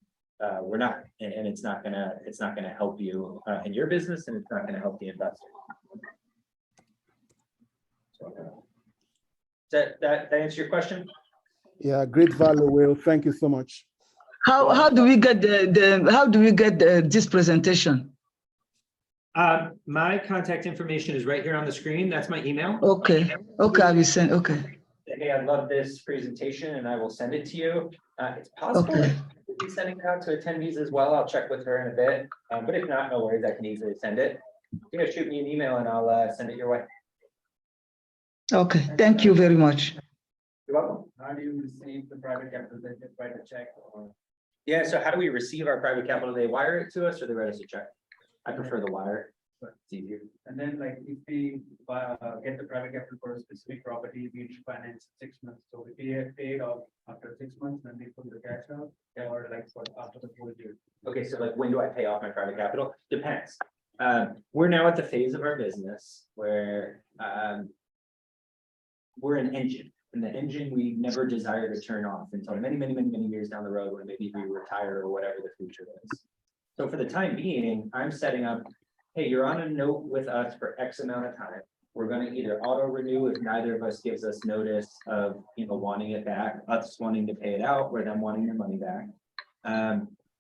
we're not, and it's not gonna help you in your business, and it's not gonna help the investor. So, that answer your question? Yeah, great value, Will. Thank you so much. How do we get this presentation? My contact information is right here on the screen. That's my email. Okay, I will send, okay. Hey, I love this presentation and I will send it to you. It's possible Okay. we'll be sending it out to attendees as well. I'll check with her in a bit. But if not, no worries, I can easily send it. You guys shoot me an email and I'll send it your way. Okay, thank you very much. You're welcome. How do you receive the private capital? They just write a check or? Yeah, so how do we receive our private capital? They wire it to us or they write us a check? I prefer the wire. It's easier. And then like if we get the private capital for a specific property, we refinance 6 months. So if we have paid off after 6 months, then we put the cash out or like for after the whole year. Okay, so like when do I pay off my private capital? Depends. We're now at the phase of our business where we're an engine. And the engine we never desire to turn off until many years down the road when maybe we retire or whatever the future is. So for the time being, I'm setting up, hey, you're on a note with us for X amount of time. We're going to either auto renew if neither of us gives us notice of, wanting it back, us wanting to pay it out, or them wanting their money back.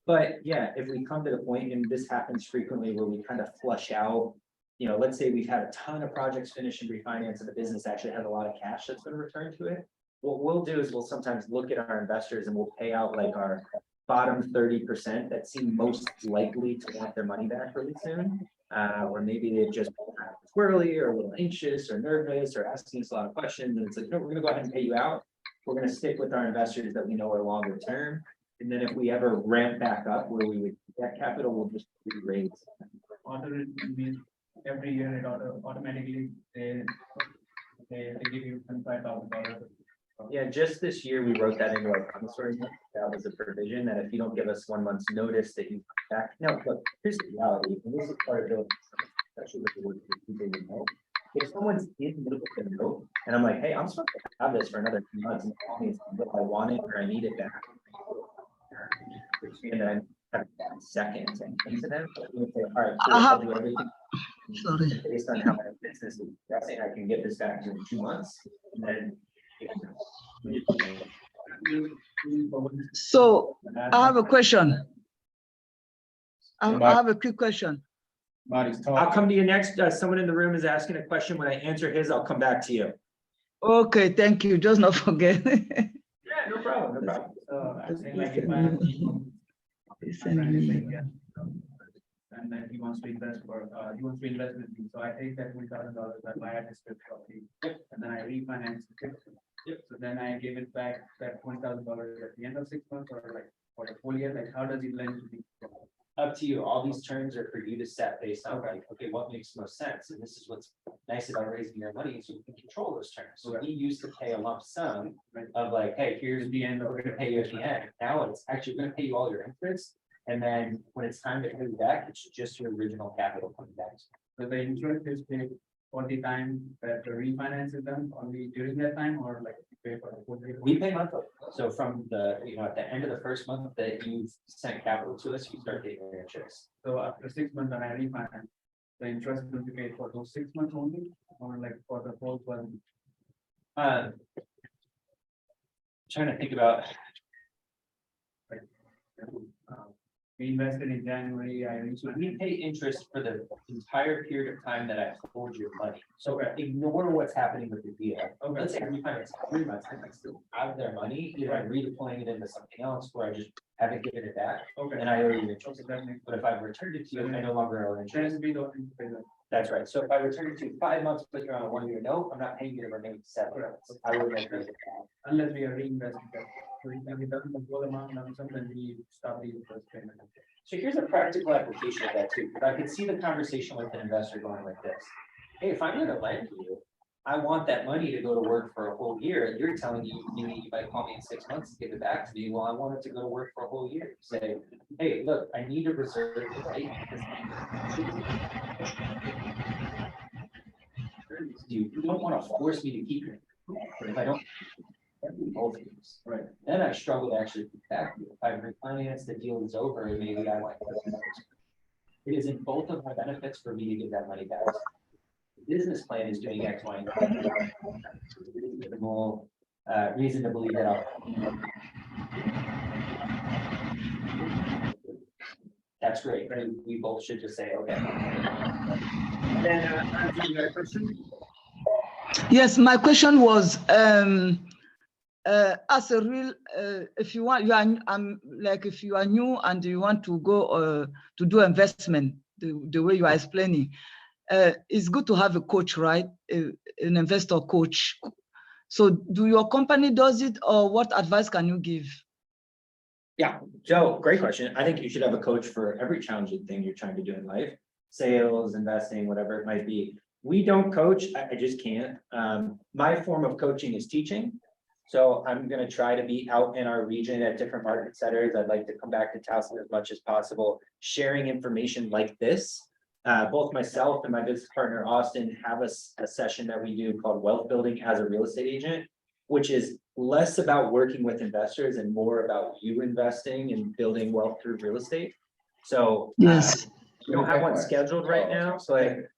But yeah, if we come to the point, and this happens frequently where we kind of flush out, let's say we've had a ton of projects finished and refinance and the business actually has a lot of cash that's going to return to it. What we'll do is we'll sometimes look at our investors and we'll pay out like our bottom 30% that seem most likely to want their money back really soon. Or maybe they've just been kind of squirrely or a little anxious or nervous or asking us a lot of questions. And it's like, no, we're going to go ahead and pay you out. We're going to stick with our investors that we know are longer term. And then if we ever ramp back up where we would get capital, we'll just re-raise. Every year it automatically they give you $25,000. Yeah, just this year we wrote that into our promissory note. That was a provision that if you don't give us 1 month's notice that you back. No, look, here's the reality, and this is part of building, especially with the work that people would know. If someone's in the middle of the note, and I'm like, hey, I'm supposed to have this for another 2 months, and tell me if I want it or I need it back. And then have seconds and things of that. Say, all right, cool, I'll do everything. Sorry. Based on how my business is progressing, I can get this back to you in 2 months, and then. So I have a question. I have a quick question. I'll come to you next. Someone in the room is asking a question. When I answer his, I'll come back to you. Okay, thank you. Just not forget. Yeah, no problem, no problem. I think like if and then he wants to invest with me. So I take that $20,000 that buy at his property, and then I refinance it. So then I give it back that $20,000 at the end of 6 months or like for the full year. Like how does it lend to me? Up to you. All these terms are for you to set based on like, okay, what makes most sense? And this is what's nice about raising your money is you can control those terms. So we used to pay a lump sum of like, hey, here's the end, we're gonna pay you at the end. Now it's actually gonna pay you all your interest. And then when it's time to pay you back, it's just your original capital coming back. So the interest is paid for the time that the refinance is done only during that time or like you pay for the full year? We pay monthly. So from the, at the end of the first month that you've sent capital to us, you start getting your interest. So after 6 months when I refinance, the interest will be paid for those 6 months only or like for the whole 12 months? Trying to think about. We invested in January, So we pay interest for the entire period of time that I hold your money. So ignore what's happening with the deal. Okay. Let's say every time it's 3 months, I still have their money, either I'm redeploying it into something else, or I just haven't given it back, Okay. and I owe you interest. Okay, that makes. But if I've returned it to you, I no longer owe interest. Then we don't need to pay that. That's right. So if I return it to you 5 months, but you're on a 1-year note, I'm not paying you the remaining 7 months. I would have paid it back. Unless we are reinvesting that. So if we done the whole amount, lump sum, then we stop the interest payment. So here's a practical application of that too. But I could see the conversation with an investor going like this. Hey, if I'm gonna lend you, I want that money to go to work for a whole year. And you're telling me you might call me in 6 months to give it back to me. Well, I want it to go to work for a whole year. Say, hey, look, I need to reserve the right. You don't want to force me to keep it. But if I don't. Both of these. Right. Then I struggle to actually get back to you. If I refinance, the deal is over, and maybe I like. It is in both of my benefits for me to give that money back. The business plan is doing X, Y, and Z. Reasonable, reason to believe that I'll. That's great. We both should just say, okay. And then, you got a question? Yes, my question was, as a real, if you want, like if you are new and you want to go to do investment, the way you are explaining, it's good to have a coach, right? An investor coach. So do your company does it, or what advice can you give? Yeah, Joe, great question. I think you should have a coach for every challenging thing you're trying to do in life, sales, investing, whatever it might be. We don't coach, I just can't. My form of coaching is teaching. So I'm gonna try to be out in our region at different market centers. I'd like to come back to Towson as much as possible, sharing information like this. Both myself and my business partner, Austin, have a session that we do called Wealth Building as a Real Estate Agent, which is less about working with investors and more about you investing and building wealth through real estate. So Yes. we don't have one scheduled right now, but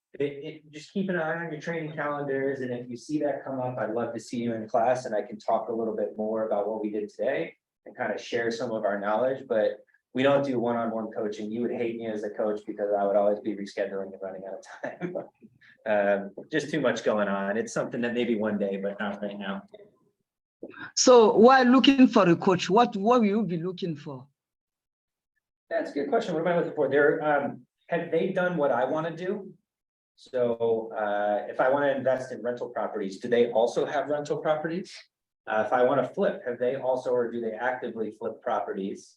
just keep an eye on your training calendars, and if you see that come up, I'd love to see you in class, and I can talk a little bit more about what we did today and kind of share some of our knowledge, but we don't do one-on-one coaching. You would hate me as a coach because I would always be rescheduling and running out of time. Just too much going on. It's something that maybe one day, but not right now. So while looking for a coach, what will you be looking for? That's a good question. What am I looking for? Have they done what I want to do? So if I want to invest in rental properties, do they also have rental properties? If I want to flip, have they also, or do they actively flip properties?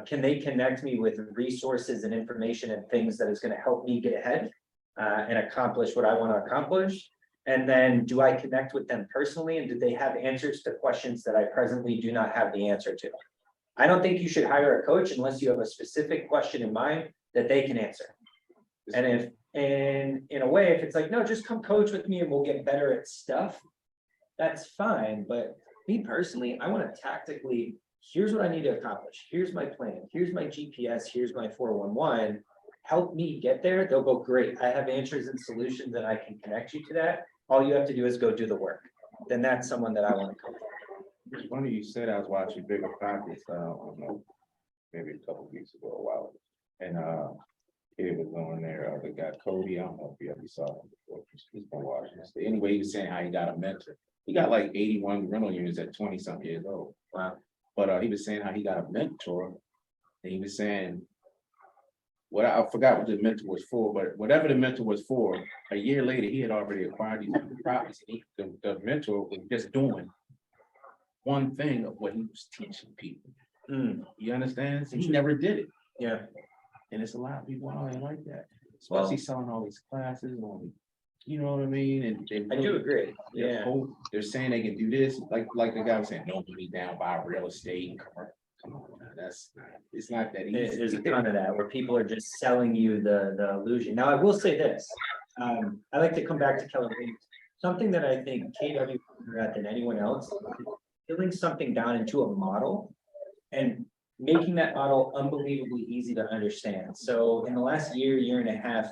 Can they connect me with resources and information and things that is going to help me get ahead and accomplish what I want to accomplish? And then do I connect with them personally, and do they have answers to questions that I presently do not have the answer to? I don't think you should hire a coach unless you have a specific question in mind that they can answer. And in a way, if it's like, no, just come coach with me and we'll get better at stuff, that's fine. But me personally, I want to tactically, here's what I need to accomplish. Here's my plan. Here's my GPS. Here's my 411. Help me get there. They'll go, great. I have answers and solutions and I can connect you to that. All you have to do is go do the work. Then that's someone that I want to coach. It's funny you said. I was watching Bigger Pockets, I don't know, maybe a couple weeks ago, a while, and kid was on there, the guy Cody, I don't know if you ever saw him before, he's been watching this. Anyway, he was saying how he got a mentor. He got like 81 rental units at 20-something years old. Wow. But he was saying how he got a mentor, and he was saying, what I forgot what the mentor was for, but whatever the mentor was for, a year later, he had already acquired these properties. And the mentor was just doing one thing of what he was teaching people. You understand? So he never did it. Yeah. And it's a lot of people out there like that, especially selling all these classes on, you know what I mean? And I do agree. Yeah. They're saying they can do this, like the guy was saying, don't be down by real estate. Come on, it's not that easy. There's a ton of that where people are just selling you the illusion. Now, I will say this. I like to come back to Keller Williams. Something that I think KW better at than anyone else, filling something down into a model and making that model unbelievably easy to understand. So in the last year and a half,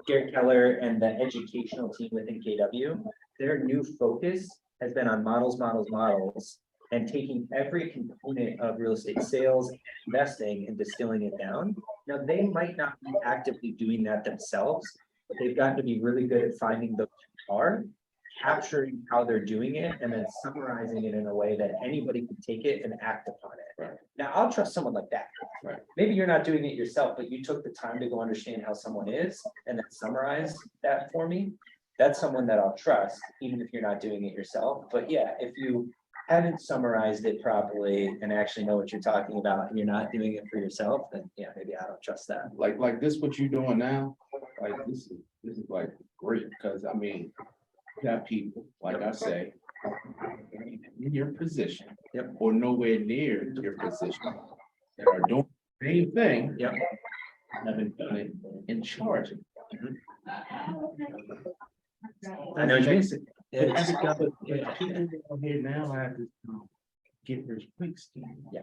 Garrett Keller and the educational team within KW, their new focus has been on models. and taking every component of real estate sales, investing, and distilling it down. Now, they might not be actively doing that themselves, but they've gotten to be really good at finding those who are, capturing how they're doing it, and then summarizing it in a way that anybody can take it and act upon it. Right. Now, I'll trust someone like that. Right. Maybe you're not doing it yourself, but you took the time to go understand how someone is and then summarize that for me. That's someone that I'll trust, even if you're not doing it yourself. But yeah, if you haven't summarized it properly and actually know what you're talking about and you're not doing it for yourself, then yeah, maybe I don't trust that. Like this, what you're doing now, like this is like great, because I mean, you have people, like I say, in your position. Yep. Or nowhere near your position, that are doing the same thing. Yep. Haven't done it in charge. I know what you mean. If people out here now have to get their quick scheme. Yeah.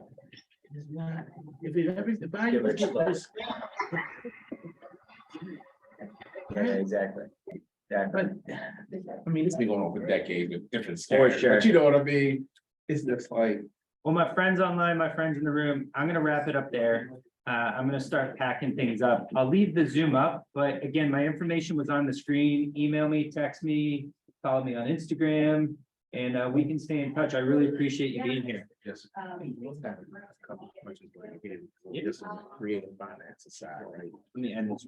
It's not, if I Give was it get slow. this. Yeah, exactly. Exactly. But, I mean, it's been going on for decades with different For standards, sure. but you know what I mean? It's just like, Well, my friends online, my friends in the room, I'm gonna wrap it up there. I'm gonna start packing things up. I'll leave the Zoom up, but again, my information was on the screen. Email me, text me, follow me on Instagram, and we can stay in touch. I really appreciate you being here. just. Creative finance aside, right? Let me end this.